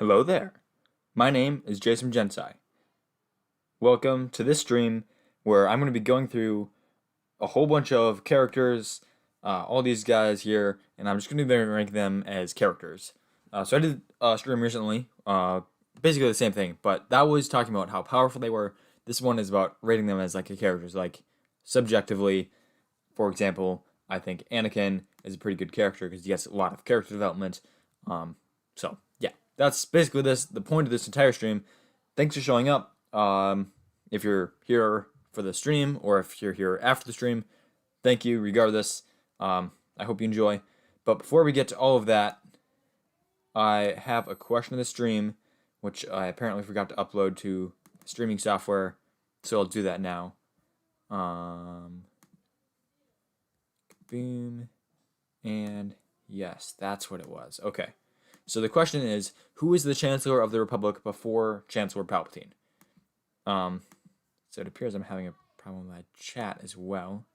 Hello there. My name is Jasom Jensai. Welcome to this stream where I'm going to be going through a whole bunch of characters, all these guys here, and I'm just going to be ranking them as characters. So I did a stream recently, basically the same thing, but that was talking about how powerful they were. This one is about rating them as like a characters, like subjectively. For example, I think Anakin is a pretty good character because he gets a lot of character development. So yeah, that's basically the point of this entire stream. Thanks for showing up. If you're here for the stream or if you're here after the stream, thank you regardless. I hope you enjoy. But before we get to all of that, I have a question of the stream, which I apparently forgot to upload to streaming software, so I'll do that now. Boom. And yes, that's what it was. Okay. So the question is, who is the Chancellor of the Republic before Chancellor Palpatine? So it appears I'm having a problem with my chat as well.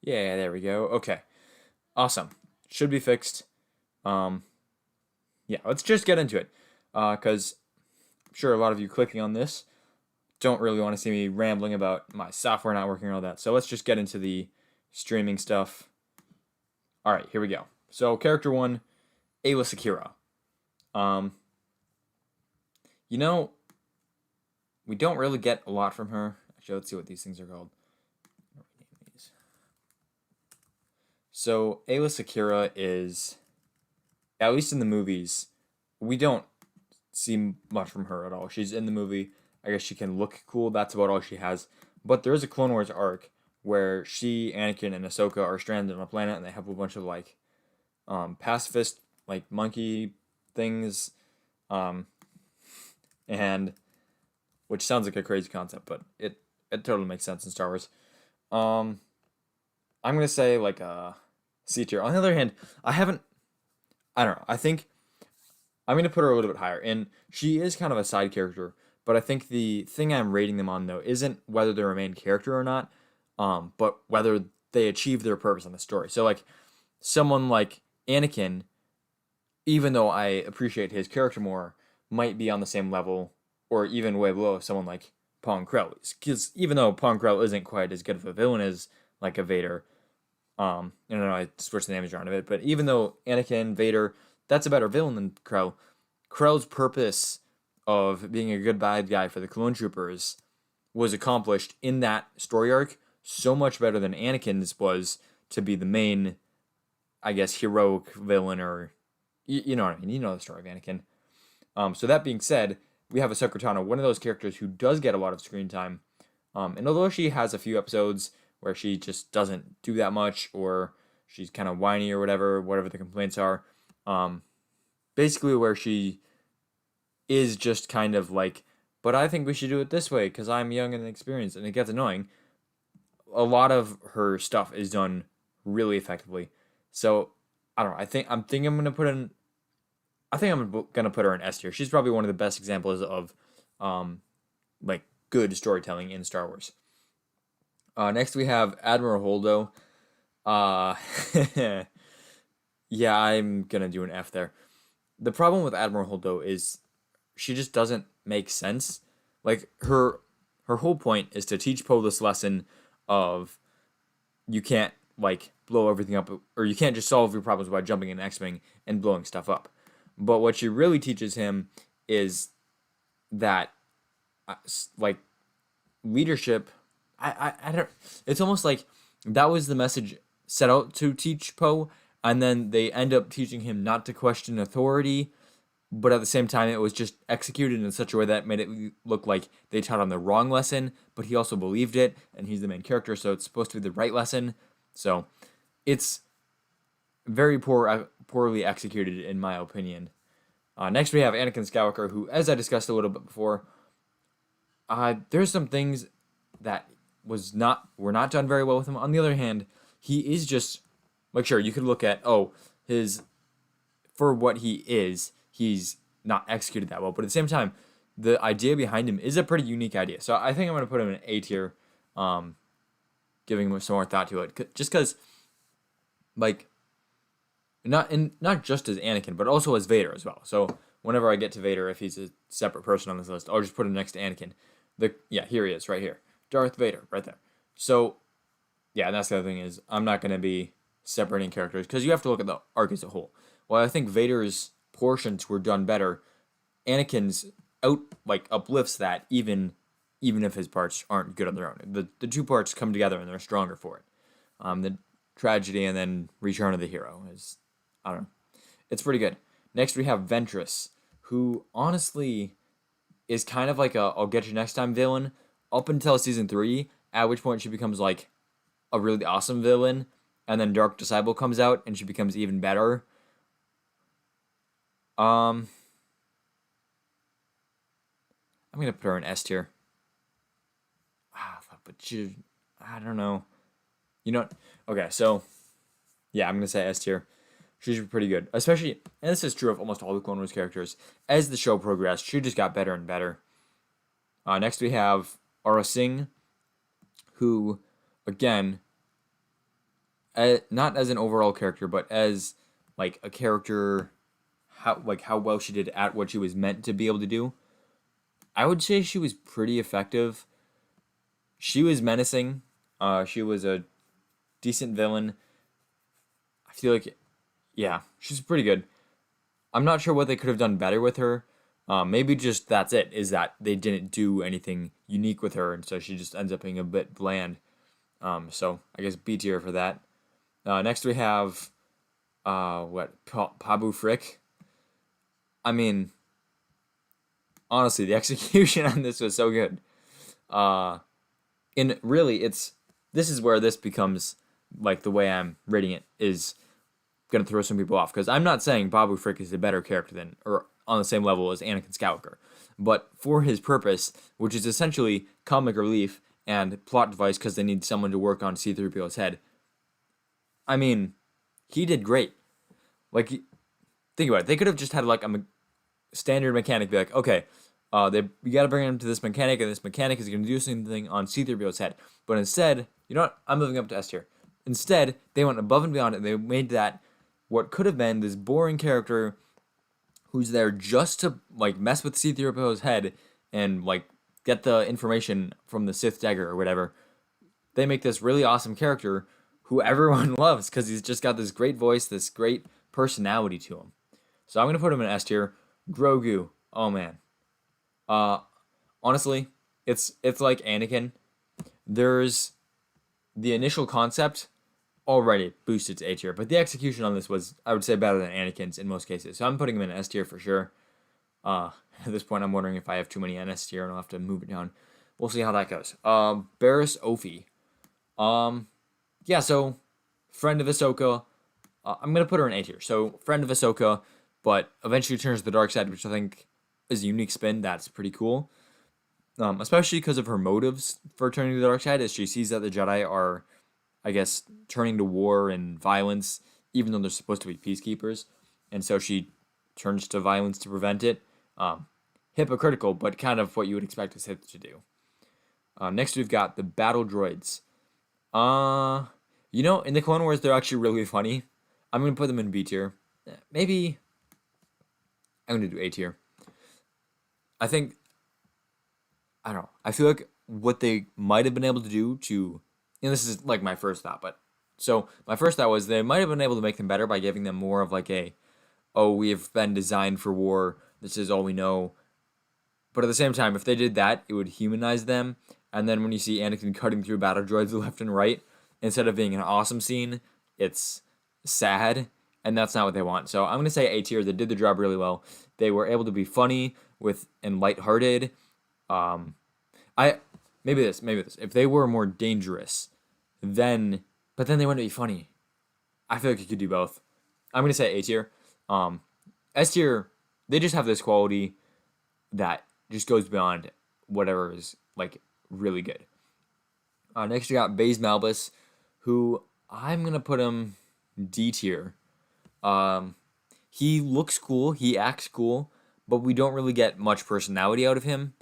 Yeah, there we go. Okay. Awesome. Should be fixed. Yeah, let's just get into it. Because I'm sure a lot of you clicking on this don't really want to see me rambling about my software not working and all that. So let's just get into the streaming stuff. All right, here we go. So character one, Ayla Secura. You know, we don't really get a lot from her. Actually, let's see what these things are called. So Ayla Secura is, at least in the movies, we don't see much from her at all. She's in the movie. I guess she can look cool. That's about all she has. But there is a Clone Wars arc where she, Anakin, and Ahsoka are stranded on a planet, and they have a bunch of like pacifist like monkey things, and which sounds like a crazy concept, but it totally makes sense in Star Wars. I'm gonna say like a C tier. On the other hand, I don't know. I think I'm gonna put her a little bit higher, and she is kind of a side character. But I think the thing I'm rating them on though isn't whether they're a main character or not, but whether they achieve their purpose in the story. So like someone like Anakin, even though I appreciate his character more, might be on the same level or even way below someone like Pong Krell. Because even though Pong Krell isn't quite as good of a villain as like a Vader, I don't know, I switched the names around a bit, but even though Anakin, Vader, that's a better villain than Krell, Krell's purpose of being a good bad guy for the clone troopers was accomplished in that story arc so much better than Anakin's was to be the main, I guess, heroic villain, or you know what I mean. You know the story of Anakin. So that being said, we have Ahsoka Tano, one of those characters who does get a lot of screen time. And although she has a few episodes where she just doesn't do that much, or she's kind of whiny or whatever the complaints are, basically where she is just kind of like, but I think we should do it this way because I'm young and inexperienced, and it gets annoying. A lot of her stuff is done really effectively. So I don't know. I think I'm gonna put her in S tier. She's probably one of the best examples of, like good storytelling in Star Wars. Next we have Admiral Holdo. Yeah, I'm gonna do an F there. The problem with Admiral Holdo is she just doesn't make sense. Like her whole point is to teach Poe this lesson of you can't like blow everything up, or you can't just solve your problems by jumping in X-wing and blowing stuff up. But what she really teaches him is that like leadership. I don't. It's almost like that was the message set out to teach Poe, and then they end up teaching him not to question authority, but at the same time it was just executed in such a way that made it look like they taught him the wrong lesson, but he also believed it, and he's the main character, so it's supposed to be the right lesson. So it's very poorly executed in my opinion. Next we have Anakin Skywalker, who, as I discussed a little bit before, there's some things that were not done very well with him. On the other hand, he is just like, sure, you could look at his, for what he is, he's not executed that well, but at the same time, the idea behind him is a pretty unique idea. So I think I'm gonna put him in A tier, giving him some more thought to it, just because like not just as Anakin, but also as Vader as well. So whenever I get to Vader, if he's a separate person on this list, I'll just put him next to Anakin. Here he is, right here, Darth Vader, right there. So yeah, and that's the other thing is I'm not gonna be separating characters because you have to look at the arc as a whole. While I think Vader's portions were done better, Anakin's uplifts that even if his parts aren't good on their own. The two parts come together and they're stronger for it. The tragedy and then Return of the Hero is, I don't know, it's pretty good. Next we have Ventress, who honestly is kind of like a I'll get you next time villain up until season 3, at which point she becomes like a really awesome villain, and then Dark Disciple comes out and she becomes even better. I'm gonna put her in S tier. But I don't know. You know, okay, so yeah, I'm gonna say S tier. She's pretty good, especially, and this is true of almost all the Clone Wars characters. As the show progressed, she just got better and better. Next we have Aura Singh, who, again, not as an overall character, but as like a character, how well she did at what she was meant to be able to do. I would say she was pretty effective. She was menacing. She was a decent villain. I feel like, yeah, she's pretty good. I'm not sure what they could have done better with her. Maybe just that's it, is that they didn't do anything unique with her, and so she just ends up being a bit bland. So I guess B tier for that. Next we have, Pabu Frick. I mean, honestly, the execution on this was so good. And really, this is where this becomes, like, the way I'm rating it is going to throw some people off. Because I'm not saying Babu Frick is a better character than, or on the same level as Anakin Skywalker. But for his purpose, which is essentially comic relief and plot device because they need someone to work on C-3PO's head, I mean, he did great. Like, think about it. They could have just had, like, a standard mechanic be like, okay, you got to bring him to this mechanic, and this mechanic is going to do something on C-3PO's head. But instead, you know what? I'm moving up to S tier. Instead, they went above and beyond, and they made that what could have been this boring character who's there just to, like, mess with C-3PO's head and, like, get the information from the Sith dagger or whatever. They make this really awesome character who everyone loves because he's just got this great voice, this great personality to him. So I'm going to put him in S tier. Grogu. Oh, man. Honestly, it's like Anakin. There's the initial concept already boosted to A tier, but the execution on this was, I would say, better than Anakin's in most cases. So I'm putting him in S tier for sure. At this point, I'm wondering if I have too many in S tier and I'll have to move it down. We'll see how that goes. Barriss Offee. Yeah, so friend of Ahsoka. I'm gonna put her in A tier. So friend of Ahsoka, but eventually turns to the dark side, which I think is a unique spin. That's pretty cool. Especially because of her motives for turning to the dark side, as she sees that the Jedi are, I guess, turning to war and violence, even though they're supposed to be peacekeepers, and so she turns to violence to prevent it. Hypocritical, but kind of what you would expect a Sith to do. Next, we've got the battle droids. In the Clone Wars, they're actually really funny. I'm gonna put them in B tier. Maybe I'm gonna do A tier. I don't know. I feel like what they might have been able to do to, and this is like my first thought, but so my first thought was they might have been able to make them better by giving them more of like we have been designed for war. This is all we know. But at the same time, if they did that, it would humanize them. And then when you see Anakin cutting through battle droids left and right, instead of being an awesome scene, it's sad. And that's not what they want. So I'm going to say A tier. They did the job really well. They were able to be funny and lighthearted. Maybe this. If they were more dangerous, but then they wouldn't be funny. I feel like you could do both. I'm going to say A tier. S tier, they just have this quality that just goes beyond whatever is, like, really good. Next, you got Baze Malbus, who I'm going to put him D tier. He looks cool, he acts cool, but we don't really get much personality out of him.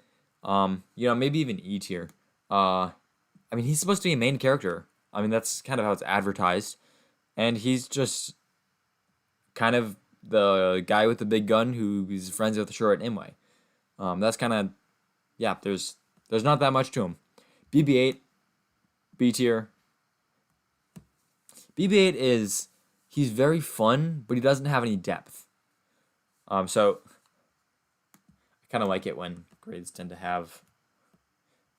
Maybe even E tier. He's supposed to be a main character. That's kind of how it's advertised. And he's just, kind of the guy with the big gun who is friends with the short Imwe. That's kind of, yeah. There's not that much to him. BB-8, B tier. BB-8 is he's very fun, but he doesn't have any depth. So I kind of like it when grades tend to have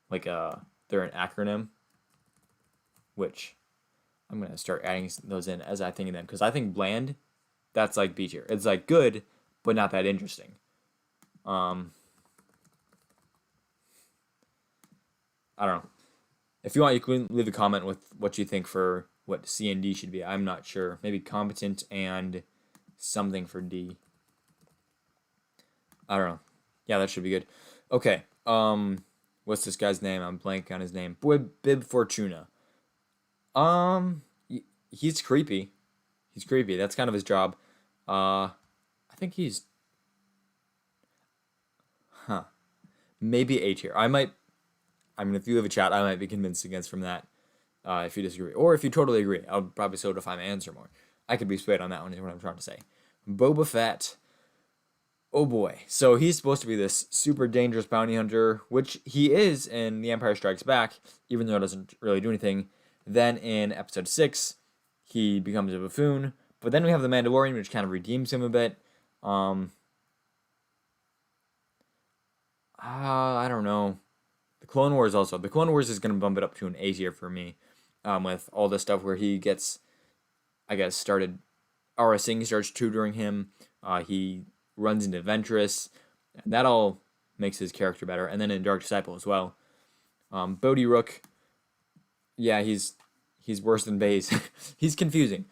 like they're an acronym, which I'm gonna start adding those in as I think of them because I think bland, that's like B tier. It's like good, but not that interesting. I don't know. If you want, you can leave a comment with what you think for what C and D should be. I'm not sure. Maybe competent and something for D. I don't know. Yeah, that should be good. Okay. What's this guy's name? I'm blank on his name. Bib Fortuna. He's creepy. He's creepy. That's kind of his job. I think he's. Maybe A tier. I mean, if you have a chat, I might be convinced against from that. If you disagree, or if you totally agree, I'll probably solidify my answer more. I could be swayed on that one. Is what I'm trying to say. Boba Fett. Oh boy. So he's supposed to be this super dangerous bounty hunter, which he is in The Empire Strikes Back, even though it doesn't really do anything. Then in episode 6, he becomes a buffoon. But then we have the Mandalorian, which kind of redeems him a bit. I don't know. The Clone Wars also. The Clone Wars is going to bump it up to an A tier for me. With all the stuff where he gets, I guess, started. Aura Singh starts tutoring him. He runs into Ventress. And that all makes his character better. And then in Dark Disciple as well. Bodhi Rook. Yeah, he's worse than Baze. He's confusing.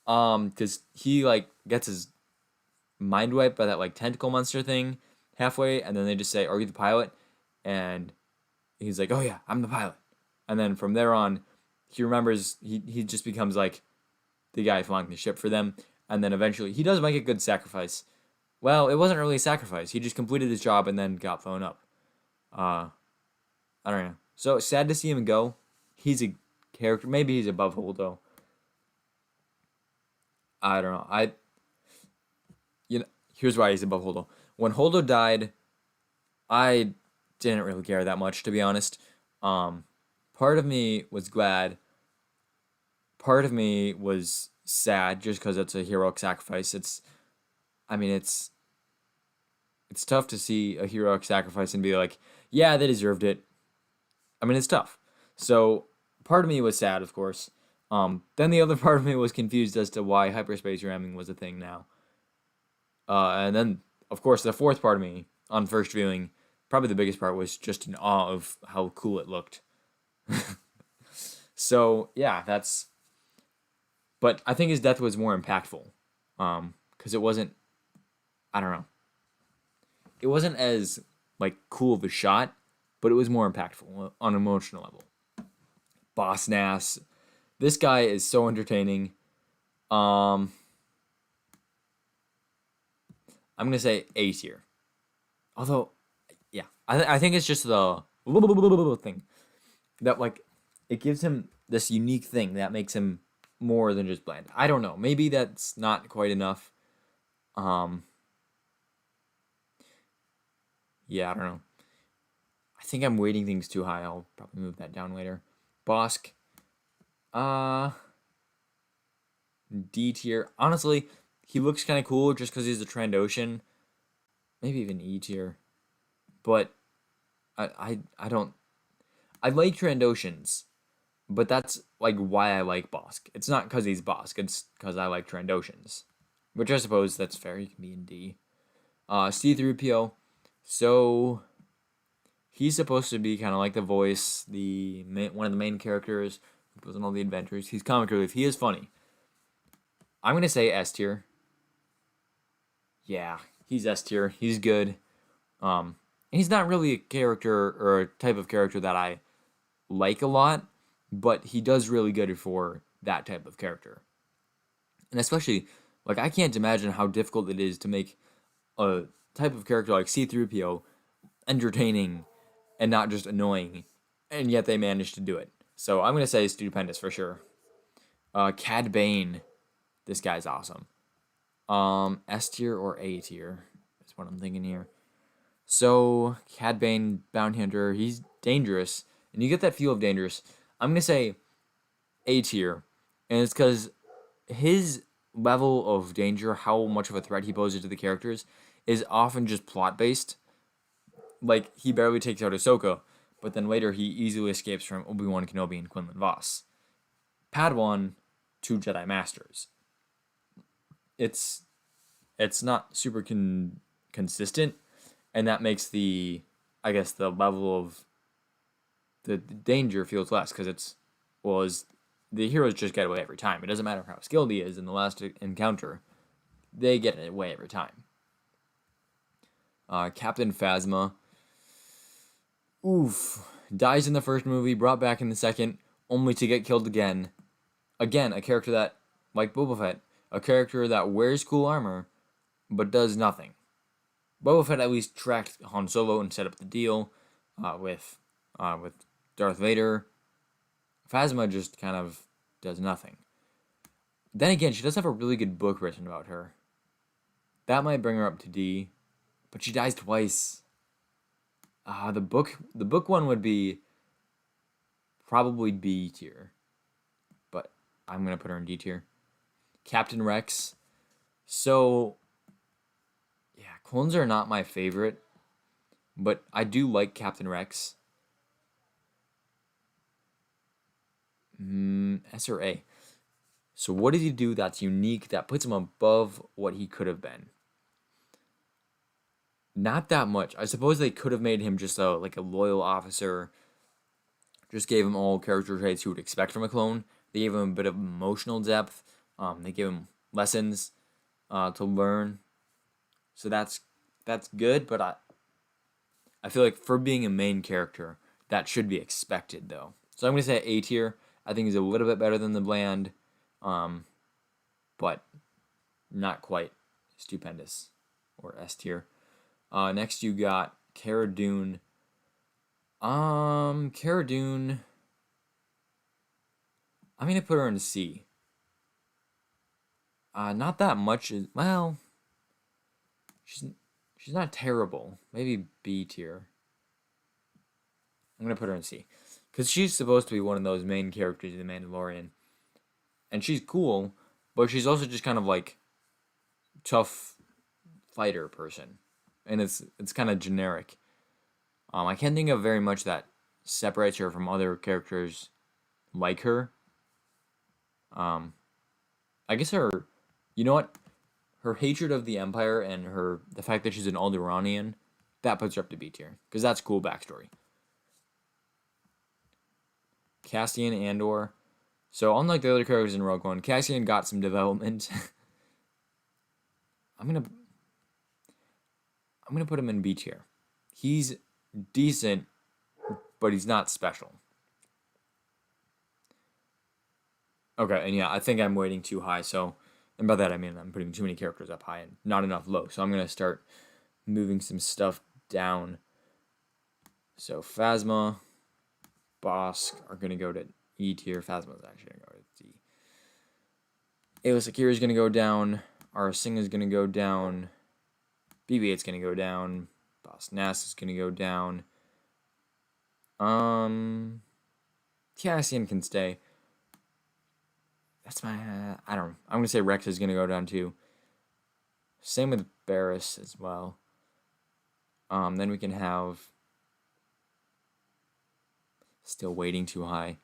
Because he like gets his mind wiped by that like tentacle monster thing halfway, and then they just say, "Are you the pilot?" And he's like, "Oh yeah, I'm the pilot." And then from there on, he remembers he just becomes like the guy flying the ship for them. And then eventually he does make a good sacrifice. Well, it wasn't really a sacrifice. He just completed his job and then got flown up. I don't know. So sad to see him go. He's a character. Maybe he's above Holdo. I don't know. Here's why he's above Holdo. When Holdo died, I didn't really care that much, to be honest. Part of me was glad. Part of me was sad just because it's a heroic sacrifice. It's tough to see a heroic sacrifice and be like, yeah, they deserved it. I mean, it's tough. So part of me was sad, of course. Then the other part of me was confused as to why hyperspace ramming was a thing now. And then, of course, the fourth part of me, on first viewing, probably the biggest part was just in awe of how cool it looked. So, yeah, that's... But I think his death was more impactful. Because it wasn't... I don't know. It wasn't as, like, cool of a shot, but it was more impactful on an emotional level. Boss Nass. This guy is so entertaining. I'm going to say A tier. Although, yeah. I think it's just the thing. That, like, it gives him this unique thing that makes him more than just bland. I don't know. Maybe that's not quite enough. Yeah, I don't know. I think I'm weighting things too high. I'll probably move that down later. Bosk. D tier. Honestly, he looks kind of cool just because he's a Trandoshan. Maybe even E tier. But I don't... I like Trandoshans. But that's like why I like Bosk. It's not because he's Bosk. It's because I like Trandoshans. Which I suppose that's fair. He can be in D. C-3PO. So... He's supposed to be kind of like the voice, one of the main characters who goes on all the adventures. He's comic relief. He is funny. I'm going to say S tier. Yeah, he's S tier. He's good. He's not really a character or a type of character that I like a lot, but he does really good for that type of character. And especially, like, I can't imagine how difficult it is to make a type of character like C-3PO entertaining and not just annoying, and yet they managed to do it. So I'm going to say stupendous for sure. Cad Bane, this guy's awesome. S tier or A tier is what I'm thinking here. So Cad Bane, Bounty Hunter, he's dangerous, and you get that feel of dangerous. I'm gonna say A tier, and it's because his level of danger, how much of a threat he poses to the characters, is often just plot based. Like he barely takes out Ahsoka, but then later he easily escapes from Obi-Wan Kenobi and Quinlan Vos. Padawan, two Jedi Masters. It's it's not super consistent, and that makes the, I guess, the level of the danger feels less because it's, well, is the heroes just get away every time. It doesn't matter how skilled he is in the last encounter, they get away every time. Captain Phasma, oof, dies in the first movie, brought back in the second, only to get killed again. Again, a character that, like Boba Fett, a character that wears cool armor, but does nothing. Boba Fett at least tracked Han Solo and set up the deal with Darth Vader. Phasma just kind of does nothing. Then again, she does have a really good book written about her. That might bring her up to D, but she dies twice. The book one would be probably B tier, but I'm gonna put her in D tier. Captain Rex. So yeah, clones are not my favorite, but I do like Captain Rex. S or A. So what did he do that's unique that puts him above what he could have been? Not that much. I suppose they could have made him just a loyal officer. Just gave him all character traits you would expect from a clone. They gave him a bit of emotional depth. They gave him lessons to learn. So that's good, but I feel like for being a main character, that should be expected though. So I'm gonna say A tier. I think he's a little bit better than the bland, but not quite stupendous or S tier. Next you got Cara Dune. Cara Dune. I'm gonna put her in C. Not that much. Well, she's not terrible. Maybe B tier. I'm gonna put her in C, because she's supposed to be one of those main characters in The Mandalorian, and she's cool, but she's also just kind of like tough fighter person, and it's kind of generic. I can't think of very much that separates her from other characters like her. I guess you know what, her hatred of the Empire and the fact that she's an Alderaanian, that puts her up to B tier because that's cool backstory. Cassian Andor. So unlike the other characters in Rogue One, Cassian got some development. I'm gonna put him in B tier. He's decent, but he's not special. Okay, and yeah, I think I'm weighting too high. So, and by that I mean I'm putting too many characters up high and not enough low. So I'm gonna start moving some stuff down. So Phasma, Bosk are gonna go to E tier. Phasma's actually gonna go to D. Aayla Secure is gonna go down. Arsing is gonna go down. BB-8's gonna go down. Boss Nass is gonna go down. Cassian can stay. That's my. I don't know. I'm gonna say Rex is gonna go down too. Same with Barriss as well. Then we can have. Still waiting too high.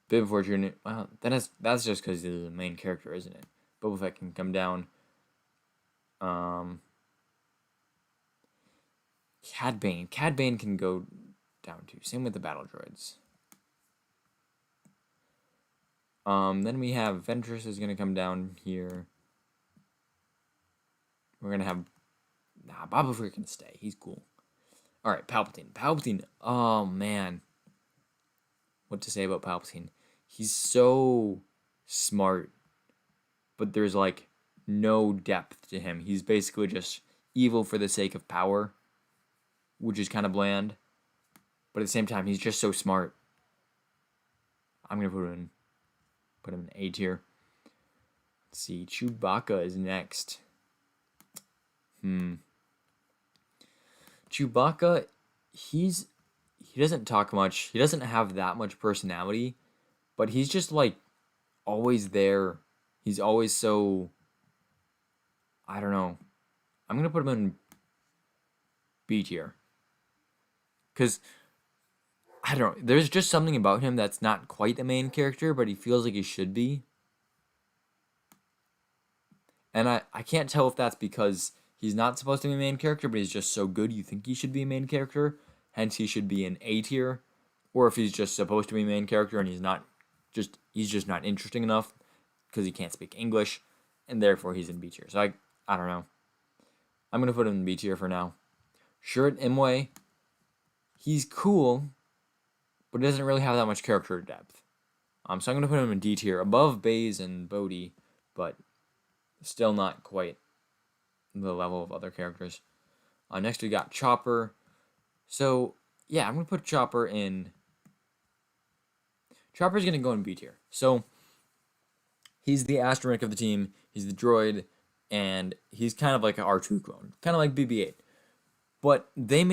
Bib Fortune. Well, that's just because he's the main character, isn't it? Boba Fett can come down. Cad Bane. Cad Bane can go down too. Same with the battle droids. Then we have Ventress is gonna come down here. We're gonna have Boba Fett can stay. He's cool. All right, Palpatine. Palpatine. Oh man, what to say about Palpatine? He's so smart, but there's like no depth to him. He's basically just evil for the sake of power, which is kind of bland. But at the same time, he's just so smart. I'm gonna put him in A tier. Let's see, Chewbacca is next. Chewbacca, he doesn't talk much. He doesn't have that much personality, but he's just like always there. He's always so, I don't know. I'm gonna put him in B tier. Cause I don't know. There's just something about him that's not quite a main character, but he feels like he should be. And I can't tell if that's because he's not supposed to be a main character, but he's just so good you think he should be a main character. Hence he should be in A tier. Or if he's just supposed to be a main character and he's just not interesting enough because he can't speak English, and therefore he's in B tier. So I don't know. I'm gonna put him in B tier for now. Shirt Imwe, he's cool, but he doesn't really have that much character depth. So I'm gonna put him in D tier, above Baze and Bodhi, but still not quite the level of other characters. Next we got Chopper. So yeah, I'm gonna put Chopper in. Chopper's gonna go in B tier. So he's the astromech of the team. He's the droid, and he's kind of like an R2 clone, kind of like BB-8. But they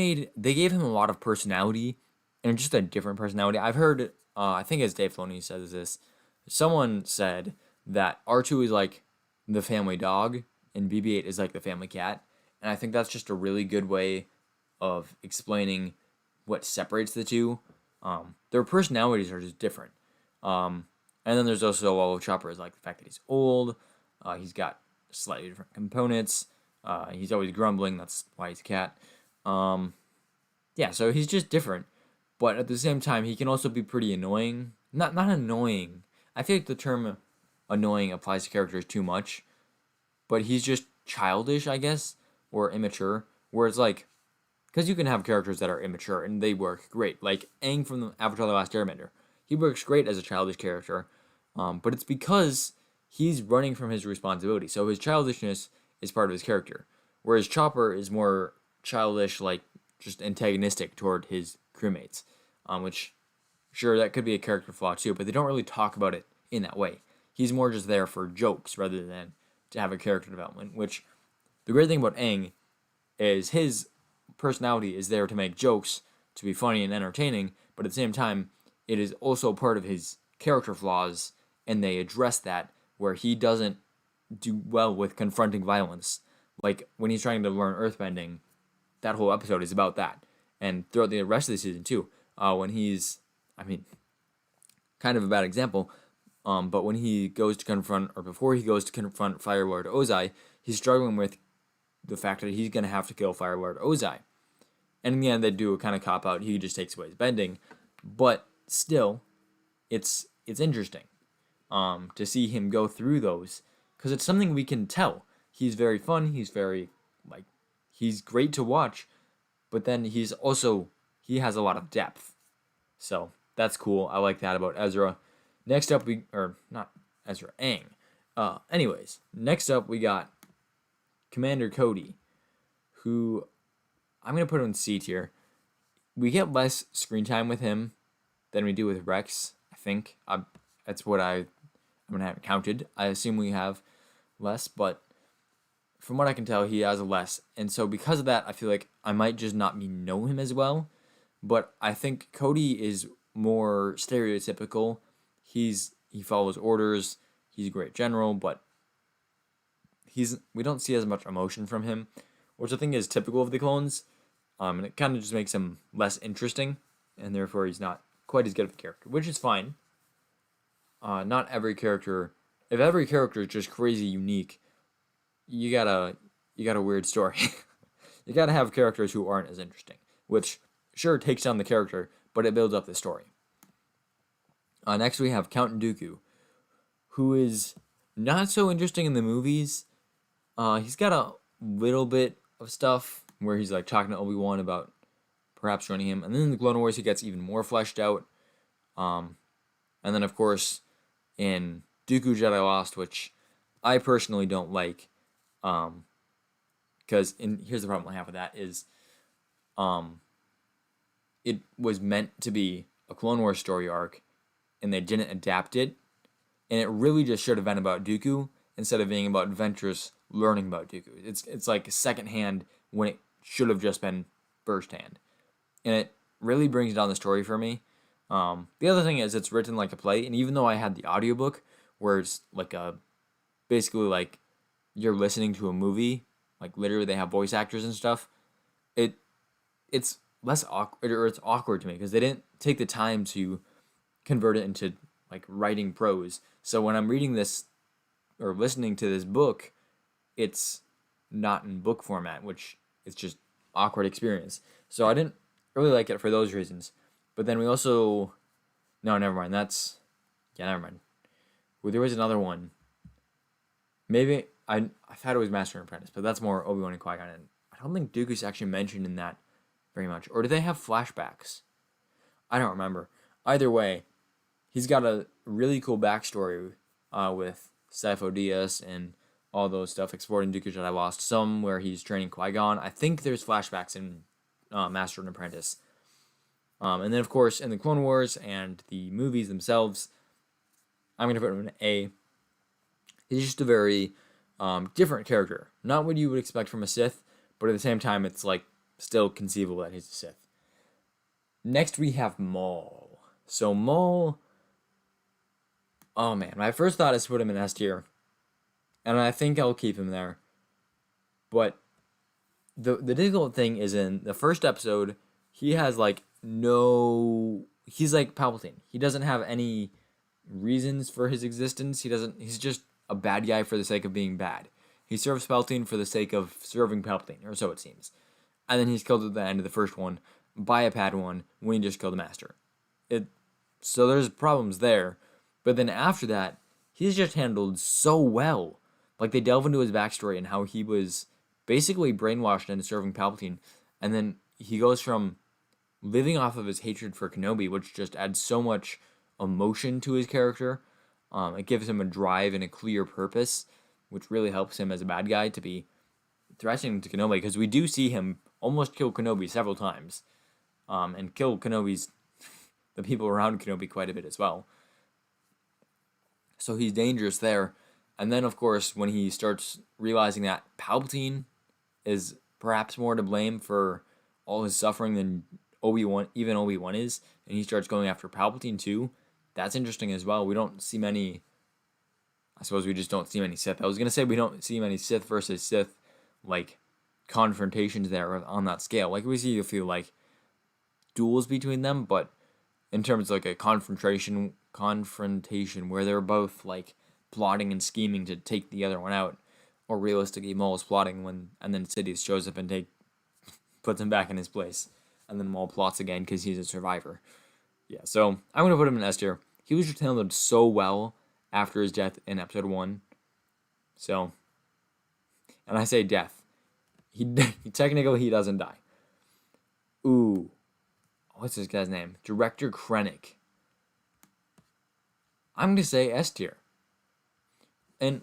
gave him a lot of personality, and just a different personality. I've heard, I think it's Dave Filoni says this. Someone said that R2 is like the family dog, and BB-8 is like the family cat. And I think that's just a really good way of explaining what separates the two. Their personalities are just different. And then there's also all of Chopper is like the fact that he's old. He's got slightly different components. He's always grumbling. That's why he's a cat. Yeah, so he's just different. But at the same time, he can also be pretty annoying. Not annoying. I feel like the term annoying applies to characters too much. But he's just childish, I guess, or immature. Whereas, like, because you can have characters that are immature and they work great. Like Aang from the Avatar The Last Airbender. He works great as a childish character. But it's because he's running from his responsibility. So his childishness is part of his character. Whereas Chopper is more childish, like, just antagonistic toward his crewmates. Which, sure, that could be a character flaw too, but they don't really talk about it in that way. He's more just there for jokes rather than to have a character development, which the great thing about Aang is his personality is there to make jokes, to be funny and entertaining, but at the same time, it is also part of his character flaws, and they address that where he doesn't do well with confronting violence. Like, when he's trying to learn earthbending, that whole episode is about that. And throughout the rest of the season, too, when he's, kind of a bad example, but when he goes to confront, or before he goes to confront Fire Lord Ozai, he's struggling with the fact that he's going to have to kill Fire Lord Ozai. And in the end, they do a kind of cop-out. He just takes away his bending. But still, it's interesting to see him go through those, because it's something we can tell. He's very fun. He's very, he's great to watch. But then he has a lot of depth. So that's cool. I like that about Ezra. Next up, not Ezra, Aang. Anyways, next up we got Commander Cody, who I'm going to put him in C tier. We get less screen time with him than we do with Rex, I think. That's what I'm going to have counted. I assume we have less, but from what I can tell, he has less. And so because of that, I feel like I might just not know him as well. But I think Cody is more stereotypical. He follows orders. He's a great general, but we don't see as much emotion from him, which I think is typical of the clones. And it kind of just makes him less interesting, and therefore he's not quite as good of a character, which is fine. Not every character. If every character is just crazy unique, you got a weird story. You gotta have characters who aren't as interesting, which sure takes down the character, but it builds up the story. Next we have Count Dooku, who is not so interesting in the movies. He's got a little bit of stuff where he's like talking to Obi-Wan about perhaps joining him, and then in the Clone Wars he gets even more fleshed out. And then of course in Dooku Jedi Lost, which I personally don't like, because here's the problem I have with that is, it was meant to be a Clone Wars story arc, and they didn't adapt it, and it really just should have been about Dooku, instead of being about adventures learning about Dooku. It's like secondhand when it should have just been firsthand, and it really brings down the story for me. The other thing is it's written like a play, and even though I had the audiobook where it's like a basically like you're listening to a movie, like literally they have voice actors and stuff, it it's less awkward, or it's awkward to me because they didn't take the time to convert it into like writing prose. So when I'm reading this or listening to this book, it's not in book format, which is just awkward experience. So I didn't really like it for those reasons. But then we also, no, never mind. Never mind. Well, there was another one. Maybe I thought it was Master and Apprentice, but that's more Obi-Wan and Qui-Gon. And I don't think Dooku's actually mentioned in that very much. Or do they have flashbacks? I don't remember. Either way, he's got a really cool backstory with Sifo Dyas and all those stuff, exploring Dooku Jedi Lost. Some where he's training Qui-Gon. I think there's flashbacks in Master and Apprentice. And then, of course, in the Clone Wars and the movies themselves, I'm going to put him in A. He's just a very different character. Not what you would expect from a Sith, but at the same time, it's like still conceivable that he's a Sith. Next, we have Maul. So Maul, oh man, my first thought is to put him in S tier, and I think I'll keep him there. But the difficult thing is in the first episode, he has like he's like Palpatine. He doesn't have any reasons for his existence. He's just a bad guy for the sake of being bad. He serves Palpatine for the sake of serving Palpatine, or so it seems. And then he's killed at the end of the first one by a Padawan when he just killed the Master. So there's problems there. But then after that, he's just handled so well. Like, they delve into his backstory and how he was basically brainwashed into serving Palpatine. And then he goes from living off of his hatred for Kenobi, which just adds so much emotion to his character. It gives him a drive and a clear purpose, which really helps him as a bad guy to be threatening to Kenobi, because we do see him almost kill Kenobi several times, and kill the people around Kenobi quite a bit as well. So he's dangerous there. And then, of course, when he starts realizing that Palpatine is perhaps more to blame for all his suffering than even Obi-Wan is, and he starts going after Palpatine too, that's interesting as well. We don't see many, I suppose we just don't see many Sith. I was going to say we don't see many Sith versus Sith, like, confrontations there on that scale. Like, we see a few, like, duels between them, but in terms of, like, a confrontation where they're both, like, plotting and scheming to take the other one out, or realistically Maul is plotting and then Sidious shows up and puts him back in his place, and then Maul plots again because he's a survivor. Yeah, so I'm going to put him in S tier. He was just handled so well after his death in episode 1. So, and I say death. Technically, he doesn't die. Ooh. What's this guy's name? Director Krennic. I'm going to say S tier. And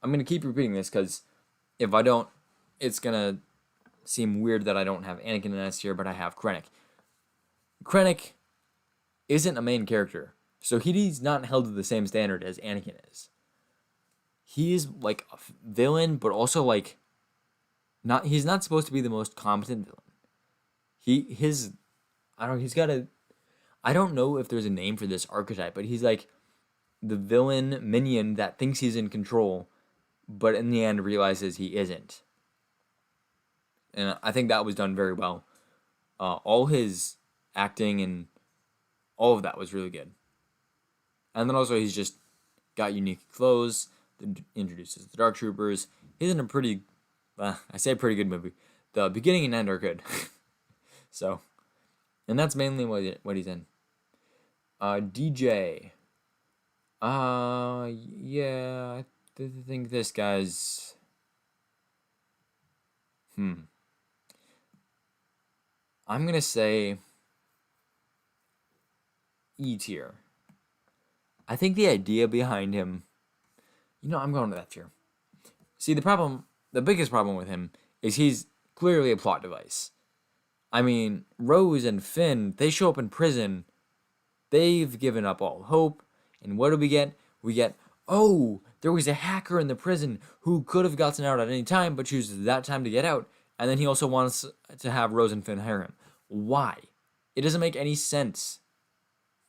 I'm going to keep repeating this because if I don't, it's going to seem weird that I don't have Anakin in S tier, but I have Krennic. Krennic isn't a main character, so he's not held to the same standard as Anakin is. He's like a villain, but also like he's not supposed to be the most competent villain. I don't know if there's a name for this archetype, but he's like the villain minion that thinks he's in control, but in the end realizes he isn't. And I think that was done very well. All his acting and all of that was really good. And then also he's just got unique clothes, that introduces the Dark Troopers. He's in a pretty, I say pretty good movie. The beginning and end are good. So, and that's mainly what he's in. DJ. Yeah, I think this guy's... I'm going to say E tier. I think the idea behind him... I'm going to that tier. See, the biggest problem with him is he's clearly a plot device. I mean, Rose and Finn, they show up in prison. They've given up all hope. And what do we get? We get, oh, there was a hacker in the prison who could have gotten out at any time, but chooses that time to get out. And then he also wants to have Rose and Finn hire him. Why? It doesn't make any sense.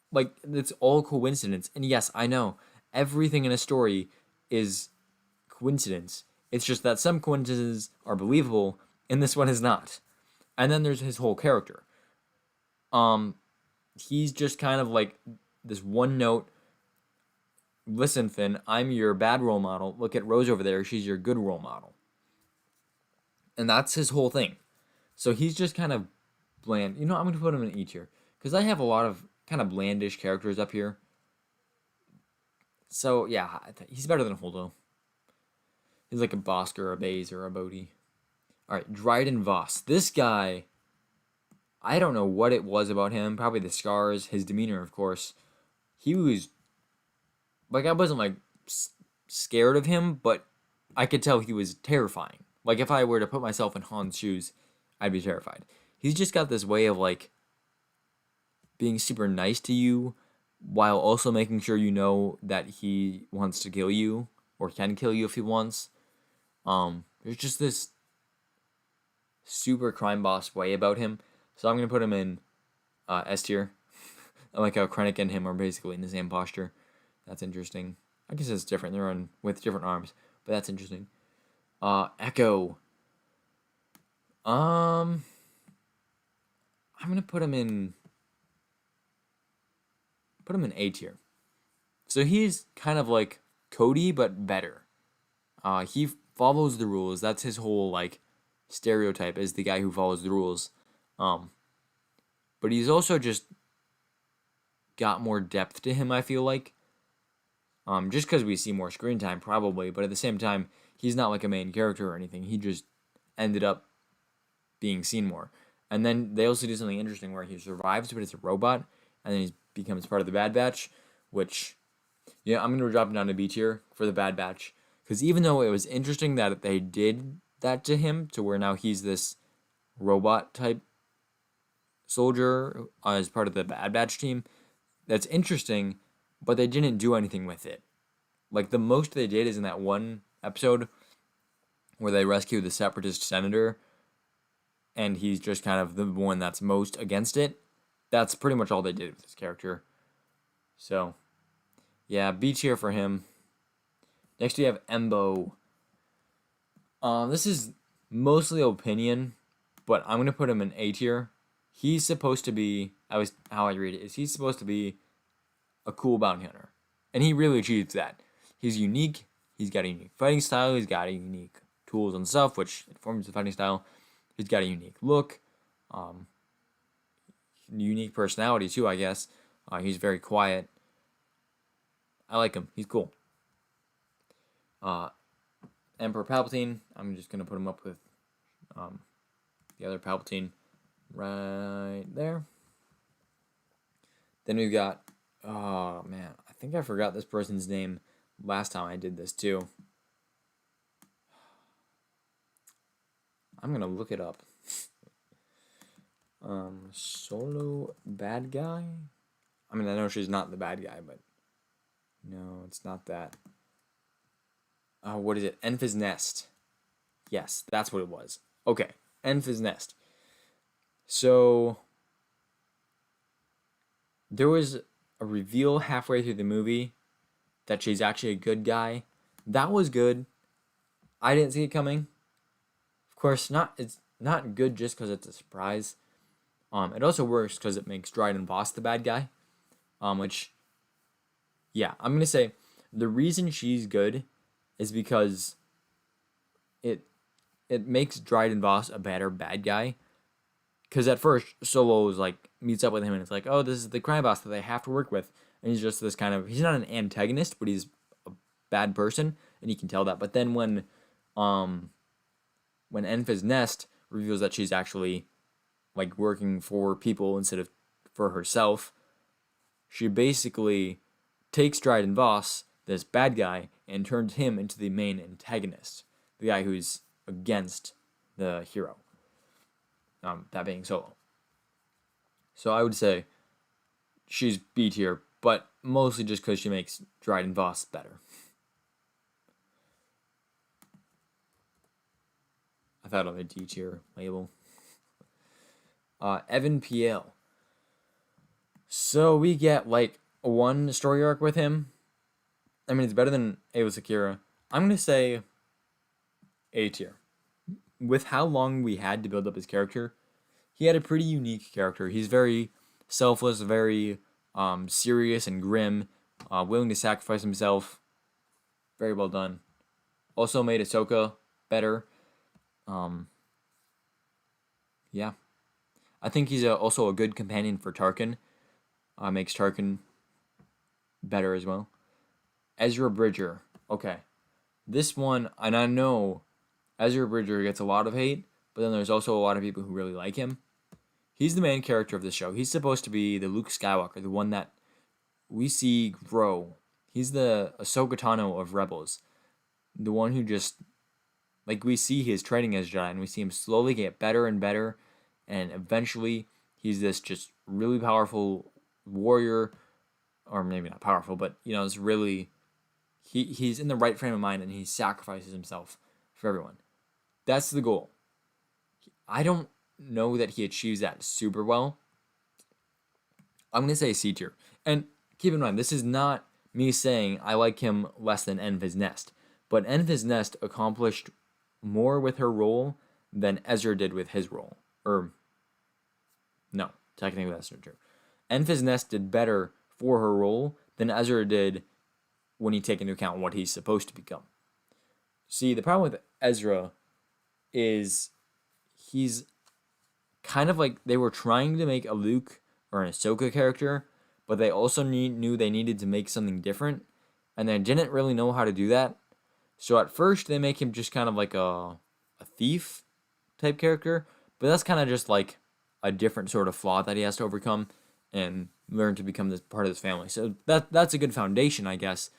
Like, it's all coincidence. And yes, I know everything in a story is coincidence. It's just that some coincidences are believable, and this one is not. And then there's his whole character. He's just kind of like this one note. Listen, Finn, I'm your bad role model. Look at Rose over there. She's your good role model. And that's his whole thing. So he's just kind of bland. I'm going to put him in E tier. Because I have a lot of kind of blandish characters up here. So, yeah, he's better than Holdo. He's like a Bosker, a Baze, or a Bodhi. Alright, Dryden Voss. This guy, I don't know what it was about him. Probably the scars, his demeanor, of course. He was, like, I wasn't, like, scared of him, but I could tell he was terrifying. Like, if I were to put myself in Han's shoes, I'd be terrified. He's just got this way of, like, being super nice to you, while also making sure you know that he wants to kill you, or can kill you if he wants. There's just this super crime boss way about him, so I'm gonna put him in S tier. I like how Krennic and him are basically in the same posture. That's interesting. I guess it's different. They're on with different arms, but that's interesting. Echo. I'm gonna put him in A tier. So he's kind of like Cody, but better. He follows the rules. That's his whole, like, stereotype, is the guy who follows the rules. But he's also just got more depth to him, I feel like. Just because we see more screen time, probably. But at the same time, he's not like a main character or anything. He just ended up being seen more. And then they also do something interesting where he survives, but it's a robot. And then he becomes part of the Bad Batch, which, yeah, I'm going to drop him down to B tier for the Bad Batch. Because even though it was interesting that they did that to him, to where now he's this robot-type soldier as part of the Bad Batch team, that's interesting, but they didn't do anything with it. Like, the most they did is in that one episode where they rescue the separatist senator, and he's just kind of the one that's most against it. That's pretty much all they did with this character. So, yeah, B tier for him. Next we have Embo. This is mostly opinion, but I'm gonna put him in A tier. He's supposed to be, how I read it is, he's supposed to be a cool bounty hunter, and he really achieves that. He's unique. He's got a unique fighting style. He's got a unique tools and stuff, which informs the fighting style. He's got a unique look, unique personality too, I guess. He's very quiet. I like him. He's cool. Emperor Palpatine. I'm just gonna put him up with the other Palpatine right there. Then we've got, oh man, I think I forgot this person's name last time I did this too. I'm gonna look it up. Solo bad guy? I mean, I know she's not the bad guy, but no, it's not that. What is it? Enfys Nest. Yes, that's what it was. Okay, Enfys Nest. So, there was a reveal halfway through the movie that she's actually a good guy. That was good. I didn't see it coming. Of course, it's not good just because it's a surprise. It also works because it makes Dryden Voss the bad guy. Which, yeah, I'm going to say the reason she's good is because it makes Dryden Voss a better bad guy. Because at first, Solo is like, meets up with him and it's like, oh, this is the crime boss that they have to work with. And he's just this kind of, he's not an antagonist, but he's a bad person, and you can tell that. But then when Enfys Nest reveals that she's actually like working for people instead of for herself, she basically takes Dryden Voss, this bad guy, and turns him into the main antagonist, the guy who's against the hero. That being Solo. So I would say she's B tier, but mostly just because she makes Dryden Voss better. I thought of a D tier label. Evan PL. So we get like one story arc with him. I mean, it's better than Ava Sakura. I'm gonna say A tier. With how long we had to build up his character, he had a pretty unique character. He's very selfless, very serious and grim, willing to sacrifice himself. Very well done. Also made Ahsoka better. Um, yeah, I think he's also a good companion for Tarkin. Makes Tarkin better as well. Ezra Bridger. Okay, this one, and I know Ezra Bridger gets a lot of hate, but then there's also a lot of people who really like him. He's the main character of the show. He's supposed to be the Luke Skywalker, the one that we see grow. He's the Ahsoka Tano of Rebels, the one who just like we see his training as Jedi, and we see him slowly get better and better, and eventually he's this just really powerful warrior, or maybe not powerful, but it's really he's in the right frame of mind, and he sacrifices himself for everyone. That's the goal. I don't know that he achieves that super well. I'm going to say C tier. And keep in mind, this is not me saying I like him less than Enfys Nest. But Enfys Nest accomplished more with her role than Ezra did with his role. Or, no, technically that's not true. Enfys Nest did better for her role than Ezra did when you take into account what he's supposed to become. See, the problem with Ezra is he's kind of like they were trying to make a Luke or an Ahsoka character, but they also knew they needed to make something different, and they didn't really know how to do that. So at first they make him just kind of like a thief type character, but that's kind of just like a different sort of flaw that he has to overcome and learn to become this part of his family. So that's a good foundation, I guess,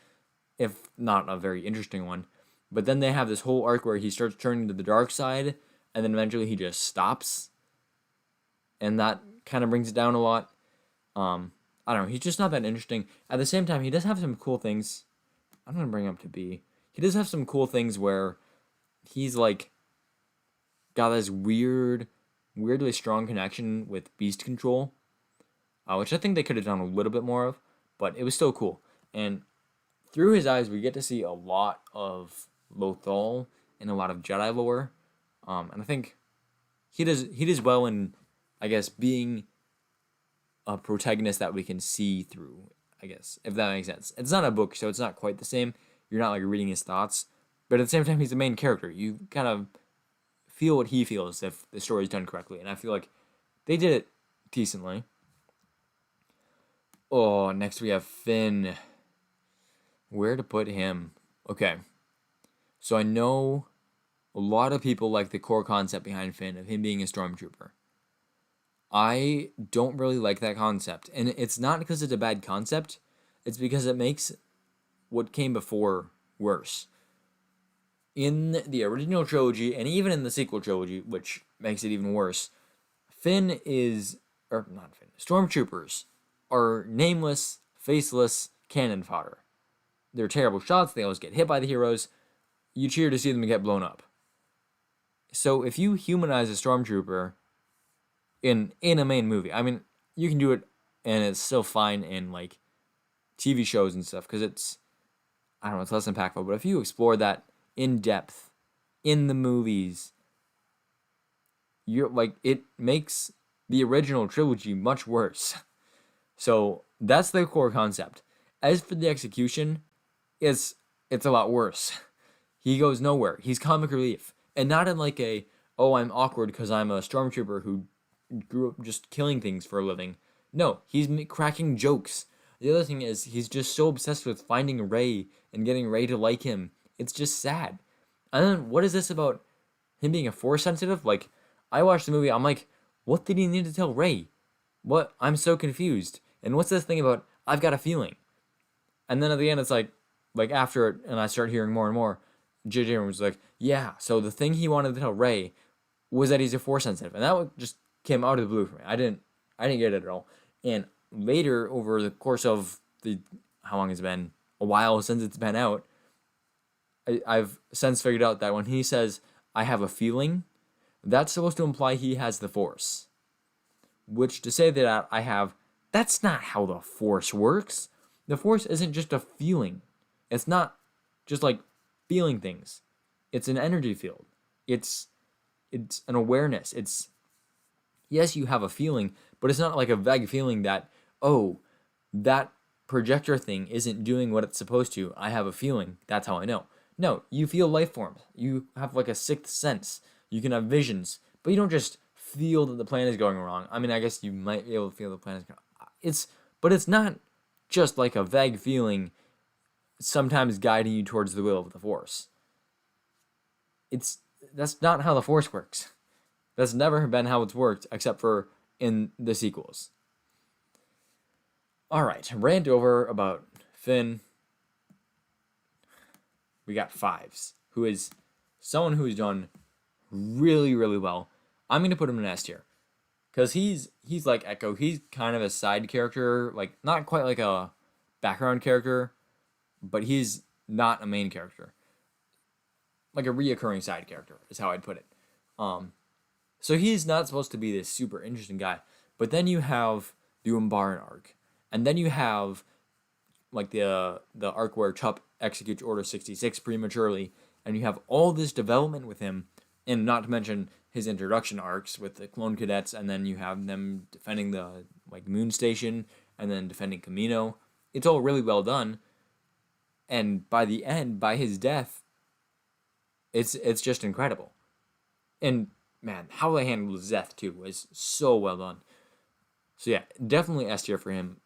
if not a very interesting one. But then they have this whole arc where he starts turning to the dark side, and then eventually he just stops, and that kind of brings it down a lot. I don't know. He's just not that interesting. At the same time, he does have some cool things. I'm gonna bring him up to B. He does have some cool things where he's like got this weirdly strong connection with beast control, which I think they could have done a little bit more of, but it was still cool. And through his eyes, we get to see a lot of Lothal and a lot of Jedi lore, and I think he does well in, I guess, being a protagonist that we can see through, I guess, if that makes sense. It's not a book, so it's not quite the same. You're not like reading his thoughts, but at the same time, he's the main character. You kind of feel what he feels if the story's done correctly, and I feel like they did it decently. Oh, next we have Finn. Where to put him? Okay, so I know a lot of people like the core concept behind Finn of him being a stormtrooper. I don't really like that concept, and it's not because it's a bad concept. It's because it makes what came before worse. In the original trilogy, and even in the sequel trilogy, which makes it even worse, stormtroopers are nameless, faceless cannon fodder. They're terrible shots, they always get hit by the heroes, you cheer to see them get blown up. So if you humanize a stormtrooper in a main movie, I mean, you can do it and it's still fine in like TV shows and stuff, because it's less impactful, but if you explore that in depth in the movies, you're like, it makes the original trilogy much worse. So that's the core concept. As for the execution, it's a lot worse. He goes nowhere. He's comic relief, and not in like I'm awkward because I'm a stormtrooper who grew up just killing things for a living. No, he's cracking jokes. The other thing is he's just so obsessed with finding Rey and getting Rey to like him. It's just sad. And then what is this about him being a force sensitive? Like, I watched the movie, I'm like, what did he need to tell Rey? What? I'm so confused. And what's this thing about I've got a feeling? And then at the end, it's like after it, and I start hearing more and more, J.J. Abrams was like, yeah, so the thing he wanted to tell Rey was that he's a force sensitive. And that just came out of the blue for me. I didn't get it at all. And later, over the course of how long it's been, a while since it's been out, I've since figured out that when he says, I have a feeling, that's supposed to imply he has the Force. Which, to say that that's not how the Force works. The Force isn't just a feeling. It's not just like feeling things. It's an energy field. It's an awareness. Yes, you have a feeling, but it's not like a vague feeling that, oh, that projector thing isn't doing what it's supposed to. I have a feeling. That's how I know. No, you feel life forms. You have like a sixth sense. You can have visions, but you don't just feel that the planet is going wrong. I mean, I guess you might be able to feel the planet is going. But it's not just like a vague feeling, sometimes guiding you towards the will of the Force. That's not how the Force works. That's never been how it's worked, except for in the sequels. Alright, rant over about Finn. We got Fives, who is someone who's done really, really well. I'm going to put him in S tier. Because he's like Echo. He's kind of a side character. Like, not quite like a background character, but he's not a main character. Like a reoccurring side character is how I'd put it. So he's not supposed to be this super interesting guy. But then you have the Umbaran arc. And then you have like the arc where Chup executes Order 66 prematurely. And you have all this development with him. And not to mention his introduction arcs with the clone cadets. And then you have them defending the like moon station. And then defending Camino. It's all really well done. And by the end, by his death, it's just incredible. And man, how they handled Zeth too was so well done. So yeah, definitely S tier for him.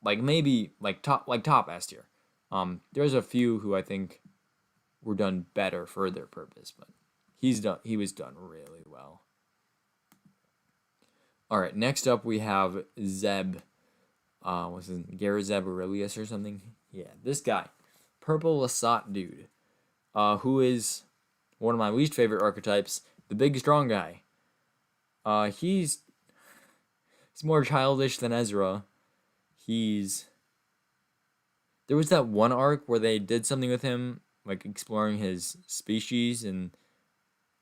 Like maybe top S tier. There's a few who I think were done better for their purpose, but he was done really well. All right, next up we have Zeb. What's his name? Garazeb Aurelius or something? Yeah, this guy, Purple Lasat dude, who is one of my least favorite archetypes, the big strong guy. He's more childish than Ezra. There was that one arc where they did something with him, like exploring his species and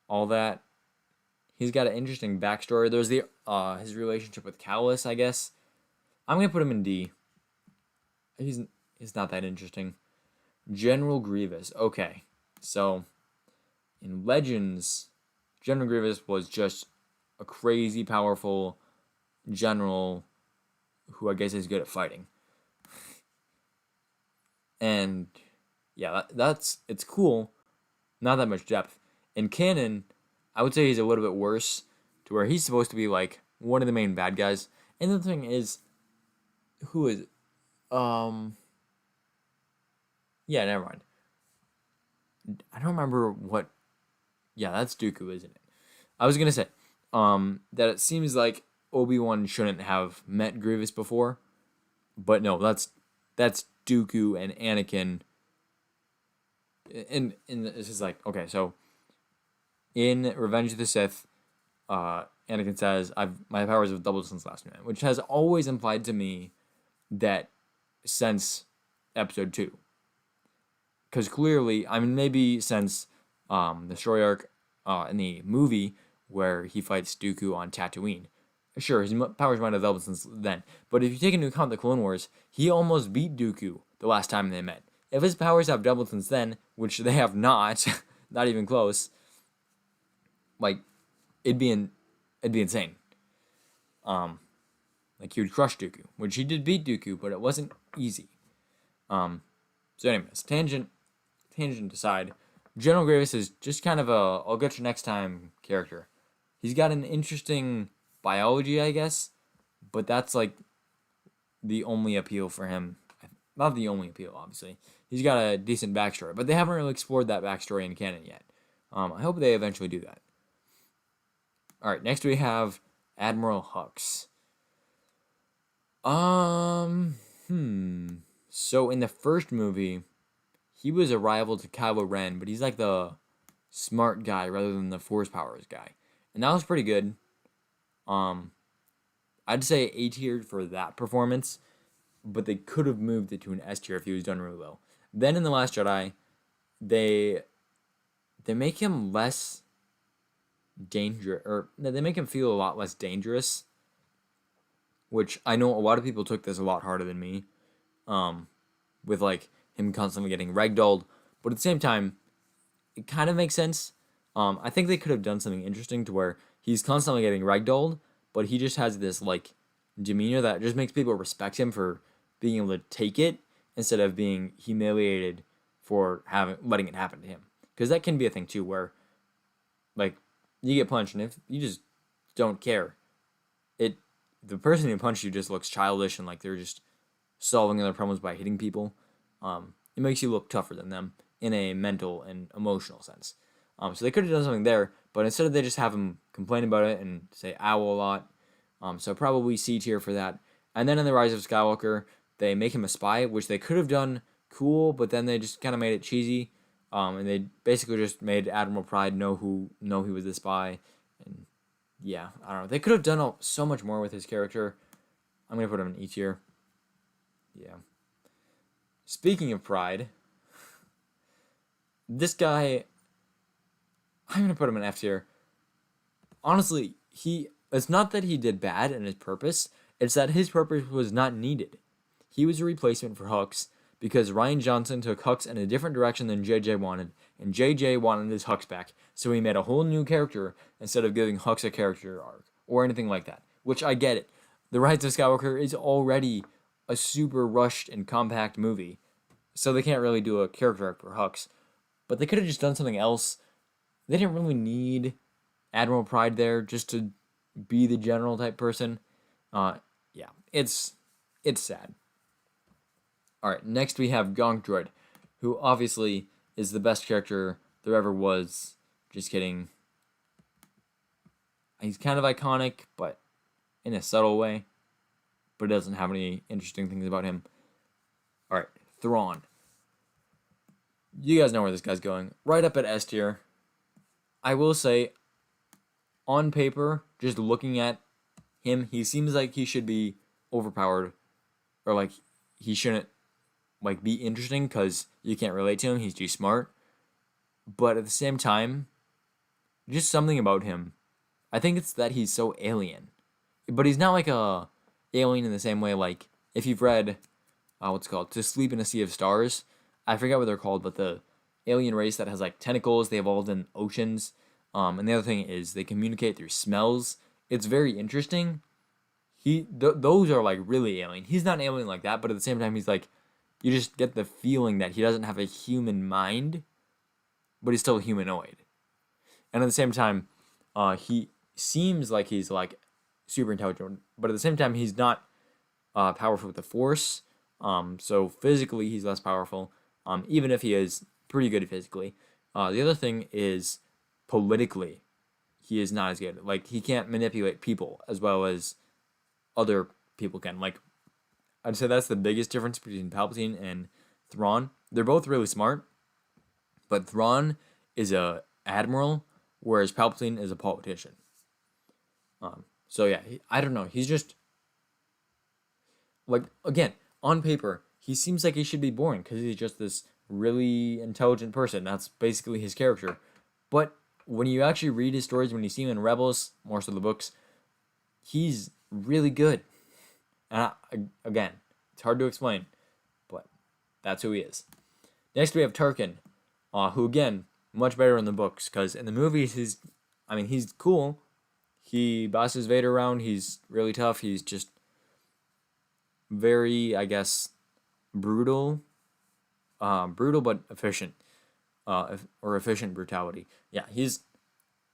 all that. He's got an interesting backstory. There's his relationship with Callus, I guess. I'm gonna put him in D. He's not that interesting. General Grievous. Okay, so in Legends, General Grievous was just a crazy powerful general who I guess is good at fighting. And yeah, it's cool. Not that much depth. In canon, I would say he's a little bit worse, to where he's supposed to be like one of the main bad guys. And the thing is, who is it? Yeah, never mind. I don't remember what. Yeah, that's Dooku, isn't it? I was gonna say, that it seems like Obi-Wan shouldn't have met Grievous before, but no, that's Dooku and Anakin. And this is like, okay, so in Revenge of the Sith, Anakin says, my powers have doubled since last night, which has always implied to me that since episode 2. Because clearly, I mean, maybe since the story arc in the movie where he fights Dooku on Tatooine. Sure, his powers might have doubled since then. But if you take into account the Clone Wars, he almost beat Dooku the last time they met. If his powers have doubled since then, which they have not, not even close, like, it'd be insane. Like, he would crush Dooku, which he did beat Dooku, but it wasn't easy. So anyways, tangent aside, General Grievous is just kind of a I'll get you next time character. He's got an interesting biology, I guess, but that's like the only appeal for him. Not the only appeal, obviously. He's got a decent backstory, but they haven't really explored that backstory in canon yet. I hope they eventually do that. All right, next we have Admiral Hux. So in the first movie, he was a rival to Kylo Ren, but he's like the smart guy rather than the Force powers guy. And that was pretty good. I'd say A tier for that performance, but they could have moved it to an S tier if he was done really well. Then in The Last Jedi, they make him less dangerous, or they make him feel a lot less dangerous, which I know a lot of people took this a lot harder than me, with like him constantly getting ragdolled. But at the same time, it kind of makes sense. I think they could have done something interesting to where he's constantly getting ragdolled, but he just has this like demeanor that just makes people respect him for being able to take it instead of being humiliated for letting it happen to him. Because that can be a thing too, where like you get punched and if you just don't care, it the person who punched you just looks childish and like they're just solving their problems by hitting people. It makes you look tougher than them in a mental and emotional sense. So they could have done something there, but instead they just have him complain about it and say ow a lot. So probably C tier for that. And then in The Rise of Skywalker, they make him a spy, which they could have done cool, but then they just kind of made it cheesy. And they basically just made Admiral Pride know he was the spy. And yeah, I don't know. They could have done so much more with his character. I'm going to put him in E tier. Yeah. Speaking of Pride, this guy, I'm going to put him in F tier. Honestly, it's not that he did bad in his purpose, it's that his purpose was not needed. He was a replacement for Hux because Rian Johnson took Hux in a different direction than JJ wanted, and JJ wanted his Hux back, so he made a whole new character instead of giving Hux a character arc or anything like that, which I get it. The Rise of Skywalker is already a super rushed and compact movie, so they can't really do a character arc for Hux, but they could have just done something else. They didn't really need Admiral Pride there just to be the general type person. Yeah, it's sad. All right, next we have Gonk Droid, who obviously is the best character there ever was. Just kidding. He's kind of iconic, but in a subtle way. But it doesn't have any interesting things about him. All right, Thrawn. You guys know where this guy's going. Right up at S tier. I will say, on paper, just looking at him, he seems like he should be overpowered, or like he shouldn't like be interesting because you can't relate to him. He's too smart. But at the same time, just something about him. I think it's that he's so alien, but he's not like a alien in the same way. Like if you've read, what's it called, To Sleep in a Sea of Stars. I forget what they're called, but the alien race that has like tentacles. They evolved in oceans. And the other thing is they communicate through smells. It's very interesting. Those are like really alien. He's not an alien like that, but at the same time, he's like, you just get the feeling that he doesn't have a human mind, but he's still humanoid. And at the same time, he seems like he's like super intelligent, but at the same time, he's not powerful with the Force. So physically, he's less powerful. Even if he is pretty good physically. The other thing is politically, he is not as good. Like he can't manipulate people as well as other people can. Like I'd say that's the biggest difference between Palpatine and Thrawn. They're both really smart, but Thrawn is a admiral, whereas Palpatine is a politician. So yeah, I don't know. He's just like, again, on paper, he seems like he should be boring because he's just this really intelligent person. That's basically his character. But when you actually read his stories, when you see him in Rebels, more so the books, he's really good. And again, it's hard to explain, but that's who he is. Next, we have Tarkin, who again, much better in the books, because in the movies, he's cool. He bosses Vader around. He's really tough. He's just very, I guess, brutal but efficient, or efficient brutality. Yeah, he's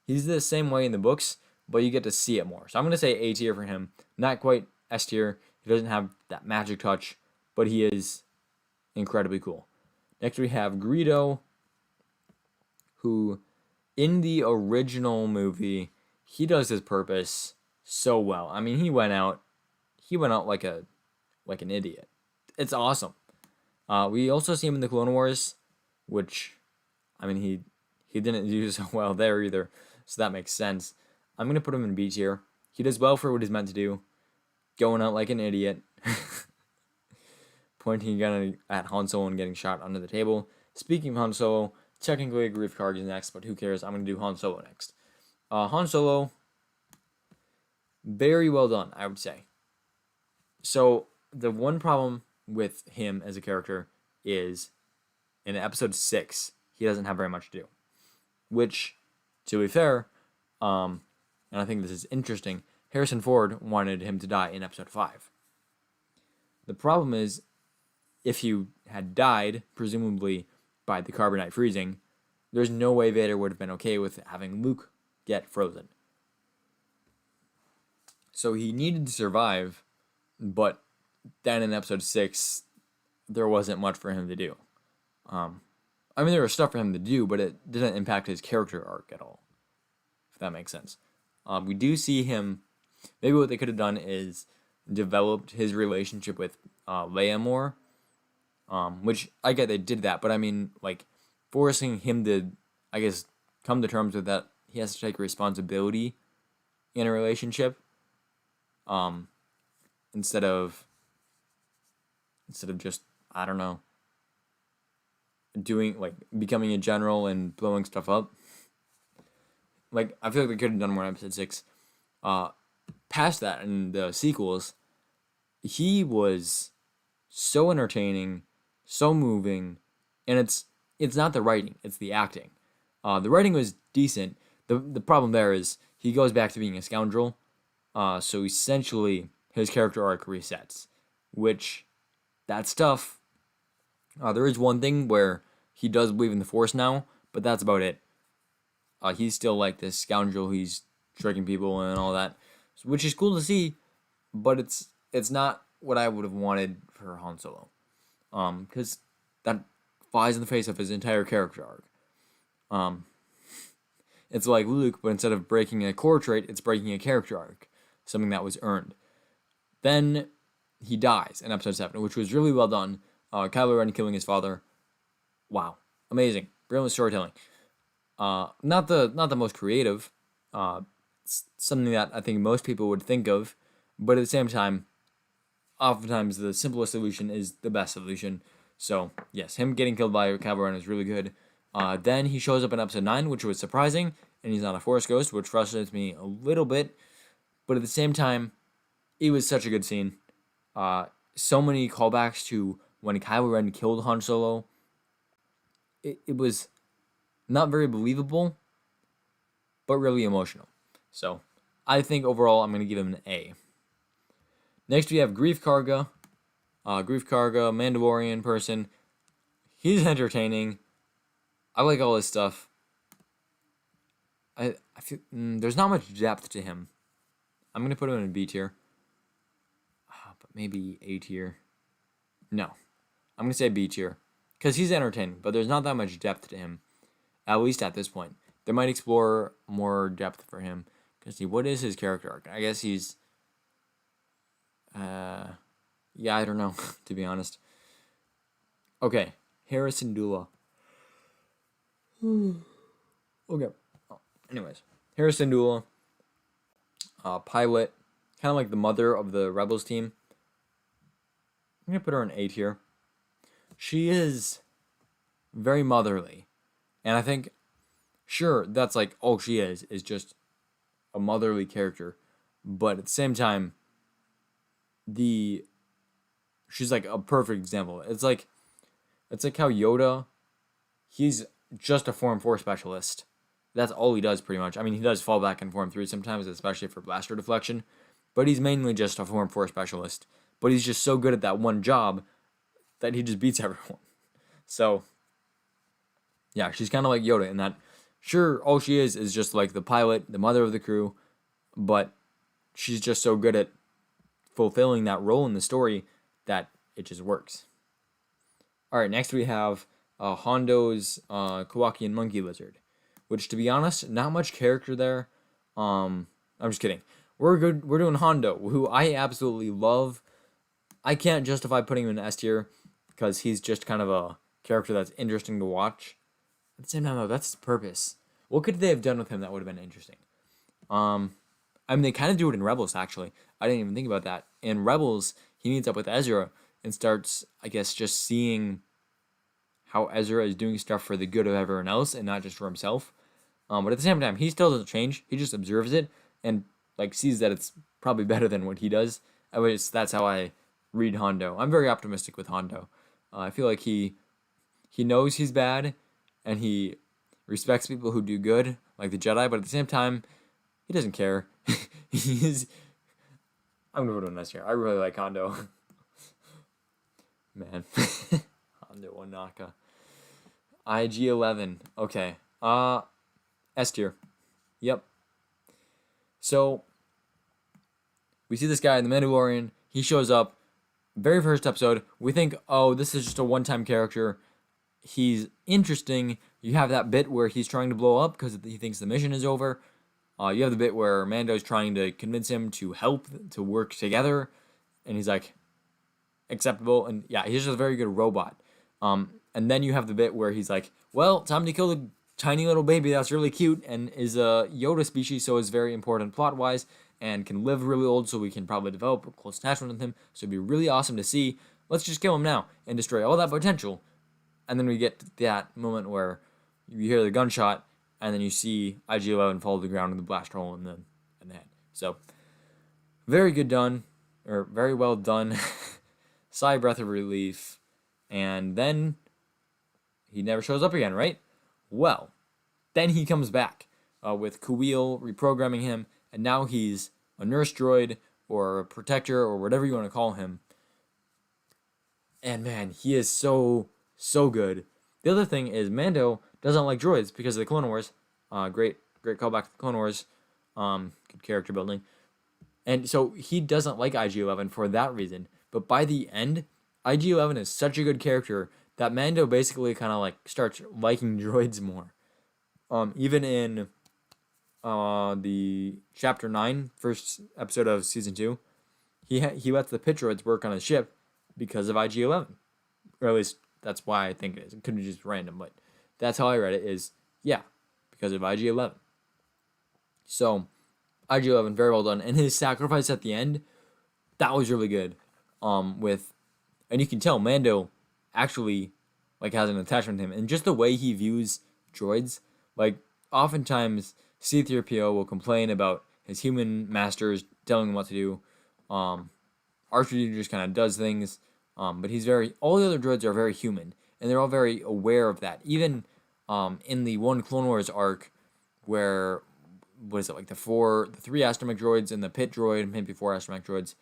the same way in the books, but you get to see it more. So I'm gonna say A tier for him. Not quite S tier. He doesn't have that magic touch, but he is incredibly cool. Next we have Greedo, who in the original movie he does his purpose so well. I mean, he went out like an idiot. It's awesome. We also see him in the Clone Wars, which, I mean, he didn't do so well there either, so that makes sense. I'm gonna put him in B tier. He does well for what he's meant to do, going out like an idiot, pointing a gun at Han Solo and getting shot under the table. Speaking of Han Solo, technically Grief Karg is next, but who cares? I'm gonna do Han Solo next. Han Solo, very well done, I would say. So the one problem with him as a character is in episode 6, he doesn't have very much to do. Which, to be fair, and I think this is interesting, Harrison Ford wanted him to die in episode 5. The problem is, if he had died, presumably by the carbonite freezing, there's no way Vader would have been okay with having Luke get frozen. So he needed to survive, but then in episode 6, there wasn't much for him to do. I mean, there was stuff for him to do, but it didn't impact his character arc at all, if that makes sense. We do see him, maybe what they could have done is developed his relationship with Leia more, which I get they did that, but I mean, like, forcing him to, I guess, come to terms with that he has to take responsibility in a relationship, instead of just, I don't know, doing, like, becoming a general and blowing stuff up. Like, I feel like they could have done more in episode 6. Past that, in the sequels, he was so entertaining, so moving, and it's not the writing, it's the acting. The writing was decent. The problem there is he goes back to being a scoundrel, so essentially his character arc resets, which, that stuff, there is one thing where he does believe in the Force now, but that's about it. He's still like this scoundrel, he's tricking people and all that, which is cool to see, but it's not what I would have wanted for Han Solo. Because that flies in the face of his entire character arc. It's like Luke, but instead of breaking a core trait, it's breaking a character arc, something that was earned. Then he dies in episode 7, which was really well done. Kylo Ren killing his father. Wow, amazing, brilliant storytelling. Not the most creative. Something that I think most people would think of, but at the same time, oftentimes the simplest solution is the best solution. So yes, him getting killed by Kylo Ren is really good. Then he shows up in episode 9, which was surprising, and he's not a Force ghost, which frustrates me a little bit. But at the same time, it was such a good scene. So many callbacks to when Kylo Ren killed Han Solo. It was not very believable, but really emotional. So I think overall I'm going to give him an A. Next we have Grief Karga. Grief Karga, Mandalorian person. He's entertaining. I like all his stuff. I feel there's not much depth to him. I'm going to put him in a B tier. But maybe A tier. No. I'm going to say B tier. Because he's entertaining, but there's not that much depth to him. At least at this point. They might explore more depth for him. Because what is his character arc? I guess he's... yeah, I don't know, to be honest. Okay, Harrison Dula. Okay. Anyways, Harrison Dula, pilot, kind of like the mother of the Rebels team. I'm going to put her in A tier. She is very motherly. And I think, sure, that's like all she is just a motherly character. But at the same time, she's like a perfect example. It's like how Yoda, he's just a Form 4 specialist. That's all he does pretty much. I mean, he does fall back in Form 3 sometimes, especially for blaster deflection. But he's mainly just a Form 4 specialist. But he's just so good at that one job that he just beats everyone. So, yeah, she's kind of like Yoda in that, sure, all she is just like the pilot, the mother of the crew, but she's just so good at fulfilling that role in the story that it just works. Alright, next we have Hondo's Kowakian Monkey Lizard, which, to be honest, not much character there. I'm just kidding. We're doing Hondo, who I absolutely love. I can't justify putting him in S tier because he's just kind of a character that's interesting to watch. At the same time, though, that's his purpose. What could they have done with him that would have been interesting? I mean, they kind of do it in Rebels, actually. I didn't even think about that. In Rebels, he meets up with Ezra and starts, I guess, just seeing how Ezra is doing stuff for the good of everyone else and not just for himself. But at the same time, he still doesn't change. He just observes it and like sees that it's probably better than what he does. At least that's how I read Hondo. I'm very optimistic with Hondo. I feel like he knows he's bad, and he respects people who do good, like the Jedi. But at the same time, he doesn't care. He's I'm gonna put him this year. I really like Hondo. Man, Hondo Wanaka. IG-11. Okay. S tier. Yep. So we see this guy in the Mandalorian. He shows up. Very first episode. We think, oh, this is just a one-time character. He's interesting. You have that bit where he's trying to blow up because he thinks the mission is over. You have the bit where Mando's trying to convince him to help, to work together, and he's like, acceptable. And yeah, he's just a very good robot. And then you have the bit where he's like, well, time to kill the tiny little baby that's really cute and is a Yoda species, so is very important plot-wise and can live really old, so we can probably develop a close attachment with him. So it'd be really awesome to see. Let's just kill him now and destroy all that potential. And then we get to that moment where you hear the gunshot, and then you see IG-11 fall to the ground in the blast hole in the head. So very good done, or very well done. Sigh, breath of relief. And then he never shows up again, right? Well, then he comes back with Kuil reprogramming him, and now he's a nurse droid or a protector or whatever you want to call him. And man, he is so good. The other thing is Mando doesn't like droids because of the Clone Wars. Great callback to the Clone Wars. Good character building. And so he doesn't like IG-11 for that reason. But by the end, IG-11 is such a good character that Mando basically kind of like starts liking droids more. Even in the Chapter 9, first episode of Season 2, he lets the pit droids work on his ship because of IG-11. Or at least that's why I think it is. It could be just random, but that's how I read it is, yeah, because of IG-11. So, IG-11, very well done. And his sacrifice at the end, that was really good. And you can tell Mando actually like has an attachment to him, and just the way he views droids. Like oftentimes C-3PO will complain about his human masters telling him what to do. R2D2 just kind of does things, but all the other droids are very human, and they're all very aware of that. Even in the one Clone Wars arc, where what is it like the 3 astromech droids and the pit droid, maybe 4 astromech droids.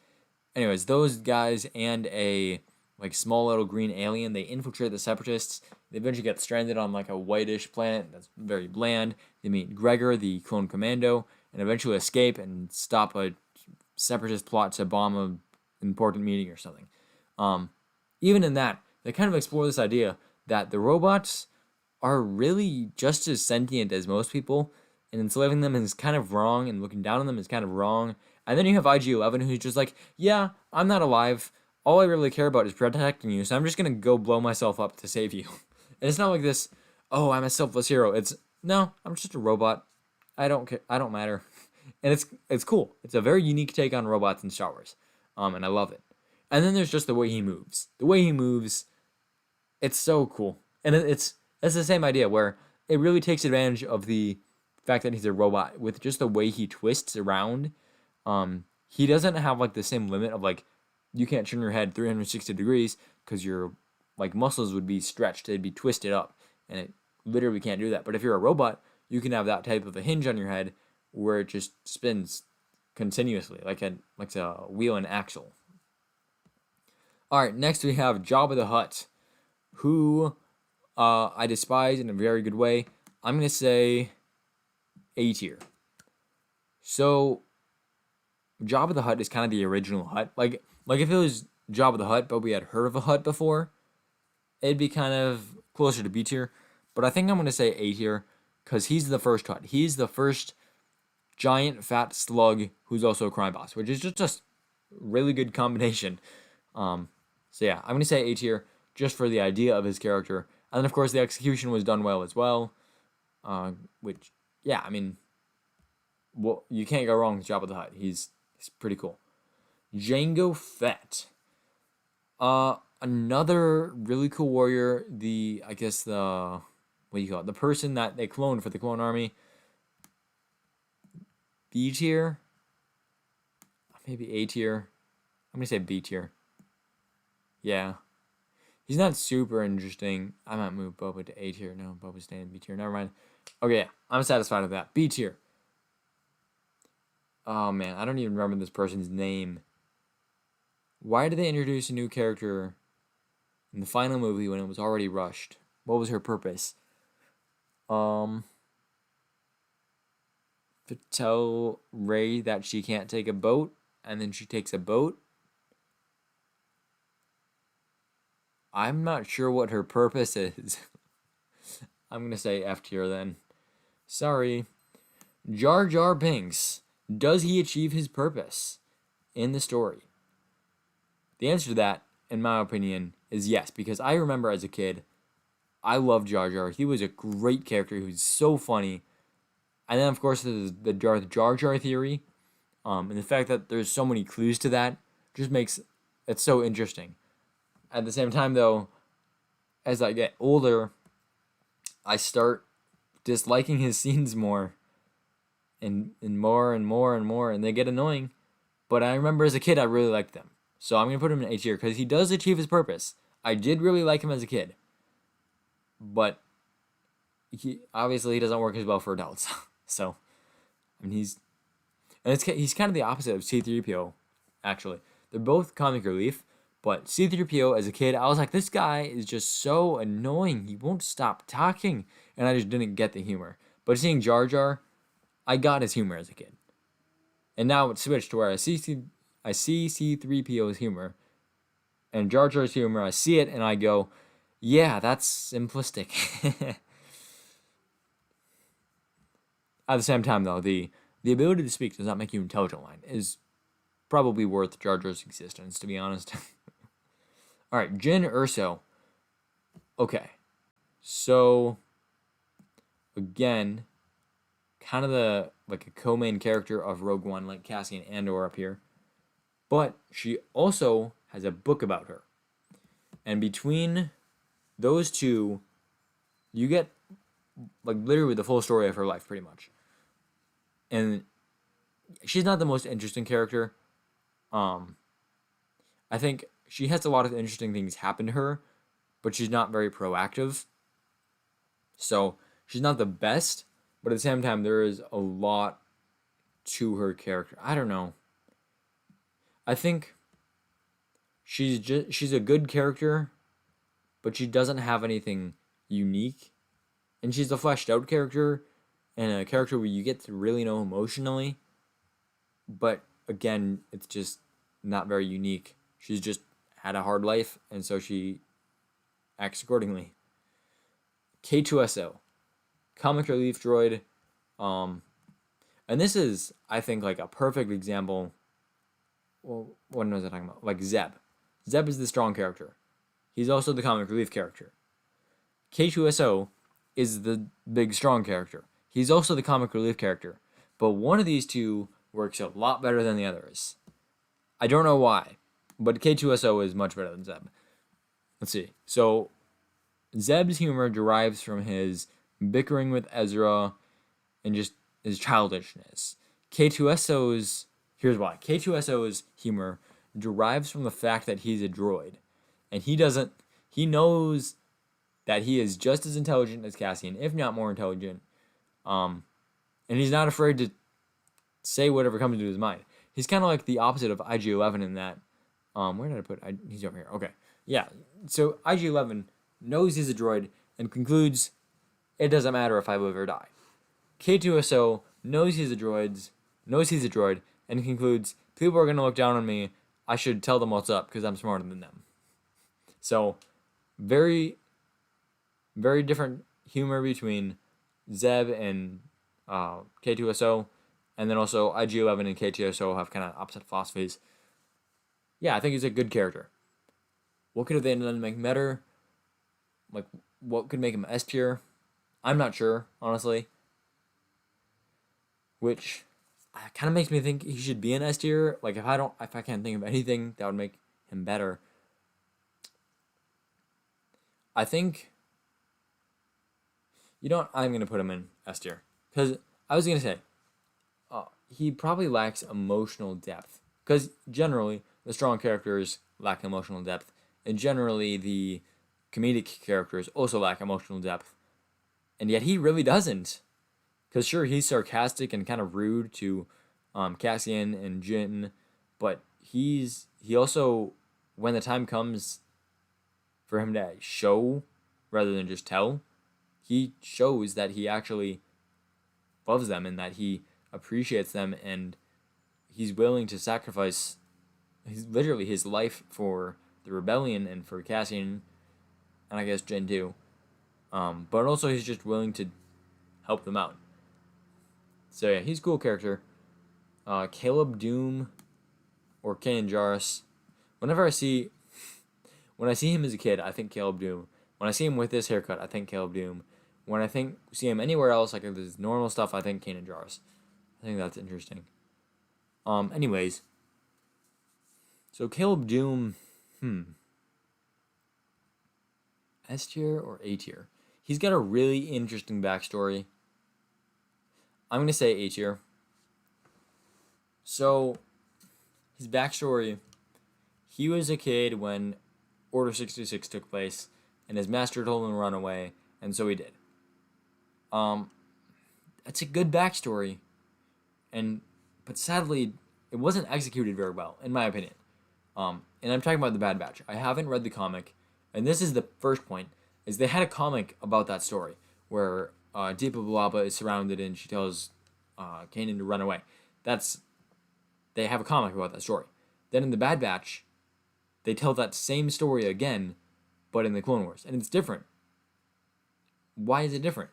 Anyways, those guys and a like small little green alien, they infiltrate the Separatists. They eventually get stranded on like a whitish planet that's very bland. They meet Gregor, the clone commando, and eventually escape and stop a Separatist plot to bomb an important meeting or something. Even in that, they kind of explore this idea that the robots are really just as sentient as most people, and enslaving them is kind of wrong, and looking down on them is kind of wrong. And then you have IG-11 who's just like, yeah, I'm not alive. All I really care about is protecting you, so I'm just going to go blow myself up to save you. And it's not like this, oh, I'm a selfless hero. It's, no, I'm just a robot. I don't care. I don't matter. And it's cool. It's a very unique take on robots in Star Wars. And I love it. And then there's just the way he moves. The way he moves, it's so cool. And it's the same idea where it really takes advantage of the fact that he's a robot with just the way he twists around. He doesn't have like the same limit of like you can't turn your head 360 degrees because your like muscles would be stretched, they'd be twisted up, and it literally can't do that. But if you're a robot, you can have that type of a hinge on your head where it just spins continuously like a wheel and axle. All right, next we have Jabba the Hutt, who I despise in a very good way. I'm gonna say A tier. So Jabba the Hutt is kind of the original Hutt. Like if it was Jabba the Hutt, but we had heard of a Hutt before, it'd be kind of closer to B tier. But I think I'm going to say A tier because he's the first Hutt. He's the first giant fat slug who's also a crime boss, which is just a really good combination. So yeah, I'm going to say A tier just for the idea of his character. And then, of course, the execution was done well as well. Which, yeah, I mean, well, you can't go wrong with Jabba the Hutt. He's pretty cool. Jango Fett. Another really cool warrior. The person that they cloned for the clone army. B tier, maybe A tier. I'm gonna say B tier. Yeah, he's not super interesting. I might move Boba to A tier. No, Boba's staying in B tier. Never mind. Okay, yeah, I'm satisfied with that. B tier. Oh man, I don't even remember this person's name. Why did they introduce a new character in the final movie when it was already rushed? What was her purpose? To tell Rey that she can't take a boat, and then she takes a boat. I'm not sure what her purpose is. I'm gonna say F tier then. Sorry. Jar Jar Binks. Does he achieve his purpose in the story? The answer to that, in my opinion, is yes, because I remember as a kid, I loved Jar Jar. He was a great character. He was so funny. And then, of course, there's the Darth Jar Jar theory. And the fact that there's so many clues to that just makes it so interesting. At the same time, though, as I get older, I start disliking his scenes more and more and more and more, and they get annoying. But I remember as a kid, I really liked them. So I'm going to put him in A tier because he does achieve his purpose. I did really like him as a kid. But he doesn't work as well for adults. So, I mean, he's kind of the opposite of C-3PO, actually. They're both comic relief, but C-3PO as a kid, I was like, this guy is just so annoying. He won't stop talking. And I just didn't get the humor. But seeing Jar Jar, I got his humor as a kid. And now it's switched to where I see C-3PO's humor. And Jar Jar's humor, I see it and I go, yeah, that's simplistic. At the same time, though, the ability to speak does not make you intelligent line is probably worth Jar Jar's existence, to be honest. All right, Jyn Erso. Okay, so again, kind of a co-main character of Rogue One, like Cassian Andor up here, but she also has a book about her, and between those two, you get like literally the full story of her life, pretty much. And she's not the most interesting character. I think she has a lot of interesting things happen to her, but she's not very proactive. So she's not the best, but at the same time, there is a lot to her character. I don't know. I think she's a good character, but she doesn't have anything unique. And she's a fleshed out character and a character where you get to really know emotionally. But again, it's just not very unique. She's just had a hard life, and so she acts accordingly. K2SO, comic relief droid. And this is, I think, like a perfect example. Well, what was I talking about? Like Zeb. Zeb is the strong character. He's also the comic relief character. K2SO is the big strong character. He's also the comic relief character. But one of these two works a lot better than the others. I don't know why, but K2SO is much better than Zeb. Let's see. So, Zeb's humor derives from his bickering with Ezra and just his childishness. K2SO's, here's why. K2SO's humor derives from the fact that he's a droid. And he knows that he is just as intelligent as Cassian, if not more intelligent. And he's not afraid to say whatever comes into his mind. He's kind of like the opposite of IG-11 in that. Where did I put? He's over here. Okay, yeah. So IG-11 knows he's a droid and concludes, it doesn't matter if I live or die. K2SO knows he's a droid, and concludes, people are gonna look down on me. I should tell them what's up because I'm smarter than them. So, very, very different humor between Zeb and K2SO, and then also IG-11 and K2SO have kind of opposite philosophies. Yeah, I think he's a good character. What could they done to make him better? Like, what could make him S tier? I'm not sure, honestly. Which kind of makes me think he should be an S tier. Like, if I can't think of anything that would make him better, I think, you know what, I'm gonna put him in S tier because I was gonna say, he probably lacks emotional depth because generally the strong characters lack emotional depth, and generally the comedic characters also lack emotional depth, and yet he really doesn't. Because sure, he's sarcastic and kind of rude to Cassian and Jin, but he also, when the time comes for him to show rather than just tell, he shows that he actually loves them and that he appreciates them, and he's willing to sacrifice literally his life for the rebellion and for Cassian, and I guess Jin too. But also he's just willing to help them out. So yeah, he's a cool character. Caleb Doom or Kanan Jarrus. Whenever I see, when I see him as a kid, I think Caleb Doom. When I see him with this haircut, I think Caleb Doom. When I see him anywhere else, like if there's normal stuff, I think Kanan Jarrus. I think that's interesting. Anyways, so Caleb Doom, S tier or A tier? He's got a really interesting backstory. I'm gonna say A tier. So, his backstory: he was a kid when Order 66 took place, and his master told him to run away, and so he did. That's a good backstory, but sadly, it wasn't executed very well, in my opinion. And I'm talking about the Bad Batch. I haven't read the comic, and this is the first point: is they had a comic about that story where Deepa Billaba is surrounded and she tells Kanan to run away. They have a comic about that story. Then in the Bad Batch, they tell that same story again, but in the Clone Wars, and it's different. Why is it different?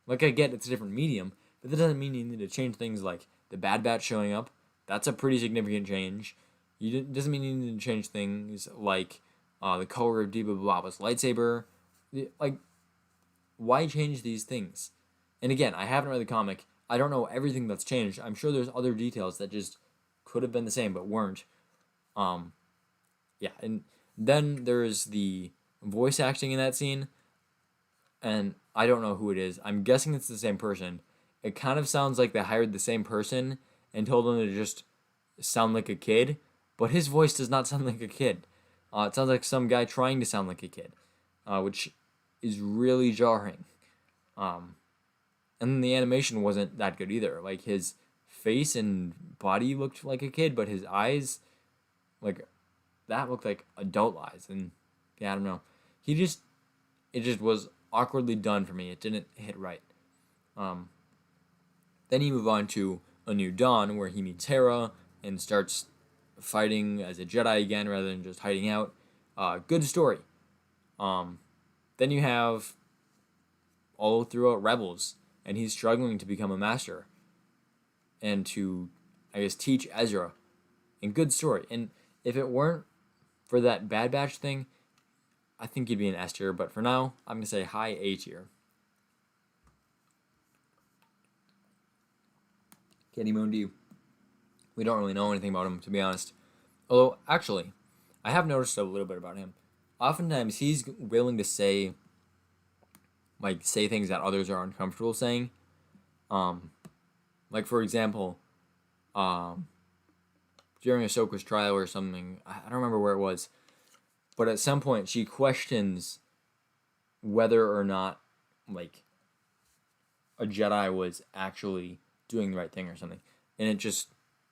Like, I get it's a different medium, but that doesn't mean you need to change things like the Bad Batch showing up. That's a pretty significant change. It doesn't mean you need to change things like the color of Deepa Billaba's lightsaber. Like, why change these things? And again, I haven't read the comic. I don't know everything that's changed. I'm sure there's other details that just could have been the same but weren't. Yeah, and then there's the voice acting in that scene, and I don't know who it is. I'm guessing it's the same person. It kind of sounds like they hired the same person and told him to just sound like a kid, but his voice does not sound like a kid. It sounds like some guy trying to sound like a kid, which is really jarring. And then the animation wasn't that good either. Like, his face and body looked like a kid, but his eyes, like, that looked like adult eyes. And yeah, I don't know. It just was awkwardly done for me. It didn't hit right. Then you move on to A New Dawn, where he meets Hera and starts fighting as a Jedi again rather than just hiding out. Good story. Then you have all throughout Rebels, and he's struggling to become a master and to, I guess, teach Ezra. And good story. And if it weren't for that Bad Batch thing, I think he'd be an S tier, but for now, I'm going to say high A tier. Kenny Moondy. We don't really know anything about him, to be honest. Although, actually, I have noticed a little bit about him. Oftentimes, he's willing to say things that others are uncomfortable saying. Like, for example, during Ahsoka's trial or something, I don't remember where it was, but at some point she questions whether or not, like, a Jedi was actually doing the right thing or something. And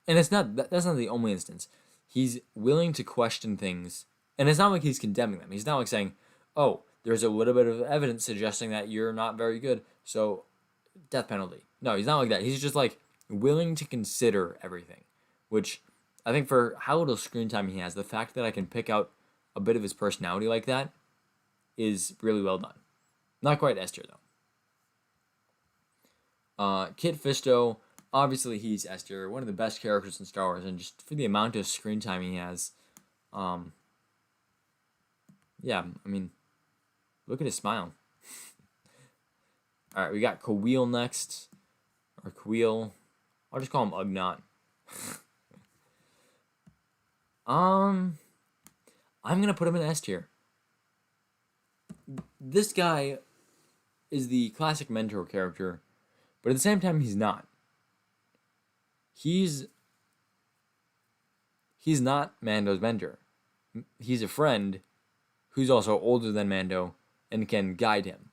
that's not the only instance. He's willing to question things, and it's not like he's condemning them. He's not like saying, oh, there's a little bit of evidence suggesting that you're not very good, so death penalty. No, he's not like that. He's just, like, willing to consider everything, which I think for how little screen time he has, the fact that I can pick out a bit of his personality like that is really well done. Not quite S tier, though. Kit Fisto, obviously he's S tier, one of the best characters in Star Wars, and just for the amount of screen time he has, yeah, I mean, look at his smile. Alright, we got Kaweel next. Or Kaweel. I'll just call him Ugnaught. I'm gonna put him in S tier. This guy is the classic mentor character, but at the same time, he's not. he's he's not Mando's mentor. He's a friend who's also older than Mando and can guide him.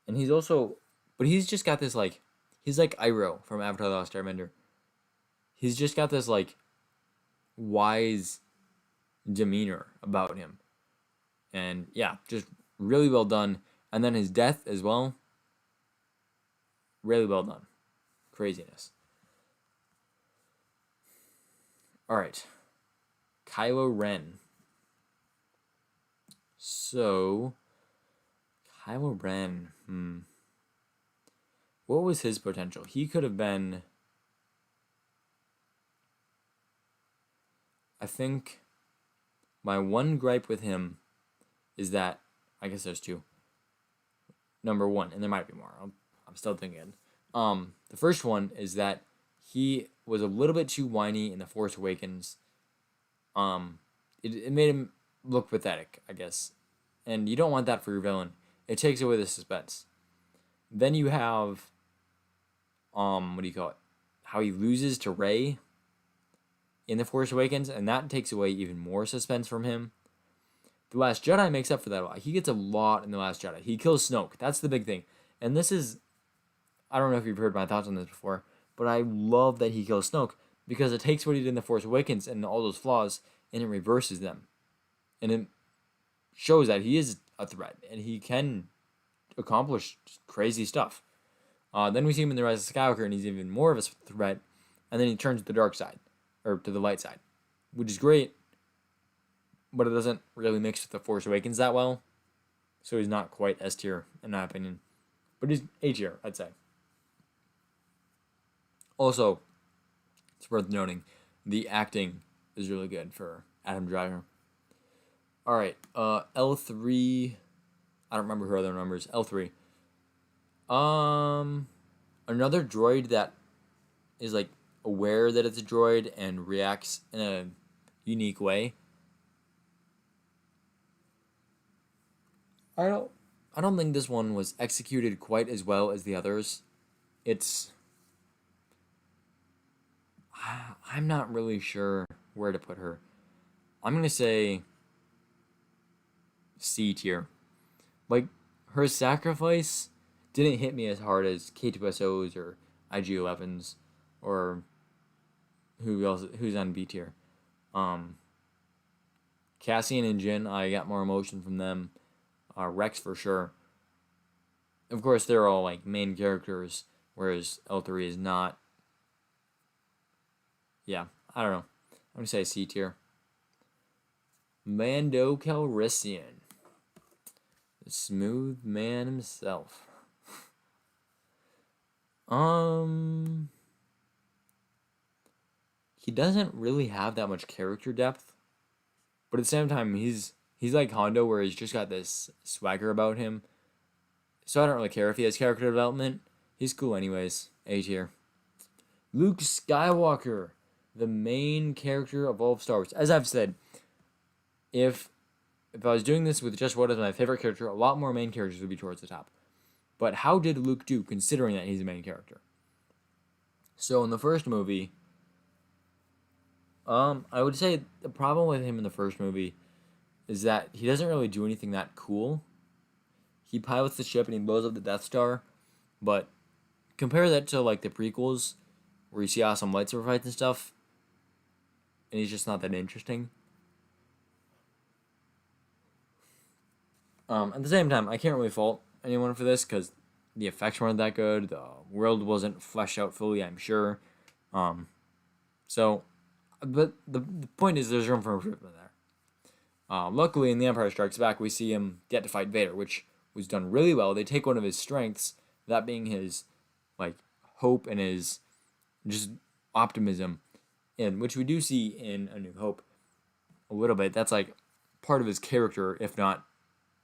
And he's also, but he's just got this like, he's like Iroh from Avatar: The Last Airbender. He's just got this like wise demeanor about him, and yeah, just really well done. And then his death as well, really well done. Craziness. All right, Kylo Ren. So, Kylo Ren. What was his potential? He could have been. I think my one gripe with him is that, I guess there's two. Number one, and there might be more. I'm still thinking. The first one is that he was a little bit too whiny in The Force Awakens. It made him look pathetic, I guess. And you don't want that for your villain. It takes away the suspense. Then you have, what do you call it? How he loses to Rey in The Force Awakens, and that takes away even more suspense from him. The Last Jedi makes up for that a lot. He gets a lot in The Last Jedi. He kills Snoke. That's the big thing. And this is, I don't know if you've heard my thoughts on this before, but I love that he kills Snoke because it takes what he did in The Force Awakens and all those flaws and it reverses them. And it shows that he is a threat and he can accomplish crazy stuff. Then we see him in The Rise of Skywalker and he's even more of a threat. And then he turns to the dark side, or to the light side, which is great, but it doesn't really mix with The Force Awakens that well. So he's not quite S tier, in my opinion. But he's A tier, I'd say. Also, it's worth noting, the acting is really good for Adam Driver. Alright, L3, I don't remember her other numbers, L3. Another droid that is like aware that it's a droid and reacts in a unique way. I don't think this one was executed quite as well as the others. I'm not really sure where to put her. I'm gonna say C tier. Like, her sacrifice didn't hit me as hard as K2SO's or IG-11's or who's on B tier. Cassian and Jin, I got more emotion from them. Rex for sure. Of course, they're all like main characters, whereas L3 is not. Yeah, I don't know. I'm gonna say C tier. Mando Calrissian, the smooth man himself. He doesn't really have that much character depth, but at the same time, he's like Hondo, where he's just got this swagger about him. So I don't really care if he has character development. He's cool anyways. A tier. Luke Skywalker, the main character of all of Star Wars. As I've said, if I was doing this with just what is my favorite character, a lot more main characters would be towards the top. But how did Luke do, considering that he's a main character? So in the first movie, I would say the problem with him in the first movie is that he doesn't really do anything that cool. He pilots the ship and he blows up the Death Star, but compare that to like the prequels, where you see awesome lightsaber fights and stuff, and he's just not that interesting. At the same time, I can't really fault anyone for this because the effects weren't that good. The world wasn't fleshed out fully, I'm sure. But the point is, there's room for improvement there. Luckily, in The Empire Strikes Back, we see him get to fight Vader, which was done really well. They take one of his strengths, that being his like hope and his just optimism, in which we do see in A New Hope a little bit. That's like part of his character, if not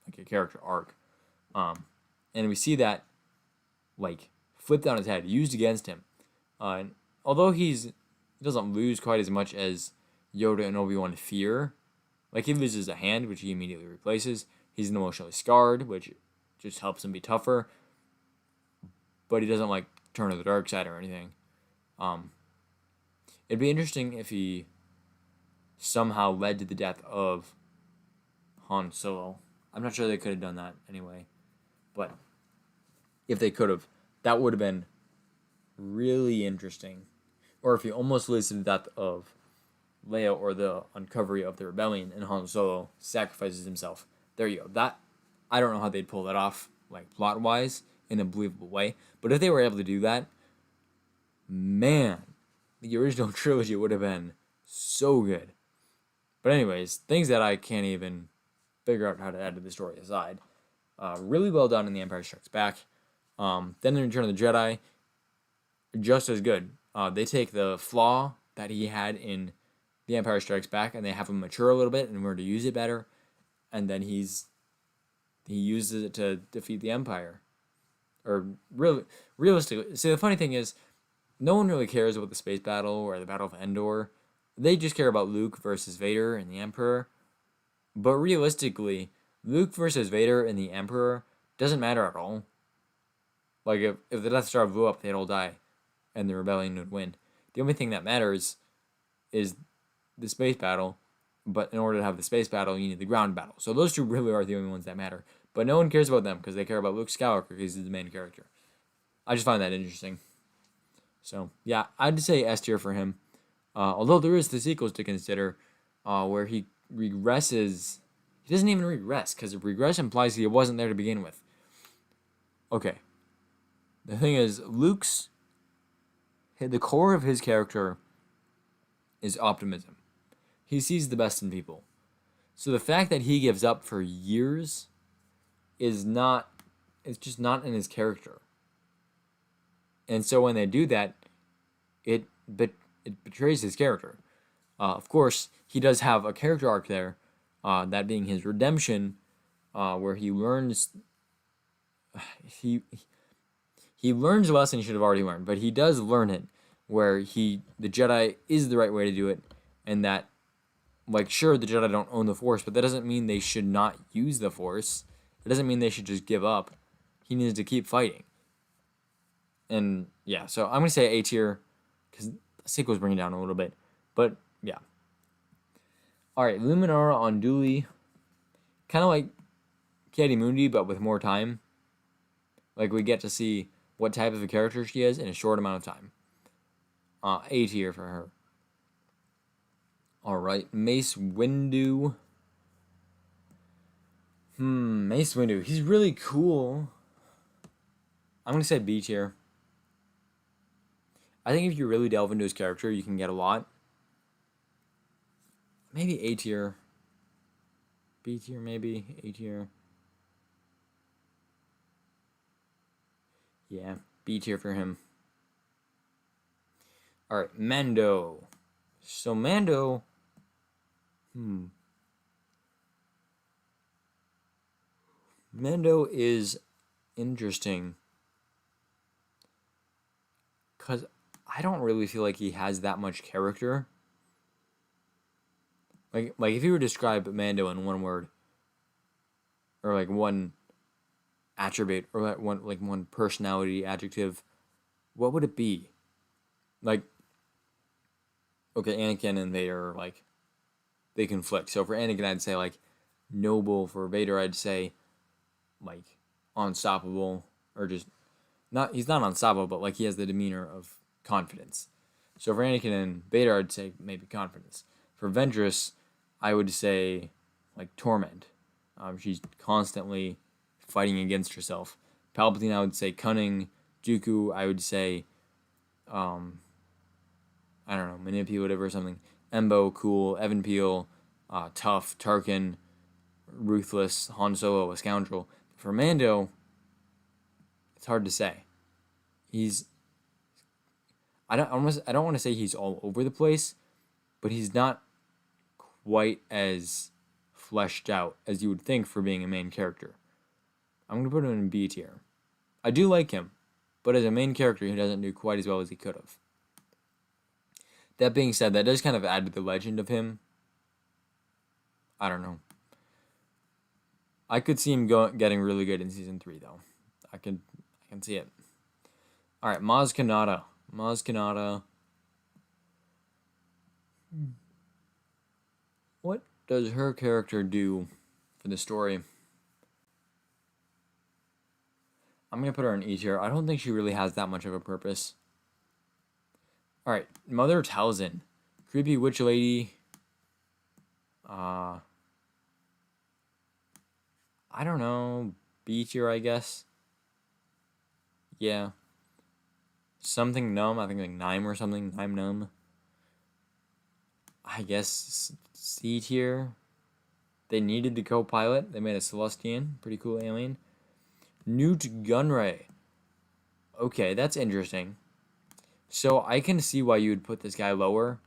like a character arc. And we see that like flipped on his head, used against him. And although he doesn't lose quite as much as Yoda and Obi-Wan fear. Like, he loses a hand, which he immediately replaces. He's emotionally scarred, which just helps him be tougher. But he doesn't, like, turn to the dark side or anything. Um, it'd be interesting if he somehow led to the death of Han Solo. I'm not sure they could have done that anyway, but if they could have, that would have been really interesting. Or if he almost leads to the death of Leia or the uncovery of the rebellion and Han Solo sacrifices himself. There you go. That I don't know how they'd pull that off, like plot wise, in a believable way. But if they were able to do that, man, the original trilogy would have been so good. But anyways, things that I can't even figure out how to add to the story aside. Really well done in The Empire Strikes Back. Then in Return of the Jedi, just as good. They take the flaw that he had in The Empire Strikes Back and they have him mature a little bit in order to use it better, and then he uses it to defeat the Empire. Or really, realistically, see the funny thing is, no one really cares about the space battle or the Battle of Endor. They just care about Luke versus Vader and the Emperor. But realistically, Luke versus Vader and the Emperor doesn't matter at all. Like, if the Death Star blew up, they'd all die, and the rebellion would win. The only thing that matters is the space battle, but in order to have the space battle, you need the ground battle. So those two really are the only ones that matter. But no one cares about them, because they care about Luke Skywalker, because he's the main character. I just find that interesting. So, yeah, I'd say S tier for him. Although there is the sequels to consider, where he regresses. He doesn't even regress, because regress implies he wasn't there to begin with. Okay. The thing is, the core of his character is optimism. He sees the best in people. So the fact that he gives up for years it's just not in his character. And so when they do that, it betrays his character. Of course, he does have a character arc there, that being his redemption, where he learns he learns a lesson he should have already learned, but he does learn it, where the Jedi is the right way to do it, and that, like, sure, the Jedi don't own the Force, but that doesn't mean they should not use the Force. It doesn't mean they should just give up. He needs to keep fighting. And, yeah, so I'm going to say A tier, because the sequels bring it down a little bit. But, yeah. Alright, Luminara on Dooley. Kind of like Katie Mundi, but with more time. Like, we get to see what type of a character she is in a short amount of time. A tier for her. Alright, Mace Windu. Mace Windu. He's really cool. I'm going to say B tier. I think if you really delve into his character, you can get a lot. Maybe A tier. B tier, maybe. A tier. Yeah, B tier for him. Alright, Mando. So Mando... Mando is interesting. Because I don't really feel like he has that much character. Like if you were to describe Mando in one word, or like one attribute, or like one personality adjective, what would it be? Like, okay, Anakin and Vader are like, they conflict. So for Anakin, I'd say like noble. For Vader, I'd say like unstoppable, or just he's not unstoppable, but like he has the demeanor of confidence. So for Anakin and Vader, I'd say maybe confidence. For Ventress, I would say like torment. She's constantly fighting against herself. Palpatine, I would say cunning. Dooku, I would say, I don't know, manipulative or something. Embo, cool. Evan Peel, tough. Tarkin, ruthless. Han Solo, a scoundrel. For Mando, it's hard to say. I don't want to say he's all over the place, but he's not quite as fleshed out as you would think for being a main character. I'm going to put him in B tier. I do like him, but as a main character, he doesn't do quite as well as he could have. That being said, that does kind of add to the legend of him. I don't know. I could see him getting really good in Season 3, though. I can see it. Alright, Maz Kanata. Maz Kanata. What does her character do for the story? I'm gonna put her in E tier. I don't think she really has that much of a purpose. All right, Mother Talzin, creepy witch lady. Uh, I don't know, B tier, I guess. Yeah, something numb. I think like Nime or something. Nime numb. I guess C tier. They needed the co-pilot. They made a Celestian, pretty cool alien. Newt Gunray. Okay, that's interesting. So I can see why you would put this guy lower.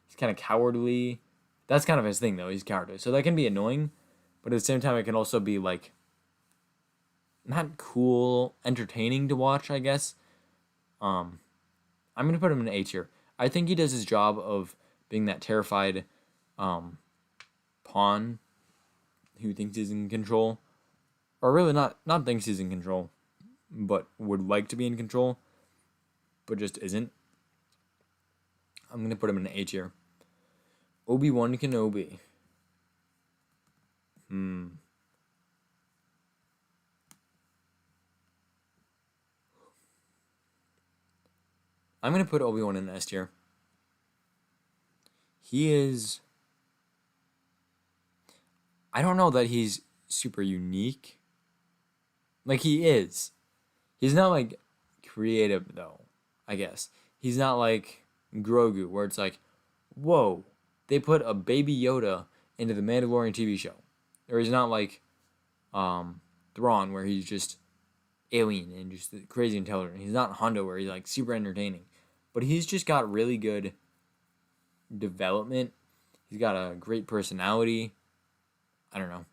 He's kind of cowardly. That's kind of his thing, though. He's cowardly. So that can be annoying, but at the same time, it can also be like not cool, entertaining to watch, I guess. I'm gonna put him in A tier. I think he does his job of being that terrified pawn who thinks he's in control, or really not thinks he's in control, but would like to be in control, but just isn't. I'm gonna put him in A tier. Obi-Wan Kenobi. I'm gonna put Obi-Wan in S tier. He is. I don't know that he's super unique. Like he is. He's not like creative though, I guess. He's not like Grogu where it's like, whoa, they put a baby Yoda into the Mandalorian TV show. Or he's not like Thrawn where he's just alien and just crazy intelligent. He's not Hondo where he's like super entertaining. But he's just got really good development. He's got a great personality. I don't know.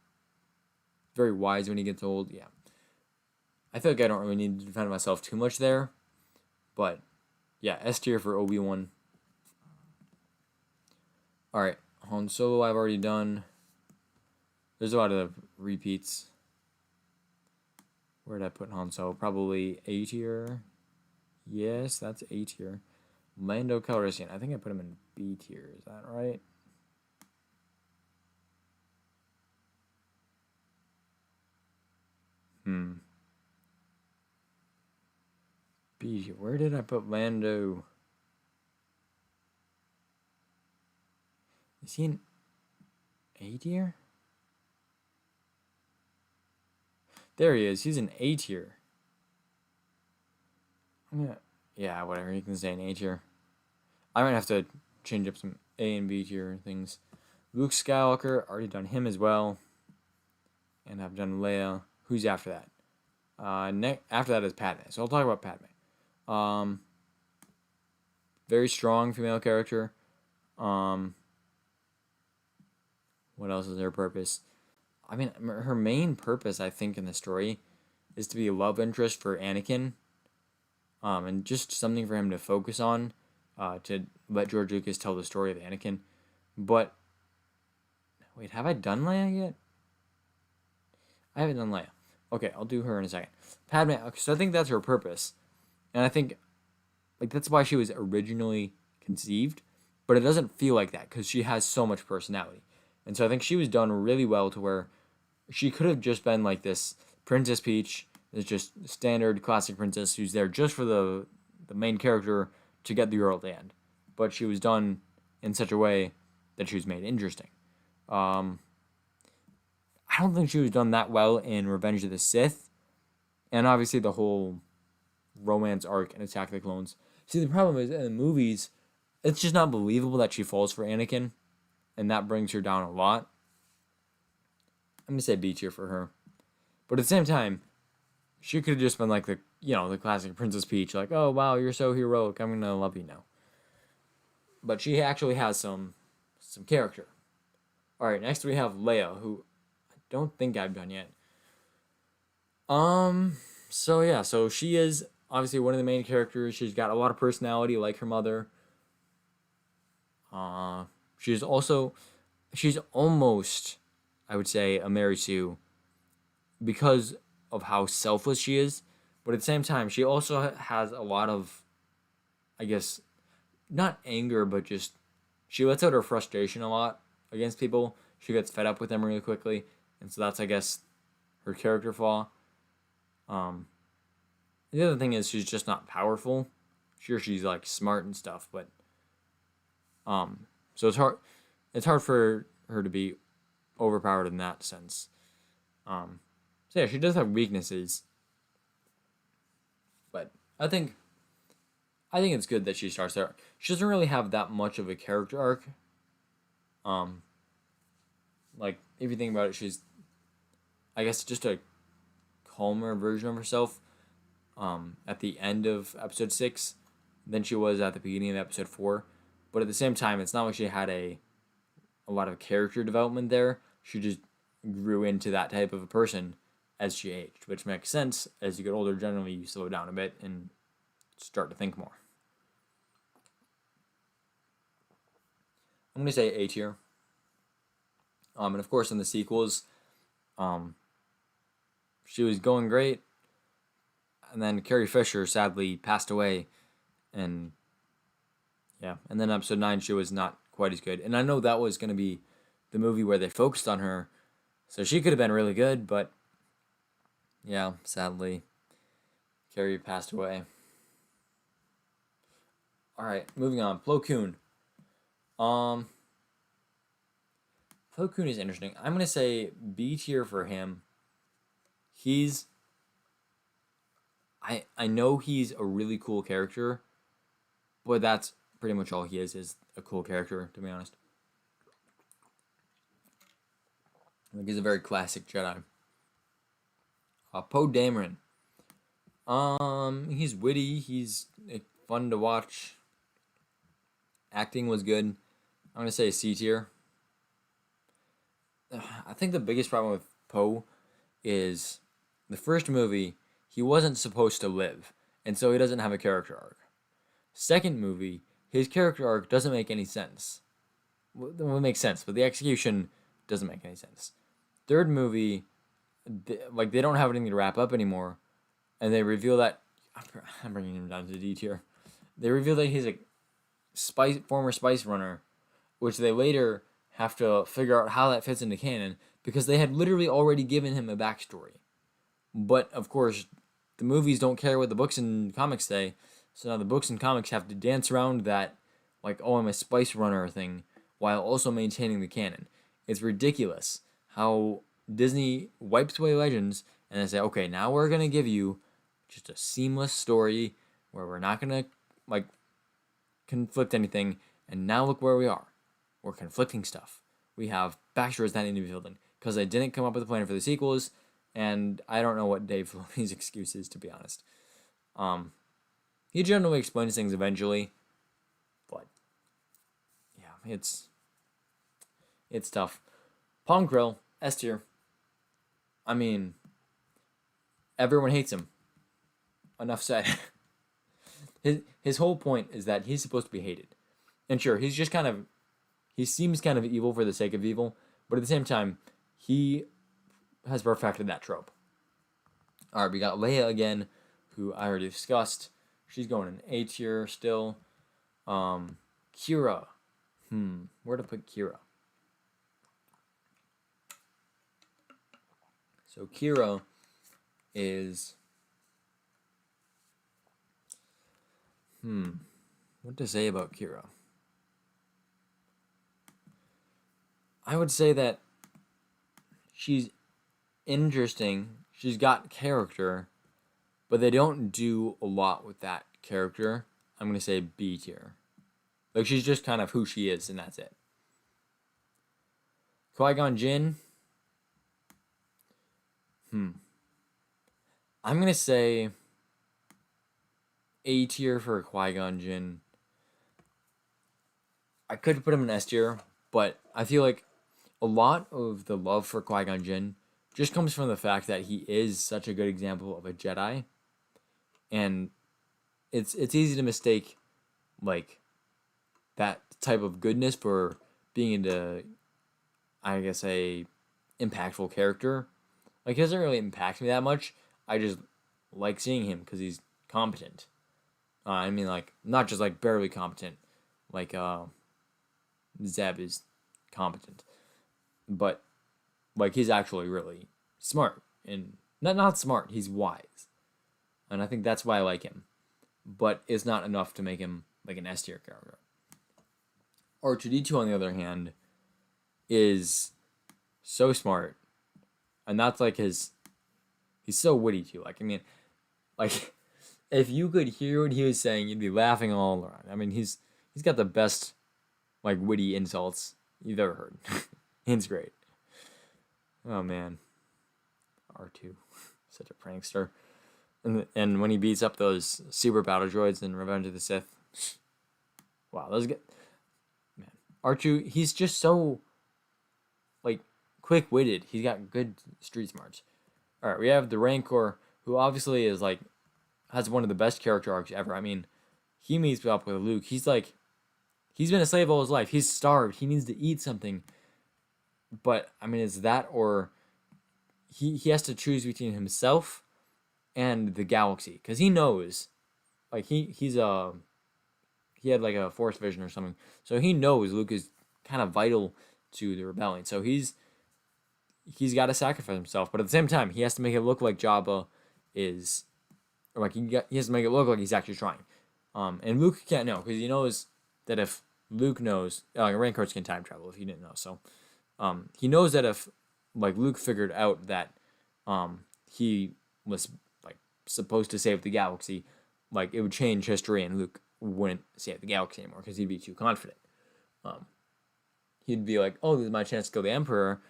Very wise when he gets old. Yeah. I feel like I don't really need to defend myself too much there. But yeah, S tier for Obi-Wan. Alright, Han Solo I've already done. There's a lot of repeats. Where did I put Han Solo? Probably A tier. Yes, that's A tier. Lando Calrissian. I think I put him in B tier. Is that right? B tier. Where did I put Lando? Is he in A tier? There he is. He's in A tier. Yeah, whatever. You can say in A tier. I might have to change up some A and B tier things. Luke Skywalker, already done him as well. And I've done Leia. Who's after that? After that is Padme. So I'll talk about Padme. Very strong female character. What else is her purpose? I mean, her main purpose, I think, in the story is to be a love interest for Anakin. And just something for him to focus on, to let George Lucas tell the story of Anakin. But, wait, have I done Leia yet? I haven't done Leia. Okay, I'll do her in a second. Padme, so I think that's her purpose. And I think, like, that's why she was originally conceived. But it doesn't feel like that, because she has so much personality. And so I think she was done really well to where she could have just been like this Princess Peach, is just standard classic princess who's there just for the main character to get the girl at the end. But she was done in such a way that she was made interesting. I don't think she was done that well in Revenge of the Sith. And obviously the whole romance arc in Attack of the Clones. See, the problem is in the movies, it's just not believable that she falls for Anakin. And that brings her down a lot. I'm going to say B tier for her. But at the same time, she could have just been like the classic Princess Peach. Like, oh, wow, you're so heroic. I'm going to love you now. But she actually has some character. All right, next we have Leia, who I don't think I've done yet. So she is obviously one of the main characters. She's got a lot of personality like her mother. She's almost, I would say, a Mary Sue because of how selfless she is. But at the same time, she also has a lot of, I guess, not anger, but just she lets out her frustration a lot against people. She gets fed up with them really quickly, and so that's, I guess, her character flaw. Um, the other thing is she's just not powerful. Sure, she's like smart and stuff, but so it's hard. It's hard for her to be overpowered in that sense. So yeah, she does have weaknesses, but I think it's good that she starts there. She doesn't really have that much of a character arc. Um, like if you think about it, she's, I guess, just a calmer version of herself. At the end of episode 6 than she was at the beginning of episode 4, but at the same time, it's not like she had a lot of character development there. She just grew into that type of a person as she aged, which makes sense. As you get older, generally you slow down a bit and start to think more. I'm gonna say A tier. And of course in the sequels, she was going great, and then Carrie Fisher sadly passed away, and yeah, and then episode 9 she was not quite as good. And I know that was gonna be the movie where they focused on her, so she could have been really good, but yeah, sadly, Carrie passed away. All right, moving on. Plo Koon. Plo Koon is interesting. I'm gonna say B tier for him. He's. I know he's a really cool character, but that's pretty much all he is a cool character, to be honest. Like he's a very classic Jedi. Poe Dameron. He's witty. He's fun to watch. Acting was good. I'm gonna say C tier. I think the biggest problem with Poe is the first movie he wasn't supposed to live, and so he doesn't have a character arc. Second movie, his character arc doesn't make any sense. Well, it makes sense, but the execution doesn't make any sense. Third movie, they don't have anything to wrap up anymore, and they reveal that I'm bringing him down to D tier. They reveal that he's a former spice runner, which they later have to figure out how that fits into canon because they had literally already given him a backstory. But of course, the movies don't care what the books and comics say, so now the books and comics have to dance around that, like, oh, I'm a spice runner thing, while also maintaining the canon. It's ridiculous how Disney wipes away Legends and they say, okay, now we're gonna give you just a seamless story where we're not gonna conflict anything, and now look where we are. We're conflicting stuff. We have backstories that need to be filled in because they didn't come up with a plan for the sequels, and I don't know what Dave Filoni's excuse is, to be honest. He generally explains things eventually, but yeah, it's tough. Palm Krill, S tier. I mean, everyone hates him. Enough said. His whole point is that he's supposed to be hated. And sure, he seems kind of evil for the sake of evil, but at the same time, he has perfected that trope. Alright, we got Leia again, who I already discussed. She's going in A tier still. Kira. Where to put Kira? So Kira is... what to say about Kira? I would say that she's interesting. She's got character, but they don't do a lot with that character. I'm going to say B tier. Like, she's just kind of who she is, and that's it. Qui-Gon Jinn. I'm going to say A tier for Qui-Gon Jinn. I could put him in S tier, but I feel like a lot of the love for Qui-Gon Jinn just comes from the fact that he is such a good example of a Jedi, and it's easy to mistake like that type of goodness for being into, I guess, a impactful character. Like, he doesn't really impact me that much. I just like seeing him because he's competent. I mean, like, not just like barely competent, like Zeb is competent, but like he's actually really smart and not smart. He's wise, and I think that's why I like him. But it's not enough to make him like an S tier character. R2D2 on the other hand is so smart, and that's like he's so witty too. Like I mean, like if you could hear what he was saying, you'd be laughing all around. I mean, he's got the best like witty insults you've ever heard. It's great. Oh man, R2, such a prankster. And when he beats up those super battle droids in Revenge of the Sith, wow, those get man. R2, he's just so like quick-witted. He's got good street smarts. All right, we have the Rancor, who obviously is like has one of the best character arcs ever. I mean, he meets up with Luke. He's been a slave all his life. He's starved. He needs to eat something. But I mean, it's that or he has to choose between himself and the galaxy because he knows, like he had like a force vision or something, so he knows Luke is kind of vital to the rebellion. So he's got to sacrifice himself, but at the same time, he has to make it look like Jabba is, or like he has to make it look like he's actually trying. And Luke can't know because he knows that if Luke knows, Rancors can time travel if you didn't know. So, he knows that if like Luke figured out that, he was like supposed to save the galaxy, like it would change history and Luke wouldn't save the galaxy anymore because he'd be too confident. He'd be like, "Oh, this is my chance to kill the Emperor.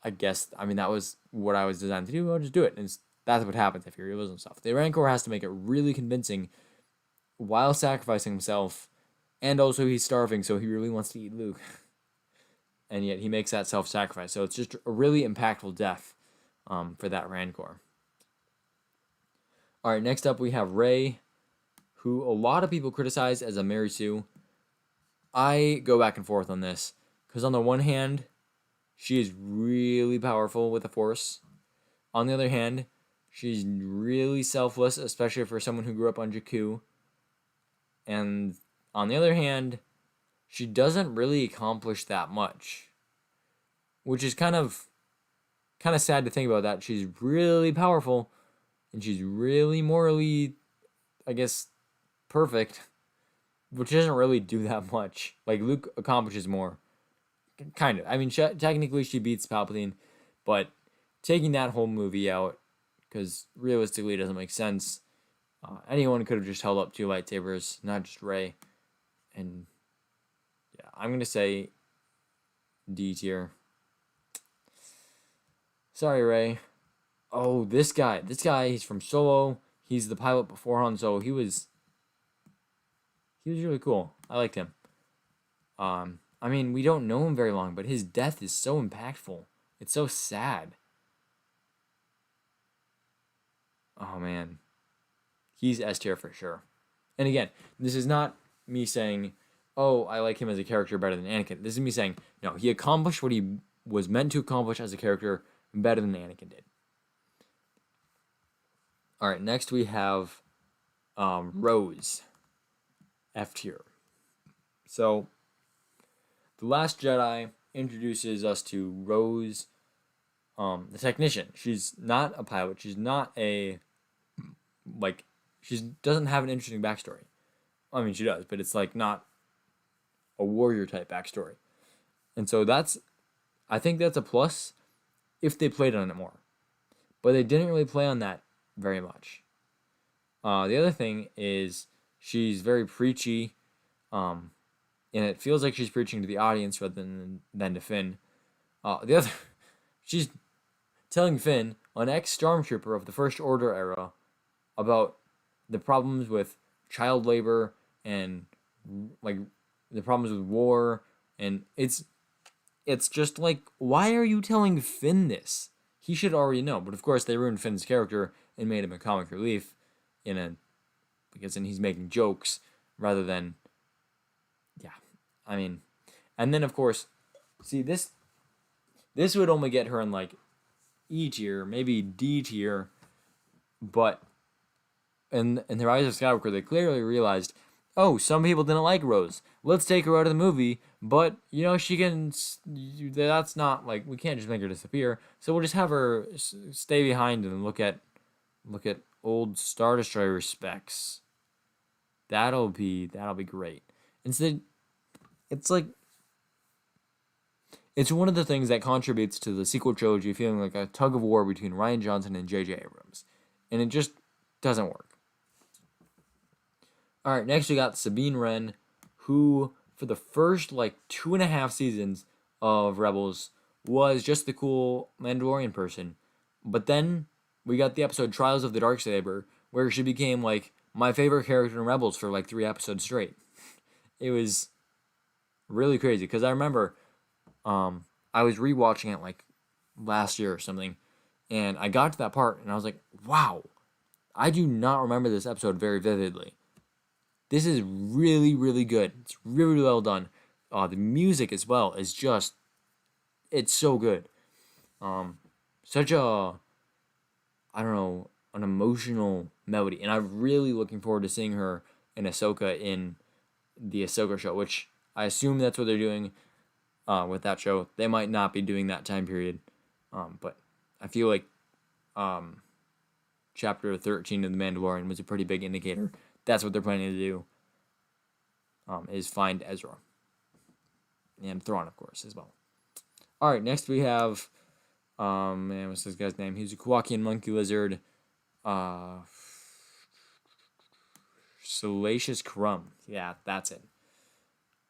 I guess I mean that was what I was designed to do. I'll just do it." And that's what happens if he reveals himself. The Rancor has to make it really convincing while sacrificing himself, and also he's starving, so he really wants to eat Luke. And yet he makes that self-sacrifice. So it's just a really impactful death for that Rancor. All right, next up we have Rey, who a lot of people criticize as a Mary Sue. I go back and forth on this. Because on the one hand, she is really powerful with the Force. On the other hand, she's really selfless, especially for someone who grew up on Jakku. And on the other hand, she doesn't really accomplish that much. Which is kind of sad to think about that. She's really powerful, and she's really morally, I guess, perfect. But she doesn't really do that much. Like, Luke accomplishes more. Kind of. I mean, technically she beats Palpatine, but taking that whole movie out, because realistically it doesn't make sense. Anyone could have just held up 2 lightsabers, not just Rey. And yeah, I'm gonna say D tier. Sorry, Rey. Oh, this guy, he's from Solo. He's the pilot before Han Solo. He was really cool. I liked him. I mean, we don't know him very long, but his death is so impactful. It's so sad. Oh, man. He's S tier for sure. And again, this is not me saying, oh, I like him as a character better than Anakin. This is me saying, no, he accomplished what he was meant to accomplish as a character better than Anakin did. All right, next we have Rose. F tier. So, The Last Jedi introduces us to Rose, the technician. She's not a pilot. She's not she doesn't have an interesting backstory. I mean, she does, but it's like not a warrior type backstory. And so I think that's a plus if they played on it more. But they didn't really play on that very much. The other thing is she's very preachy, and it feels like she's preaching to the audience rather than to Finn. She's telling Finn, an ex-stormtrooper of the First Order era, about the problems with child labor and like the problems with war, and it's just like, why are you telling Finn this? He should already know. But of course they ruined Finn's character and made him a comic relief because then he's making jokes rather than, yeah, I mean, and then of course, see this would only get her in like E tier, maybe D tier, but in The Rise of Skywalker they clearly realized, oh, some people didn't like Rose. Let's take her out of the movie, but she can. That's not like we can't just make her disappear. So we'll just have her stay behind and look at old Star Destroyer specs. That'll be great. Instead, it's like it's one of the things that contributes to the sequel trilogy feeling like a tug of war between Rian Johnson and J.J. Abrams, and it just doesn't work. All right, next we got Sabine Wren, who for the first like 2.5 seasons of Rebels was just the cool Mandalorian person, but then we got the episode Trials of the Darksaber, where she became like my favorite character in Rebels for like 3 episodes straight. It was really crazy because I remember I was rewatching it like last year or something, and I got to that part and I was like, wow, I do not remember this episode very vividly. This is really, really good. It's really, really well done. The music as well is just, it's so good. Such a, I don't know, an emotional melody. And I'm really looking forward to seeing her in Ahsoka in the Ahsoka show, which I assume that's what they're doing with that show. They might not be doing that time period. But I feel like Chapter 13 of The Mandalorian was a pretty big indicator. That's what they're planning to do, is find Ezra. And Thrawn, of course, as well. All right, next we have, what's this guy's name? He's a Kowakian monkey lizard. Salacious Crumb. Yeah, that's it.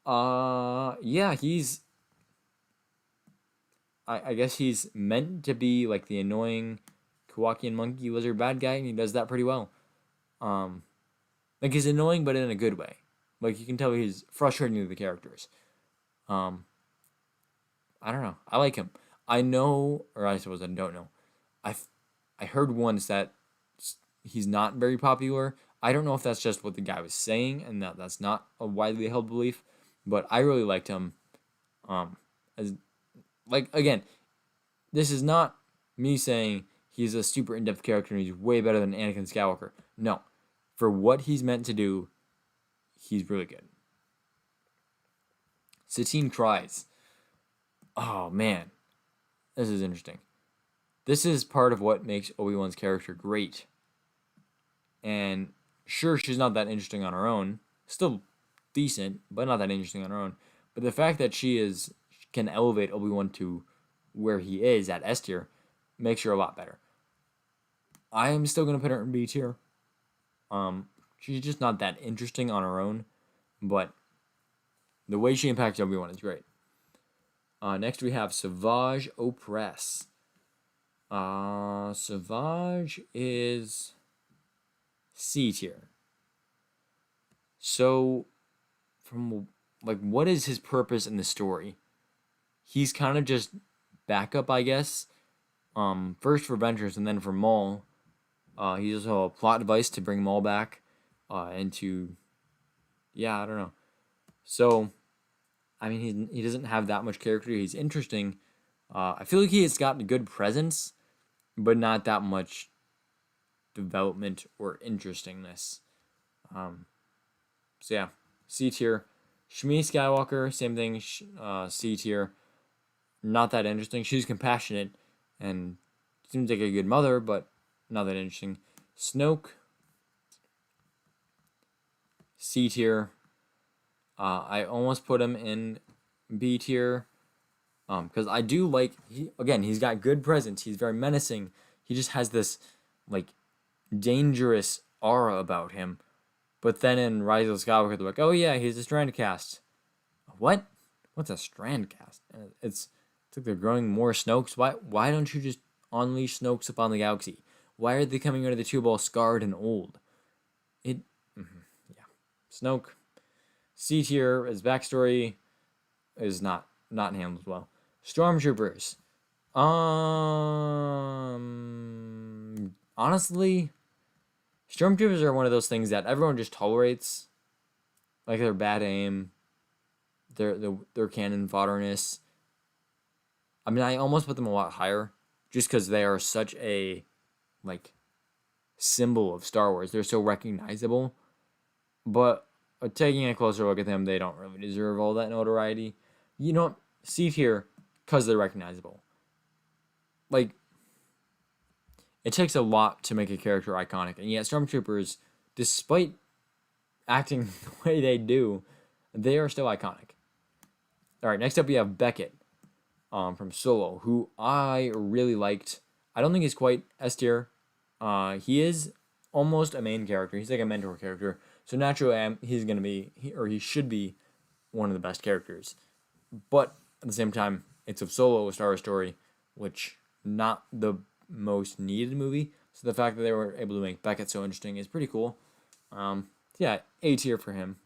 Yeah, he's... I guess he's meant to be like the annoying Kowakian monkey lizard bad guy, and he does that pretty well. Like, he's annoying, but in a good way. Like, you can tell he's frustrating to the characters. I don't know. I like him. I know, or I suppose I don't know. I heard once that he's not very popular. I don't know if that's just what the guy was saying, and that's not a widely held belief. But I really liked him. As like again, this is not me saying he's a super in-depth character and he's way better than Anakin Skywalker. No. For what he's meant to do, he's really good. Satine Cries. Oh, man. This is interesting. This is part of what makes Obi-Wan's character great. And sure, she's not that interesting on her own. Still decent, but not that interesting on her own. But the fact that she can elevate Obi-Wan to where he is at S tier makes her a lot better. I am still going to put her in B tier. She's just not that interesting on her own, but the way she impacts Obi-Wan is great. Next we have Savage Opress. Savage is C tier. So, from like, what is his purpose in the story? He's kind of just backup, I guess. First for Ventress and then for Maul. He's also a plot device to bring Maul back into... Yeah, I don't know. So, I mean, he doesn't have that much character. He's interesting. I feel like he has gotten a good presence, but not that much development or interestingness. So, yeah. C tier. Shmi Skywalker, same thing. C tier. Not that interesting. She's compassionate and seems like a good mother, but not that interesting. Snoke, C tier. I almost put him in B tier. Because I do like, he's got good presence. He's very menacing. He just has this, like, dangerous aura about him. But then in Rise of Skywalker, they're like, oh yeah, he's a strand cast. What? What's a strand cast? It's like they're growing more Snokes. Why don't you just unleash Snokes upon the galaxy? Why are they coming out of the tube all scarred and old? Yeah. Snoke. C tier, his backstory is not handled well. Stormtroopers. Honestly, Stormtroopers are one of those things that everyone just tolerates. Like their bad aim, their cannon fodderness. I mean, I almost put them a lot higher, just because they are such a, like, symbol of Star Wars. They're so recognizable. But taking a closer look at them, they don't really deserve all that notoriety. You know, C tier because they're recognizable. Like, it takes a lot to make a character iconic, and yet Stormtroopers, despite acting the way they do, they are still iconic. All right, next up we have Beckett, from Solo, who I really liked. I don't think he's quite S tier. He is almost a main character. He's like a mentor character. So naturally, he's gonna be, he should be one of the best characters. But at the same time, it's of Solo, a Star Wars story, which not the most needed movie. So the fact that they were able to make Beckett so interesting is pretty cool. Yeah, A tier for him.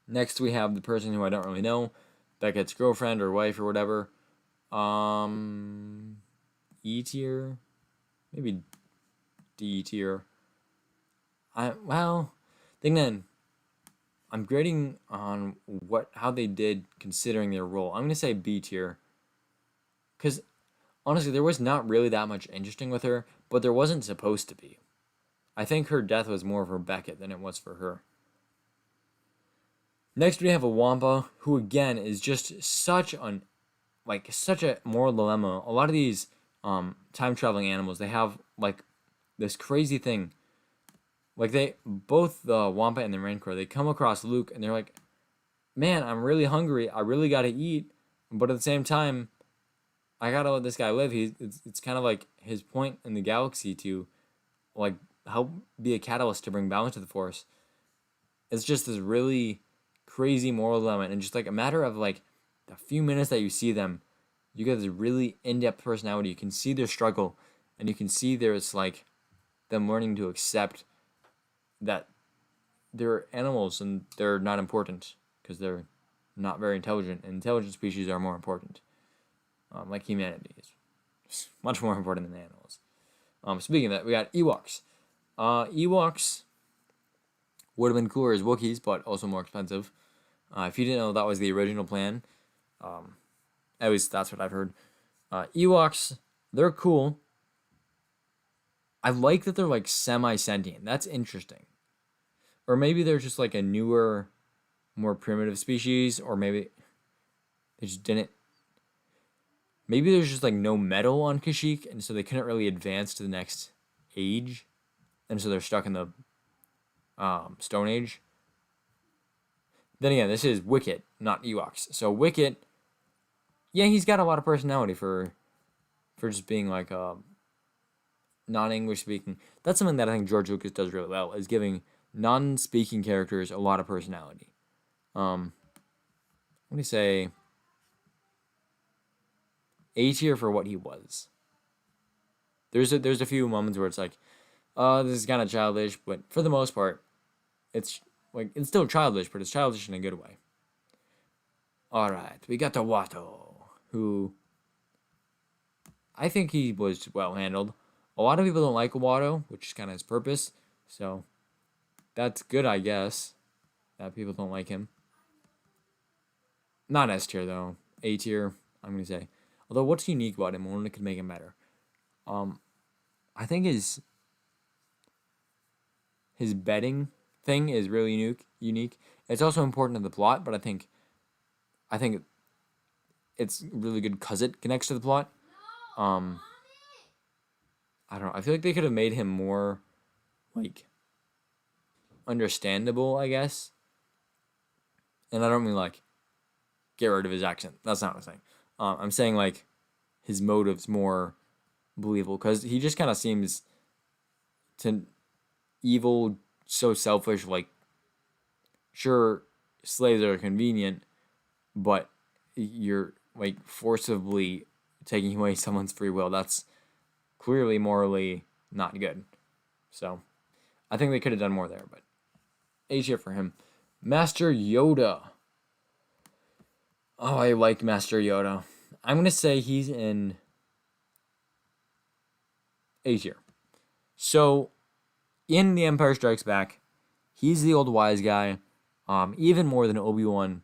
Next, we have the person who I don't really know, Beckett's girlfriend or wife or whatever. E tier, maybe D tier. Then I'm grading on how they did considering their role. I'm gonna say B tier, because honestly, there was not really that much interesting with her, but there wasn't supposed to be. I think her death was more for Beckett than it was for her. Next, we have a Wampa, who again is just such a moral dilemma. A lot of these time traveling animals, they have like this crazy thing. Like both the Wampa and the Rancor, they come across Luke and they're like, "Man, I'm really hungry. I really gotta eat," but at the same time, I gotta let this guy live. It's kind of like his point in the galaxy to, like, help be a catalyst to bring balance to the Force. It's just this really crazy moral dilemma, and just like a matter of like a few minutes that you see them, you get this really in-depth personality. You can see their struggle, and you can see there's like them learning to accept that they're animals and they're not important because they're not very intelligent, and intelligent species are more important. Like humanity is much more important than animals. Speaking of that, we got Ewoks. Ewoks would have been cooler as Wookiees, but also more expensive. If you didn't know, that was the original plan. At least that's what I've heard. Ewoks, they're cool. I like that they're like semi-sentient. That's interesting. Or maybe they're just like a newer, more primitive species, or maybe they just didn't. Maybe there's just like no metal on Kashyyyk, and so they couldn't really advance to the next age, and so they're stuck in the Stone Age. Then again, this is Wicket, not Ewoks. So Wicket, yeah, he's got a lot of personality for just being like non-English speaking. That's something that I think George Lucas does really well, is giving non-speaking characters a lot of personality. Let me say A tier for what he was. There's a few moments where it's like, this is kind of childish, but for the most part, it's still childish, but it's childish in a good way. All right, we got the Watto, who I think he was well handled. A lot of people don't like Watto, which is kind of his purpose, so that's good, I guess, that people don't like him. Not S tier though, A tier, I'm gonna say. Although what's unique about him, one could make him better. I think his betting thing is really unique. It's also important to the plot, but I think it's really good because it connects to the plot. I don't know. I feel like they could have made him more like understandable, I guess. And I don't mean like get rid of his accent. That's not what I'm saying. I'm saying like his motives more believable, because he just kind of seems to evil, so selfish. Like, sure, slaves are convenient, but you're like forcibly taking away someone's free will. That's clearly morally not good. So I think they could have done more there, but A tier for him. Master Yoda. Oh, I like Master Yoda. I'm gonna say he's in A tier. So in The Empire Strikes Back, he's the old wise guy, even more than Obi-Wan,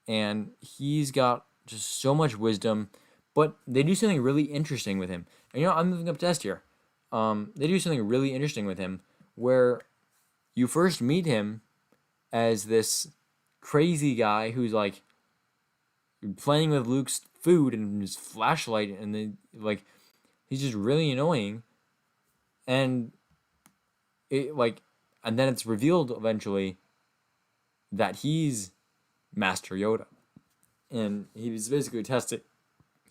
and he's got just so much wisdom. But they do something really interesting with him. And I'm moving up to S tier. They do something really interesting with him, where you first meet him, as this crazy guy who's like playing with Luke's food and his flashlight, and then like he's just really annoying, and it like, and then it's revealed eventually that he's Master Yoda, and he's basically testing.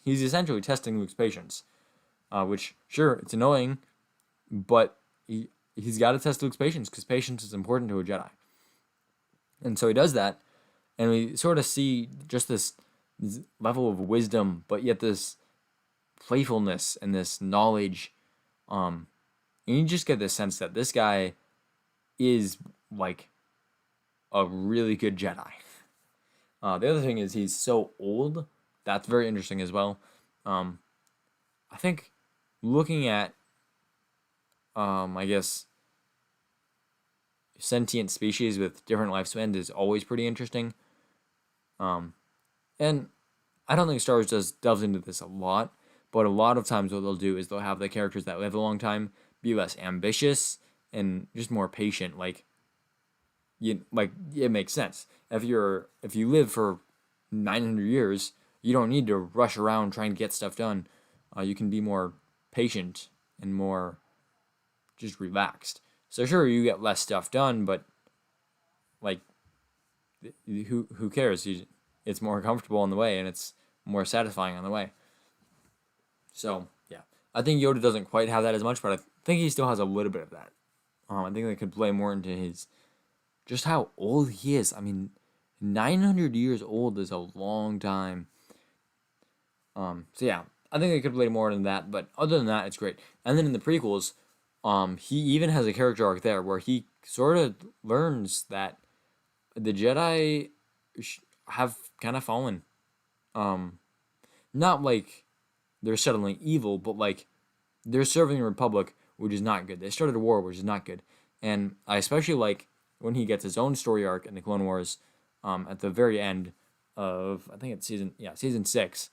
He's essentially testing Luke's patience, which sure it's annoying, but he's got to test Luke's patience because patience is important to a Jedi, and so he does that, and we sort of see just this level of wisdom, but yet this playfulness and this knowledge. And you just get the sense that this guy is like a really good Jedi. The other thing is he's so old. That's very interesting as well. I think looking at, I guess, sentient species with different lifespans is always pretty interesting. And I don't think Star Wars delves into this a lot, but a lot of times what they'll do is they'll have the characters that live a long time be less ambitious and just more patient. Like it makes sense. If you live for 900 years, you don't need to rush around trying to get stuff done. You can be more patient and more just relaxed. So sure, you get less stuff done, but like, who cares? It's more comfortable on the way, and it's more satisfying on the way. So yeah, I think Yoda doesn't quite have that as much, but I think he still has a little bit of that. I think they could play more into his just how old he is. I mean, 900 years old is a long time. So yeah, I think they could play more than that, but other than that, it's great. And then in the prequels, he even has a character arc there where he sort of learns that the Jedi have kind of fallen. Not like they're suddenly evil, but like they're serving the Republic, which is not good. They started a war, which is not good. And I especially like when he gets his own story arc in the Clone Wars, at the very end of, I think it's season 6,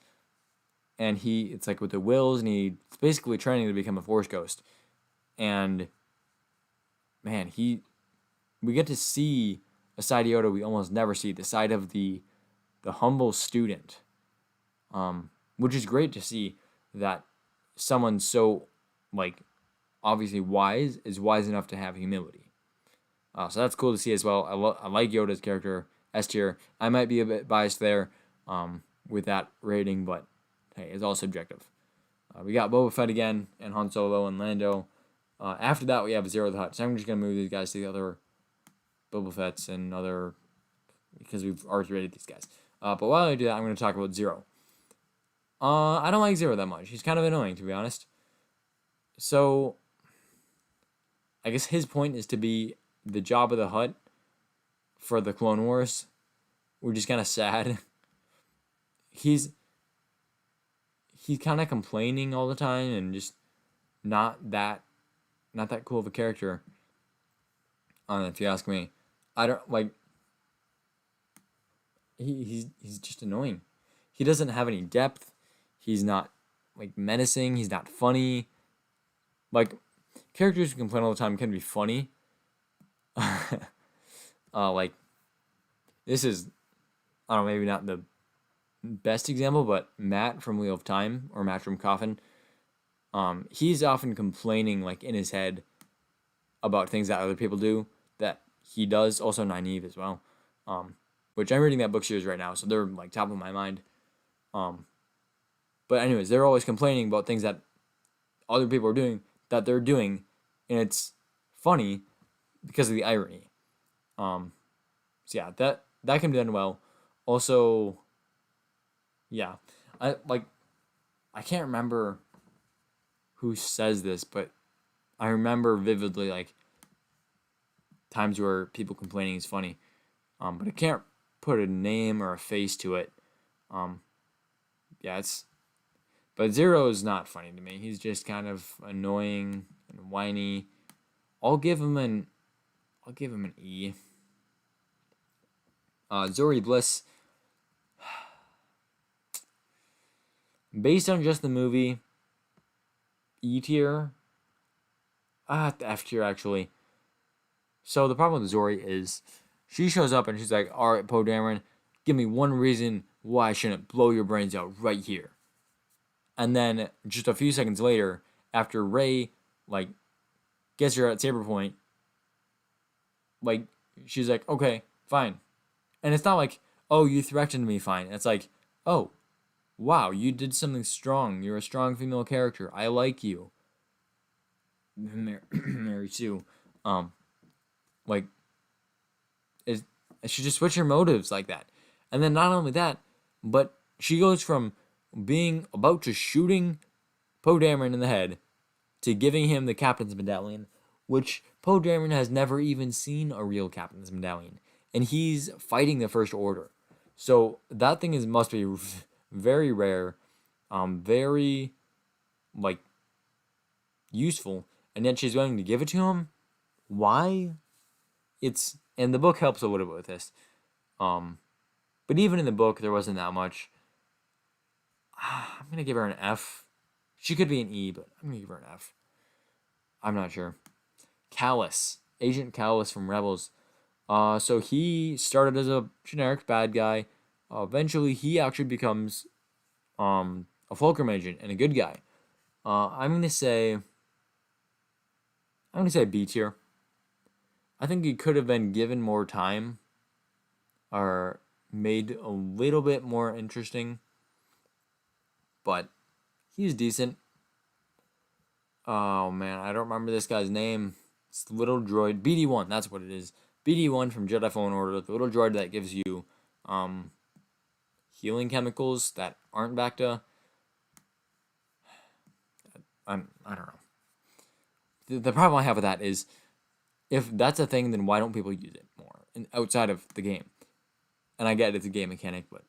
and it's like with the Wills, and he's basically training to become a Force ghost, and man, we get to see a side of Yoda we almost never see, the side of the humble student, which is great to see that someone so like obviously wise is wise enough to have humility. So that's cool to see as well. I like Yoda's character, S tier. I might be a bit biased there with that rating, but hey, it's all subjective. We got Boba Fett again, and Han Solo and Lando. After that, we have Zero the Hutt. So I'm just going to move these guys to the other Boba Fett's and other, because we've already rated these guys. But while I do that, I'm going to talk about Zero. I don't like Zero that much. He's kind of annoying, to be honest. So, I guess his point is to be the Jabba the Hutt for the Clone Wars, which is kind of sad. He's kind of complaining all the time and just not that cool of a character. If you ask me, I don't like. He's just annoying. He doesn't have any depth. He's not like menacing. He's not funny. Like, characters who complain all the time can be funny. Like, this is, I don't know, maybe not the best example, but Matt from Wheel of Time, or Matt from Coffin, he's often complaining, like, in his head about things that other people do that he does. Also Nynaeve as well, which I'm reading that book series right now, so they're, like, top of my mind. But anyways, they're always complaining about things that other people are doing, that they're doing, and it's funny because of the irony. So yeah, that can be done well. Also, yeah, I can't remember who says this, but I remember vividly, like, times where people complaining is funny. But I can't put a name or a face to it. Yeah, but Zero is not funny to me. He's just kind of annoying and whiny. I'll give him an E. Zori Bliss, based on just the movie, E tier. F tier, actually. So the problem with Zori is she shows up and she's like, "All right, Poe Dameron, give me one reason why I shouldn't blow your brains out right here." And then just a few seconds later, after Rey like gets her at saber point, like she's like, "Okay, fine." And it's not like, "Oh, you threatened me, fine." It's like, "Oh, wow, you did something strong. You're a strong female character. I like you." Mary Sue, um, like, is she just switch her motives like that, and then not only that, but she goes from being about to shooting Poe Dameron in the head to giving him the captain's medallion, which Poe Dameron has never even seen a real captain's medallion, and he's fighting the First Order, so that thing must be very rare, very like useful, and yet she's willing to give it to him. Why? It's and the book helps a little bit with this. But even in the book, there wasn't that much. I'm gonna give her an F. She could be an E, but I'm gonna give her an F. I'm not sure. Callus, Agent Callus from Rebels. So he started as a generic bad guy. Eventually, he actually becomes a Fulcrum agent and a good guy. I'm gonna say B tier. I think he could have been given more time or made a little bit more interesting, but he's decent. Oh man, I don't remember this guy's name. It's the little droid BD1. That's what it is. BD1 from Jedi Fallen Order, the little droid that gives you um, healing chemicals that aren't Bacta. I don't know. The problem I have with that is, if that's a thing, then why don't people use it more outside of the game? And I get it's a game mechanic, but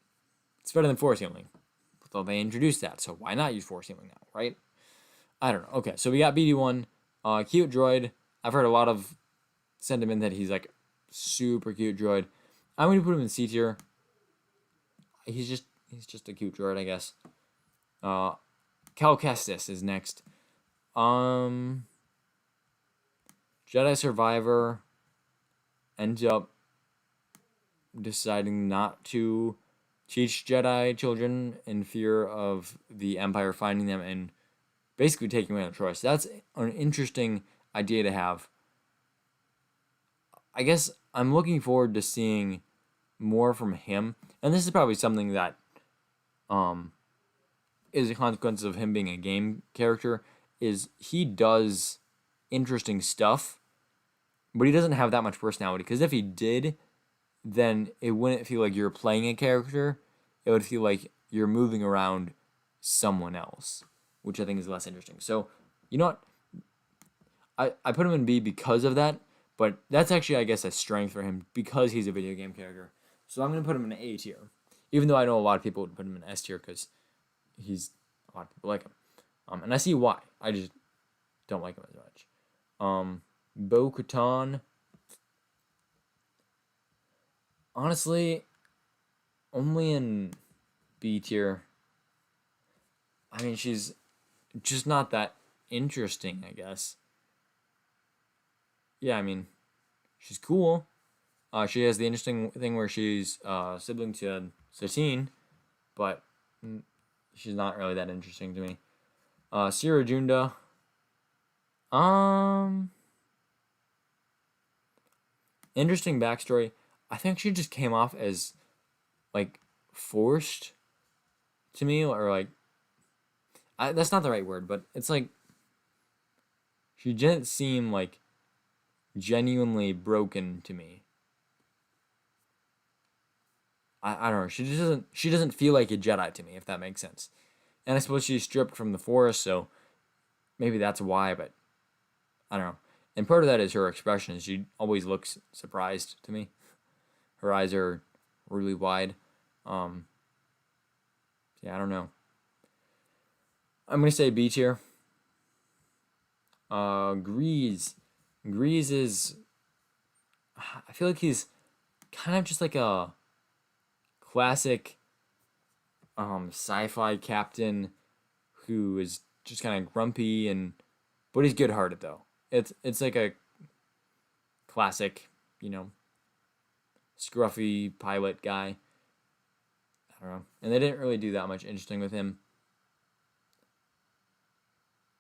it's better than force healing. So they introduced that, so why not use force healing now, right? I don't know. Okay, so we got BD1, cute droid. I've heard a lot of sentiment that he's like super cute droid. I'm gonna put him in C tier. He's just a cute droid, I guess. Cal Kestis is next. Jedi Survivor ends up deciding not to teach Jedi children in fear of the Empire finding them and basically taking away their choice. That's an interesting idea to have. I guess I'm looking forward to seeing more from him, and this is probably something that is a consequence of him being a game character. Is he does interesting stuff, but he doesn't have that much personality. Because if he did, then it wouldn't feel like you're playing a character. It would feel like you're moving around someone else, which I think is less interesting. So, you know what? I put him in B because of that, but that's actually, I guess, a strength for him because he's a video game character. So I'm going to put him in A tier, even though I know a lot of people would put him in S tier because a lot of people like him. And I see why. I just don't like him as much. Bo-Katan. Honestly, only in B tier. I mean, she's just not that interesting, I guess. Yeah, I mean, she's cool. She has the interesting thing where she's sibling to Satine, but she's not really that interesting to me. Sierra Junda. Interesting backstory. I think she just came off as like forced to me, or like that's not the right word, but it's like she didn't seem like genuinely broken to me. I don't know. She doesn't feel like a Jedi to me, if that makes sense. And I suppose she's stripped from the Force, so maybe that's why. But I don't know. And part of that is her expression. She always looks surprised to me. Her eyes are really wide. Yeah, I don't know. I'm gonna say B tier. Grease. Grease is. I feel like he's kind of just like a classic sci-fi captain who is just kind of grumpy but he's good-hearted though. It's like a classic, you know, scruffy pilot guy. I don't know. And they didn't really do that much interesting with him.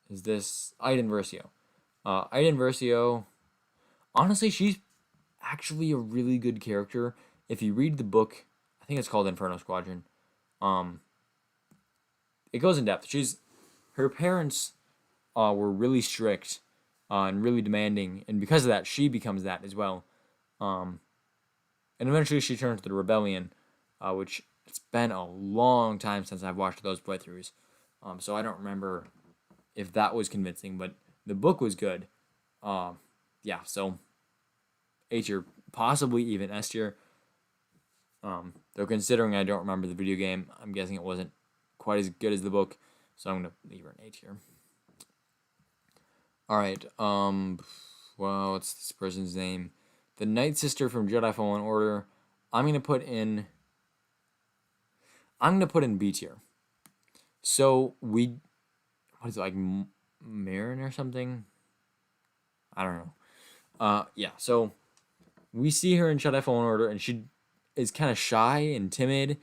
Is this Iden Versio? Iden Versio, honestly, she's actually a really good character. If you read the book, I think it's called Inferno Squadron. Um, it goes in depth. Her parents were really strict and really demanding, and because of that, she becomes that as well. Um, and eventually, she turns to the rebellion, which it's been a long time since I've watched those playthroughs, so I don't remember if that was convincing, but the book was good. Yeah, so A tier, possibly even S tier. Though considering I don't remember the video game, I'm guessing it wasn't quite as good as the book, so I'm gonna leave her an A tier. All right. Well, what's this person's name? The Night Sister from Jedi Fallen Order. I'm gonna put in B tier. So what is it, like Marin or something? I don't know. Yeah. So we see her in Jedi Fallen Order, and she is kind of shy and timid,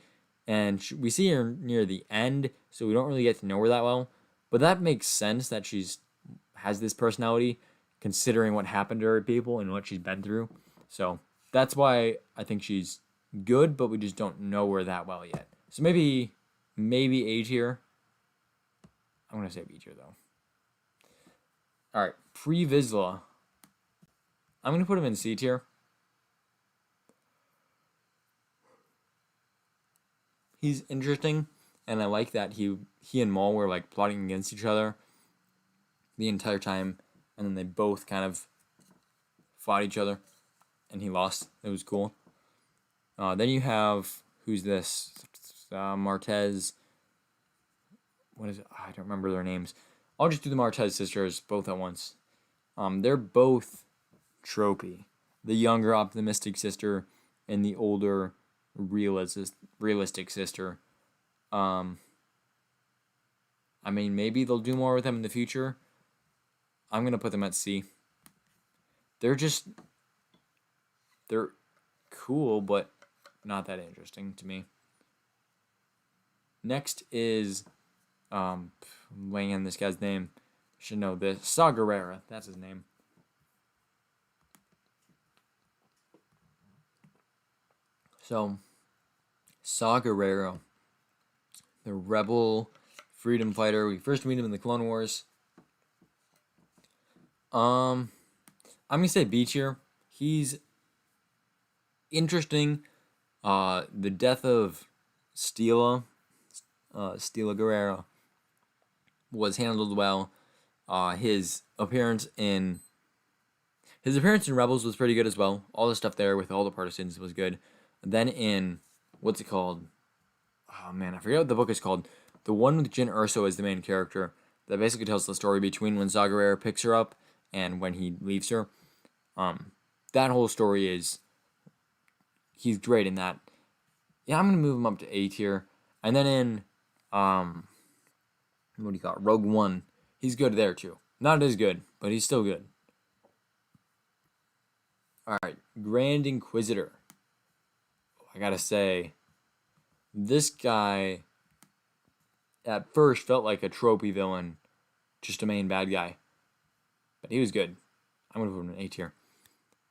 and we see her near the end, so we don't really get to know her that well. But that makes sense that has this personality, considering what happened to her people and what she's been through. So that's why I think she's good, but we just don't know her that well yet. So maybe A tier. I'm gonna say B tier though. All right, Pre Vizsla. I'm gonna put him in C tier. He's interesting, and I like that he and Maul were like plotting against each other the entire time, and then they both kind of fought each other, and he lost. It was cool. Then you have, who's this? Martez. What is it? I don't remember their names. I'll just do the Martez sisters both at once. They're both tropey. The younger optimistic sister and the older realistic sister. I mean, maybe they'll do more with them in the future. I'm gonna put them at C. They're cool, but not that interesting to me. Next is, laying in this guy's name. Should know this. Saw Gerrera, that's his name. So, Saw Gerrera, the rebel freedom fighter. We first meet him in the Clone Wars. I'm gonna say B tier. He's interesting. The death of Stila Gerrera was handled well. His appearance in Rebels was pretty good as well. All the stuff there with all the partisans was good. Then in, what's it called? Oh man, I forget what the book is called. The one with Jyn Erso as the main character that basically tells the story between when Saw Gerrera picks her up and when he leaves her. That whole story he's great in that. Yeah, I'm gonna move him up to A tier. And then in what do you call it? Rogue One, he's good there too. Not as good, but he's still good. Alright, Grand Inquisitor. I gotta say, this guy at first felt like a tropey villain, just a main bad guy. But he was good. I'm gonna put him in A tier.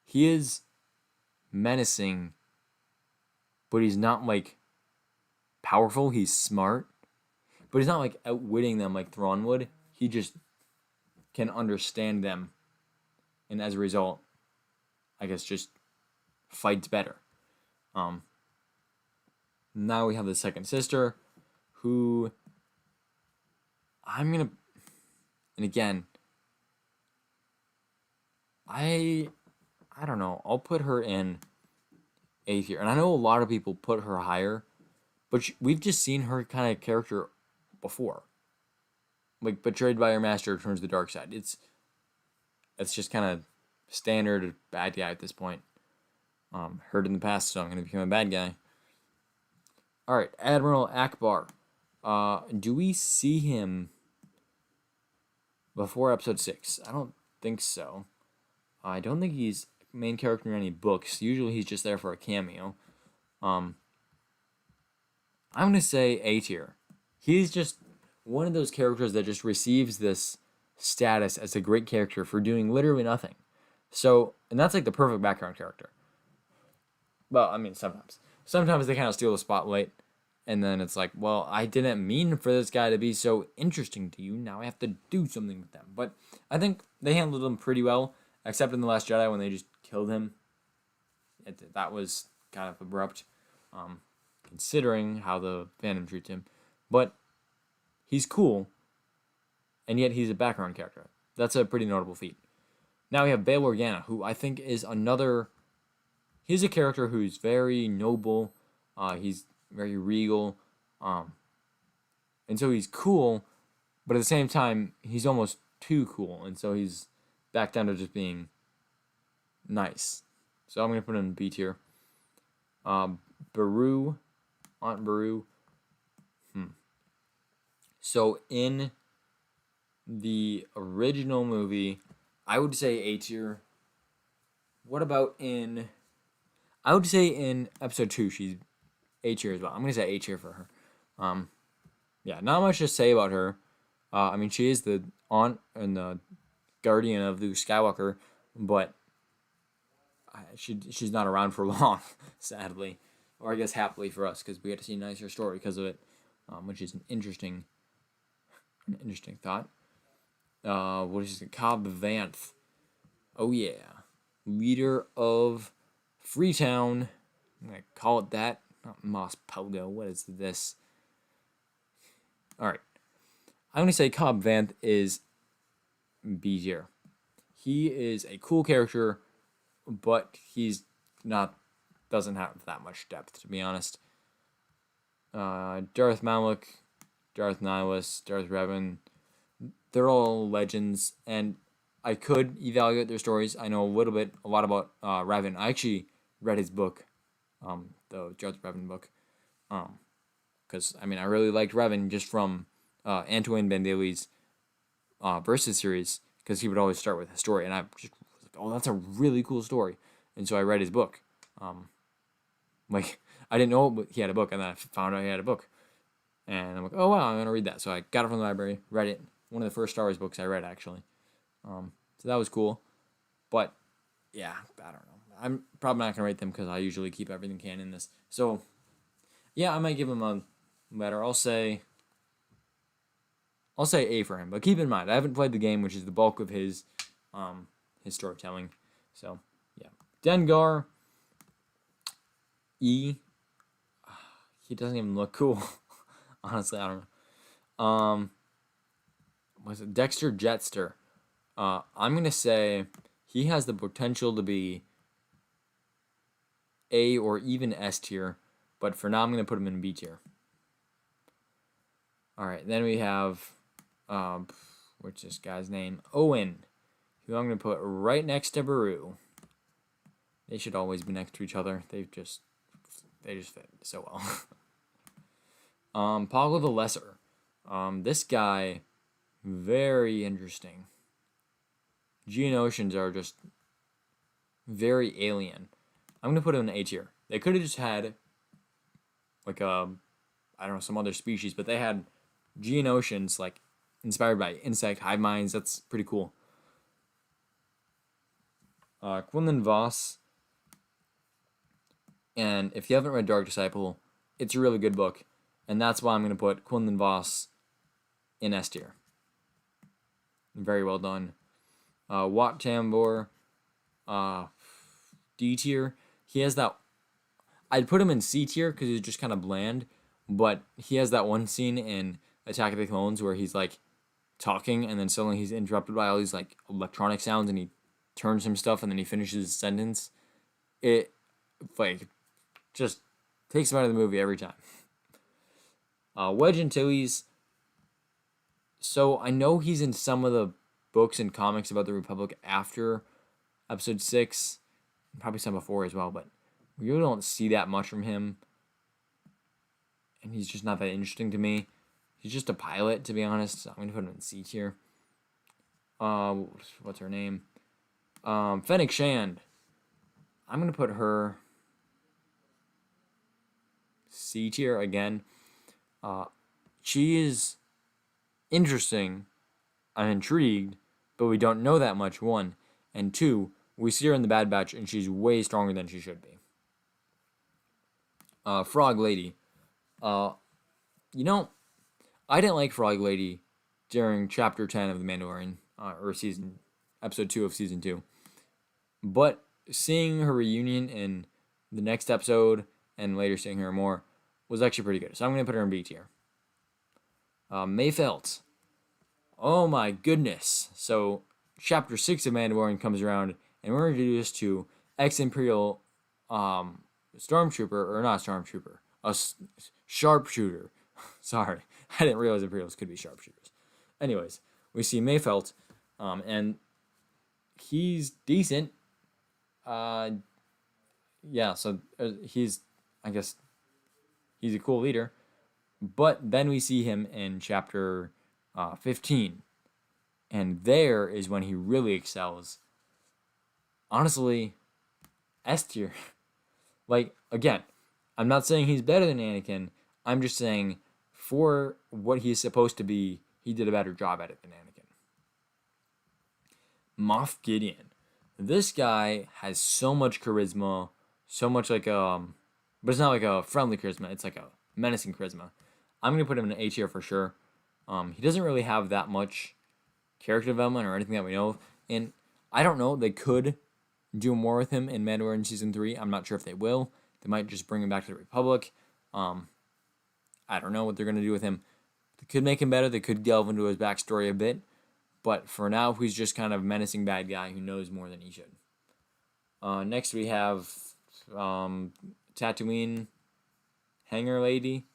He is menacing, but he's not like powerful. He's smart, but he's not like outwitting them like Thrawn would. He just can understand them, and as a result, I guess just fights better. Now we have the second sister, who and again, I don't know. I'll put her in A tier, and I know a lot of people put her higher, but we've just seen her kind of character before, like betrayed by her master, turns to the dark side. It's just kind of standard bad guy at this point. Heard in the past, so I'm gonna become a bad guy. All right, Admiral Akbar. Do we see him before episode 6? I don't think so. I don't think he's main character in any books. Usually he's just there for a cameo. Um, I'm gonna say A tier. He's just one of those characters that just receives this status as a great character for doing literally nothing. So, and that's like the perfect background character. Well, I mean, sometimes. Sometimes they kind of steal the spotlight, and then it's like, well, I didn't mean for this guy to be so interesting to you. Now I have to do something with them. But I think they handled him pretty well, except in The Last Jedi when they just killed him. That was kind of abrupt, considering how the fandom treats him. But he's cool, and yet he's a background character. That's a pretty notable feat. Now we have Bail Organa, who I think is another. He's a character who's very noble. He's very regal, and so he's cool, but at the same time he's almost too cool, and so he's back down to just being nice. So I'm gonna put him in B tier. Beru, Aunt Beru. So in the original movie, I would say A tier. What about in? I would say in episode 2, she's A tier as well. I'm gonna say A tier for her. Yeah, not much to say about her. I mean, she is the aunt and the guardian of Luke Skywalker, but she's not around for long, sadly, or I guess happily for us, because we get to see a nicer story because of it, which is an interesting thought. What is it? Cobb Vanth. Oh yeah, leader of Freetown. I'm gonna call it that. Not Mos Pelgo. What is this? All right, I'm gonna say Cobb Vanth is B tier. He is a cool character, but he's doesn't have that much depth, to be honest. Darth Malak, Darth Nihilus, Darth Revan, they're all legends, and I could evaluate their stories. I know a lot about Revan. I actually read his book, the Darth Revan book, because I mean I really liked Revan just from Antoine Bandelli's Versus series, because he would always start with a story, and I just was like, oh, that's a really cool story, and so I read his book. Like I didn't know he had a book, and then I found out he had a book, and I'm like, oh wow, I'm gonna read that. So I got it from the library, read it. One of the first Star Wars books I read, actually. So that was cool, but yeah, I don't know. I'm probably not gonna rate them because I usually keep everything canon in this. So yeah, I might give him a letter. I'll say A for him, but keep in mind I haven't played the game, which is the bulk of his storytelling. So yeah, Dengar. E. He doesn't even look cool. Honestly, I don't know. Was it Dexter Jetster? I'm gonna say he has the potential to be A or even S tier, but for now I'm gonna put him in B tier. All right, then we have, what's this guy's name? Owen, who I'm gonna put right next to Beru. They should always be next to each other. They just fit so well. Pago the Lesser. This guy, very interesting. Geonosians are just very alien. I'm gonna put him in A tier. They could have just had like I don't know, some other species, but they had Geonosians like inspired by insect hive minds. That's pretty cool. Quinlan Voss. And if you haven't read Dark Disciple, it's a really good book. And that's why I'm going to put Quinlan Voss in S tier. Very well done. Wat Tambor, D tier. He has that. I'd put him in C tier because he's just kind of bland. But he has that one scene in Attack of the Clones where he's like talking and then suddenly he's interrupted by all these like electronic sounds and he turns some stuff and then he finishes his sentence. It like just takes him out of the movie every time. Wedge Antilles. So I know he's in some of the books and comics about the Republic after Episode 6, probably some before as well, but we really don't see that much from him, and he's just not that interesting to me. He's just a pilot, to be honest. So I'm gonna put him in C tier. What's her name? Fennec Shand. I'm going to put her C tier again. She is interesting. I'm intrigued, but we don't know that much, one. And two, we see her in the Bad Batch, and she's way stronger than she should be. Frog Lady. Uh, you know, I didn't like Frog Lady during Chapter 10 of The Mandalorian, or Episode 2 of Season 2. But seeing her reunion in the next episode, and later seeing her more, was actually pretty good. So I'm going to put her in B tier. Mayfelt. Oh my goodness. So, Chapter 6 of Mandalorian comes around, and we're introduced to ex-Imperial Stormtrooper, or not Stormtrooper, a sharpshooter. Sorry, I didn't realize Imperials could be sharpshooters. Anyways, we see Mayfelt, and he's decent. Yeah, so he's, I guess, he's a cool leader. But then we see him in Chapter 15. And there is when he really excels. Honestly, S tier. Like, again, I'm not saying he's better than Anakin. I'm just saying for what he's supposed to be, he did a better job at it than Anakin. Moff Gideon. This guy has so much charisma, so much like but it's not like a friendly charisma. It's like a menacing charisma. I'm gonna put him in an A tier for sure. He doesn't really have that much character development or anything that we know of, and I don't know. They could do more with him in Mandalorian Season 3. I'm not sure if they will. They might just bring him back to the Republic. I don't know what they're gonna do with him. They could make him better. They could delve into his backstory a bit. But for now, he's just kind of a menacing bad guy who knows more than he should. Next, we have Tatooine Hanger Lady.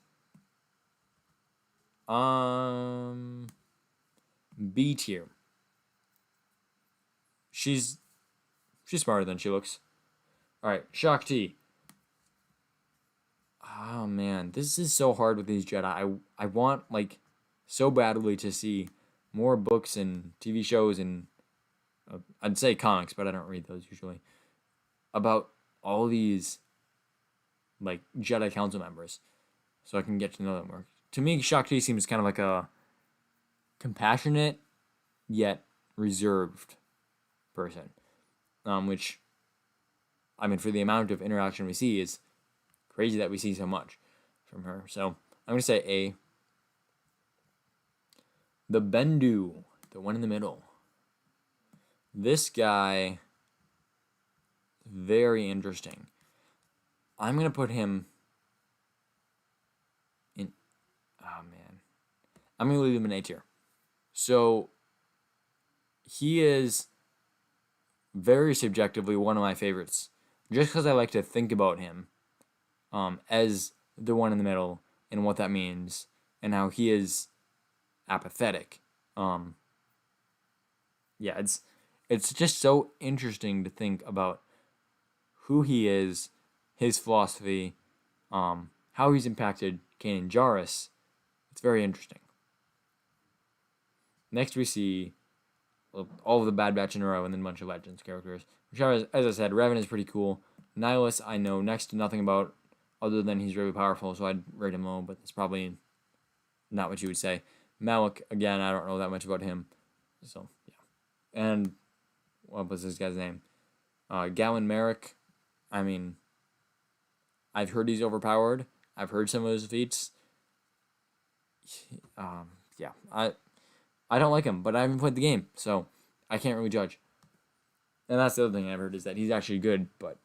B tier. She's smarter than she looks. All right, Shaak Ti. Oh man, this is so hard with these Jedi. I want like so badly to see more books and TV shows and I'd say comics, but I don't read those usually, about all these like Jedi Council members, so I can get to know them more. To me, Shaak Ti seems kind of like a compassionate yet reserved person, which, I mean, for the amount of interaction we see, is crazy that we see so much from her. So I'm gonna say A. The Bendu, the one in the middle. This guy, very interesting. I'm going to put him in, oh man. I'm going to leave him in A tier. So, he is very subjectively one of my favorites. Just because I like to think about him as the one in the middle and what that means and how he is apathetic. Yeah, it's just so interesting to think about who he is, his philosophy, how he's impacted Kanan Jarrus. It's very interesting. Next, we see all of the Bad Batch in a row and then a bunch of Legends characters. Which, as I said, Revan is pretty cool. Nihilus, I know next to nothing about, other than he's really powerful, so I'd rate him low, but that's probably not what you would say. Malik, again, I don't know that much about him. So, yeah. And what was this guy's name? Galen Merrick. I mean, I've heard he's overpowered. I've heard some of his feats. Yeah, I don't like him, but I haven't played the game, so I can't really judge. And that's the other thing I've heard, is that he's actually good, but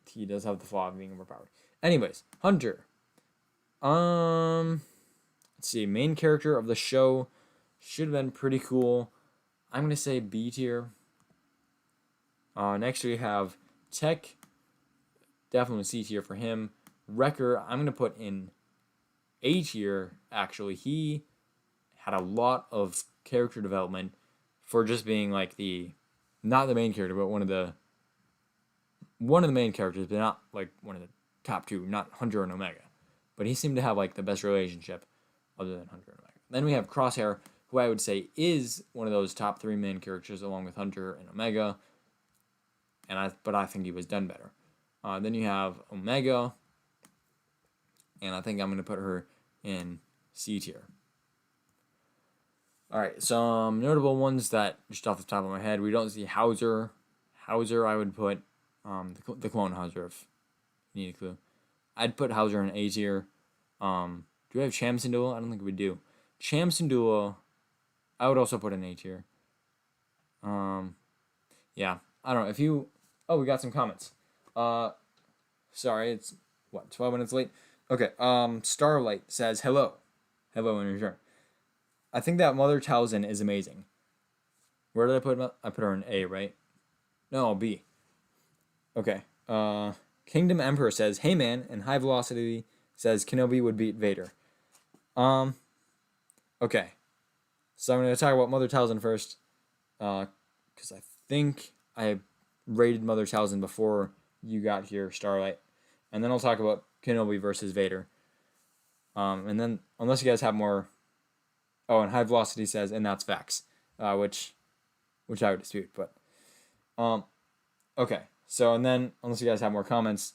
he does have the flaw of being overpowered. Anyways, Hunter. Let's see, main character of the show should have been pretty cool. I'm gonna say B tier. Next we have Tech, definitely C tier for him. Wrecker, I'm gonna put in A tier. Actually, he had a lot of character development for just being like not the main character, but one of the main characters, but not like one of the top two, not Hunter and Omega. But he seemed to have like the best relationship other than Hunter and Omega. Then we have Crosshair, who I would say is one of those top 3 main characters along with Hunter and Omega. But I think he was done better. Then you have Omega, and I think I'm going to put her in C tier. All right, some notable ones that just off the top of my head, we don't see Hauser. Hauser, I would put the clone Hauser if you need a clue. I'd put Hauser in A tier. Do we have Chamsindula? I don't think we do. Chamsindula, I would also put in A tier. Yeah, I don't know if you. Oh, we got some comments. Sorry, it's what 12 minutes late. Okay. Starlight says hello, hello in return. I think that Mother Talzin is amazing. Where did I put her? I put her in A, right? No, B. Okay. Kingdom Emperor says, "Hey man," and High Velocity says Kenobi would beat Vader. Okay. So I'm gonna talk about Mother Talzin first, because I think I rated Mother Talzin before you got here, Starlight, and then I'll talk about Kenobi versus Vader. And then unless you guys have more. Oh, and High Velocity says, and that's facts, which I would dispute, but, okay. So, and then, unless you guys have more comments,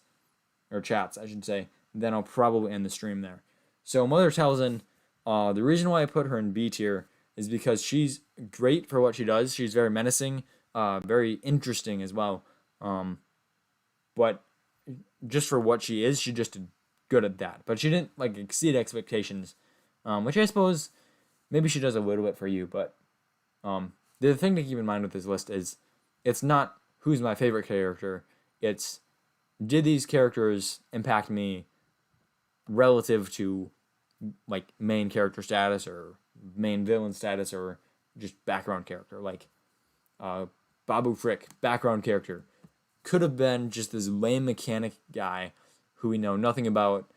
or chats, I should say, then I'll probably end the stream there. So, Mother Talzin, the reason why I put her in B tier is because she's great for what she does. She's very menacing, very interesting as well. But just for what she is, she just did good at that. But she didn't, like, exceed expectations, which I suppose maybe she does a little bit for you, but the thing to keep in mind with this list is it's not who's my favorite character. It's did these characters impact me relative to like main character status or main villain status or just background character. Like Babu Frick, background character, could have been just this lame mechanic guy who we know nothing about,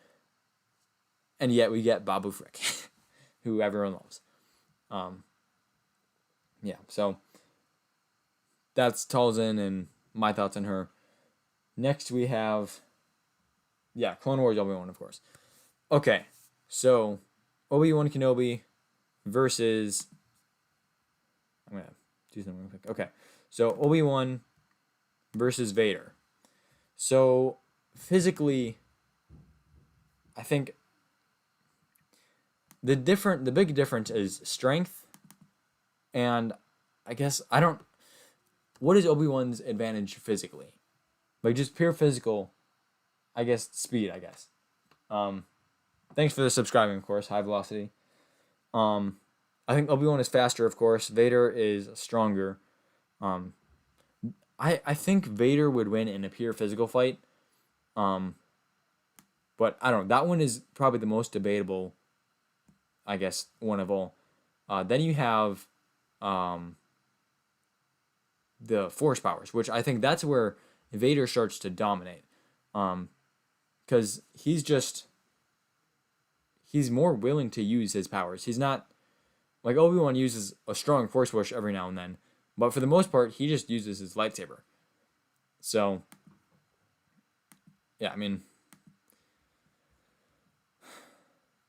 and yet we get Babu Frick, who everyone loves. Yeah, so that's Talzin and my thoughts on her. Next we have, Clone Wars Obi-Wan, of course. Okay, so Obi-Wan Kenobi versus, I'm going to do something real quick. Okay, so Obi-Wan versus Vader. So physically, I think the big difference is strength, and I guess what is Obi-Wan's advantage physically? Like just pure physical, I guess speed, I guess. Thanks for the subscribing, of course, High Velocity. I think Obi-Wan is faster, of course. Vader is stronger. I think Vader would win in a pure physical fight. But I don't know. That one is probably the most debatable, I guess, one of all. Then you have the Force powers, which I think that's where Vader starts to dominate. Because he's more willing to use his powers. He's not, like Obi-Wan uses a strong Force push every now and then, but for the most part, he just uses his lightsaber. So, yeah, I mean,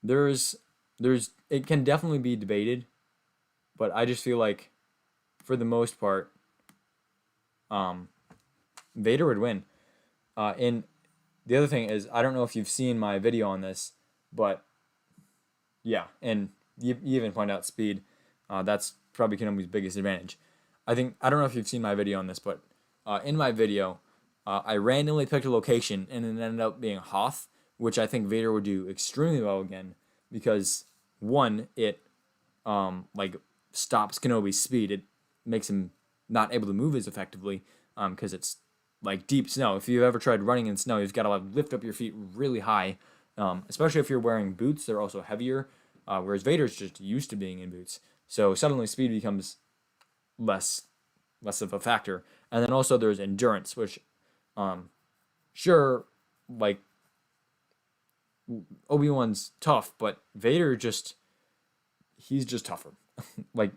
it can definitely be debated, but I just feel like, for the most part, Vader would win. And the other thing is, I don't know if you've seen my video on this, but yeah, and you even point out speed. That's probably Kenobi's biggest advantage. I don't know if you've seen my video on this, but in my video, I randomly picked a location, and it ended up being Hoth, which I think Vader would do extremely well again, because one, it stops Kenobi's speed. It makes him not able to move as effectively, because it's like deep snow. If you've ever tried running in snow, you've got to lift up your feet really high, especially if you're wearing boots. They're also heavier, whereas Vader's just used to being in boots. So suddenly speed becomes less of a factor. And then also there's endurance, which, sure, like, Obi-Wan's tough, but Vader he's just tougher. Like,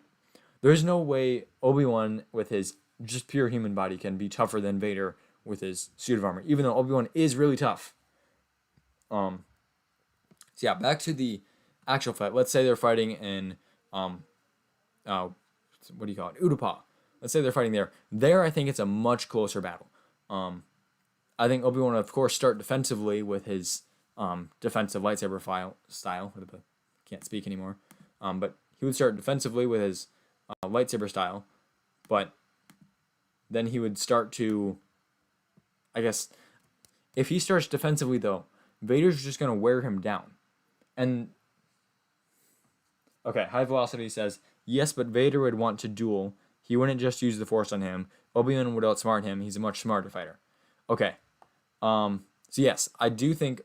there's no way Obi-Wan with his just pure human body can be tougher than Vader with his suit of armor, even though Obi-Wan is really tough. So yeah, back to the actual fight. Let's say they're fighting in, what do you call it? Utapau. Let's say they're fighting there. There, I think it's a much closer battle. I think Obi-Wan would, of course, start defensively with his defensive lightsaber style. Can't speak anymore. But he would start defensively with his lightsaber style, but then he would start to, I guess, if he starts defensively though, Vader's just gonna wear him down. And okay, High Velocity says yes, but Vader would want to duel. He wouldn't just use the Force on him. Obi-Wan would outsmart him. He's a much smarter fighter. Okay. So yes, I do think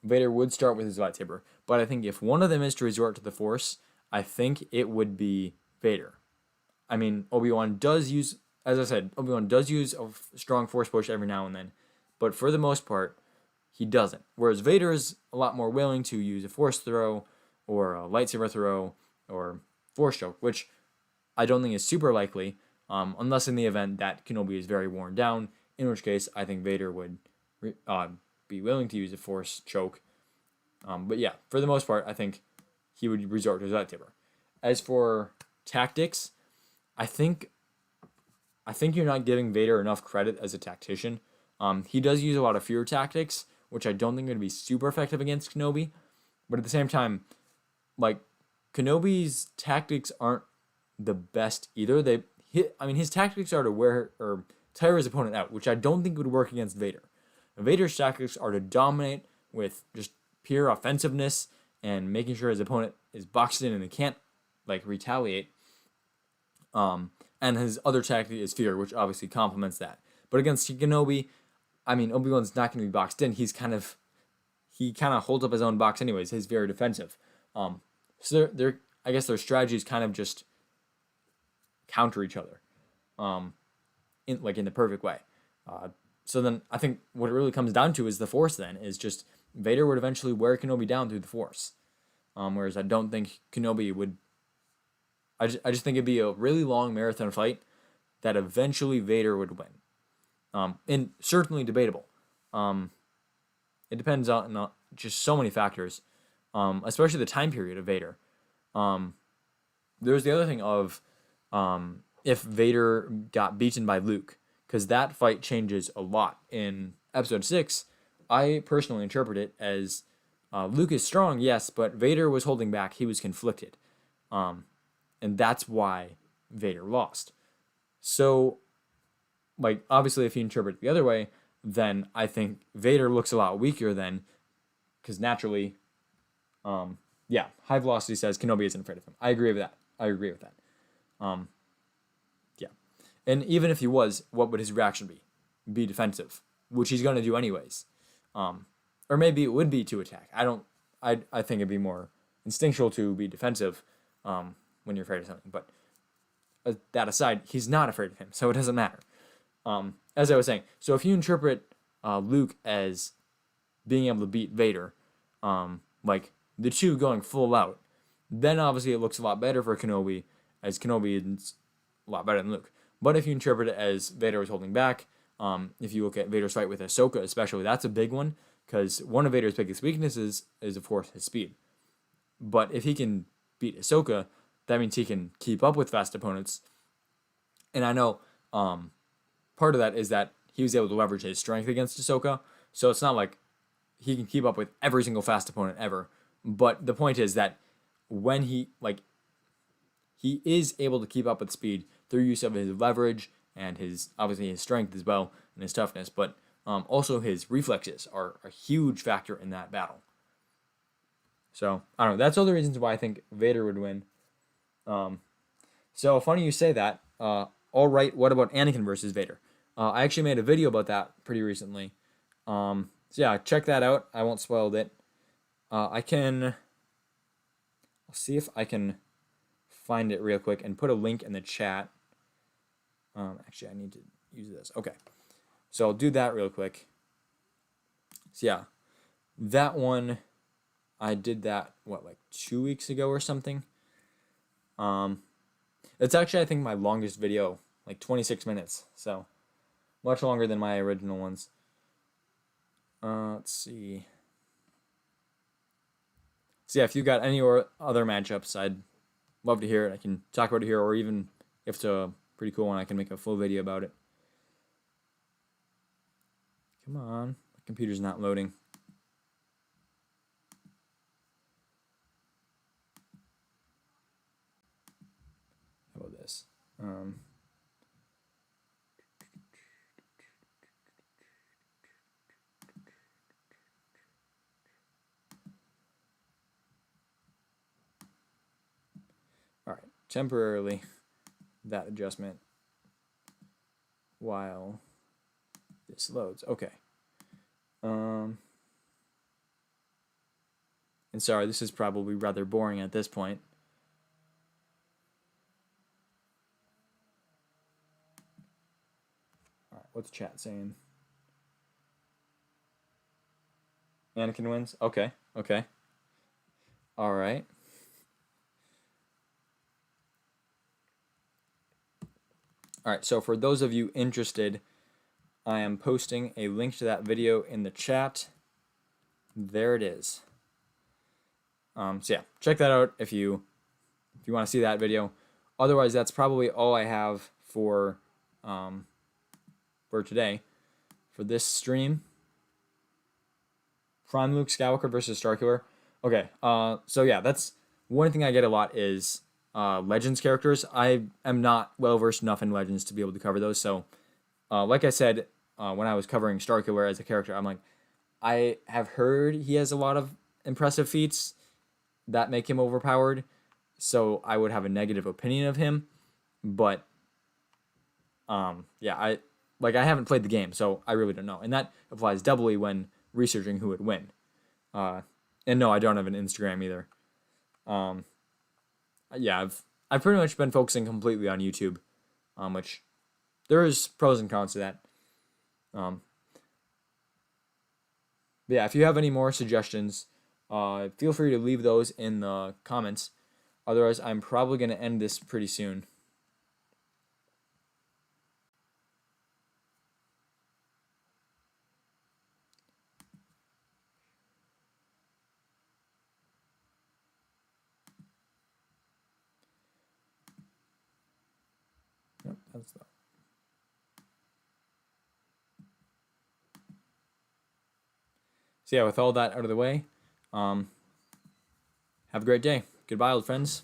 Vader would start with his lightsaber, but I think if one of them is to resort to the Force, I think it would be Vader. I mean, Obi-Wan does use, as I said, Obi-Wan does use a strong Force push every now and then, but for the most part, he doesn't. Whereas Vader is a lot more willing to use a Force throw, or a lightsaber throw, or Force choke, which I don't think is super likely, unless in the event that Kenobi is very worn down, in which case I think Vader would be willing to use a Force choke. But yeah, for the most part, I think he would resort to his lightsaber. As for tactics, I think you're not giving Vader enough credit as a tactician. He does use a lot of fear tactics, which I don't think would be super effective against Kenobi. But at the same time, like, Kenobi's tactics aren't the best either. His tactics are to wear or tire his opponent out, which I don't think would work against Vader. Vader's tactics are to dominate with just pure offensiveness and making sure his opponent is boxed in and they can't retaliate. And his other tactic is fear, which obviously complements that. But against Kenobi, I mean, Obi-Wan's not going to be boxed in. He kind of holds up his own box anyways. He's very defensive. So I guess their strategies kind of just counter each other, in the perfect way. So then I think what it really comes down to is the Force. Then is just Vader would eventually wear Kenobi down through the Force, whereas I don't think Kenobi would. I just think it'd be a really long marathon fight that eventually Vader would win. And certainly debatable. It depends on just so many factors, especially the time period of Vader. There's the other thing of if Vader got beaten by Luke, because that fight changes a lot. In Episode 6, I personally interpret it as Luke is strong, yes, but Vader was holding back. He was conflicted. And that's why Vader lost. So, obviously, if you interpret it the other way, then I think Vader looks a lot weaker then, because naturally, High Velocity says Kenobi isn't afraid of him. I agree with that. Yeah. And even if he was, what would his reaction be? Be defensive, which he's going to do anyways. Or maybe it would be to attack. I think it'd be more instinctual to be defensive when you're afraid of something. But that aside, he's not afraid of him, so it doesn't matter. As I was saying, so if you interpret Luke as being able to beat Vader, the two going full out, then obviously it looks a lot better for Kenobi, as Kenobi is a lot better than Luke. But if you interpret it as Vader was holding back, if you look at Vader's fight with Ahsoka especially, that's a big one, because one of Vader's biggest weaknesses is, of course, his speed. But if he can beat Ahsoka, that means he can keep up with fast opponents. And I know part of that is that he was able to leverage his strength against Ahsoka, so it's not like he can keep up with every single fast opponent ever. But the point is that when he is able to keep up with speed through use of his leverage and his strength as well and his toughness, but also his reflexes are a huge factor in that battle. So I don't know. That's all the reasons why I think Vader would win. So funny you say that. All right, what about Anakin versus Vader? I actually made a video about that pretty recently. So yeah, check that out. I won't spoil it. I'll see if I can find it real quick and put a link in the chat. Actually, I need to use this. Okay. So I'll do that real quick. So yeah, that one, I did that, 2 weeks ago or something? It's actually, I think, my longest video, 26 minutes. So much longer than my original ones. Let's see. So yeah, if you got any other matchups, I'd love to hear it. I can talk about it here, or even if it's a pretty cool one, I can make a full video about it. Come on. The computer's not loading. How about this? All right. Temporarily, that adjustment while this loads. Okay. And sorry, this is probably rather boring at this point. All right, what's chat saying? Anakin wins? Okay, okay. All right. All right, so for those of you interested, I am posting a link to that video in the chat. There it is. So yeah, check that out if you want to see that video. Otherwise, that's probably all I have for today. For this stream, Prime Luke Skywalker versus Starkiller. Okay, so yeah, that's one thing I get a lot is Legends characters. I am not well versed enough in Legends to be able to cover those. So, like I said, when I was covering Starkiller as a character, I'm like, I have heard he has a lot of impressive feats that make him overpowered. So I would have a negative opinion of him, but yeah, I haven't played the game, so I really don't know, and that applies doubly when researching who would win. And no, I don't have an Instagram either. Yeah, I've pretty much been focusing completely on YouTube, which there is pros and cons to that. But yeah, if you have any more suggestions, feel free to leave those in the comments. Otherwise, I'm probably going to end this pretty soon. Nope, that's the... So yeah, with all that out of the way, have a great day. Goodbye, old friends.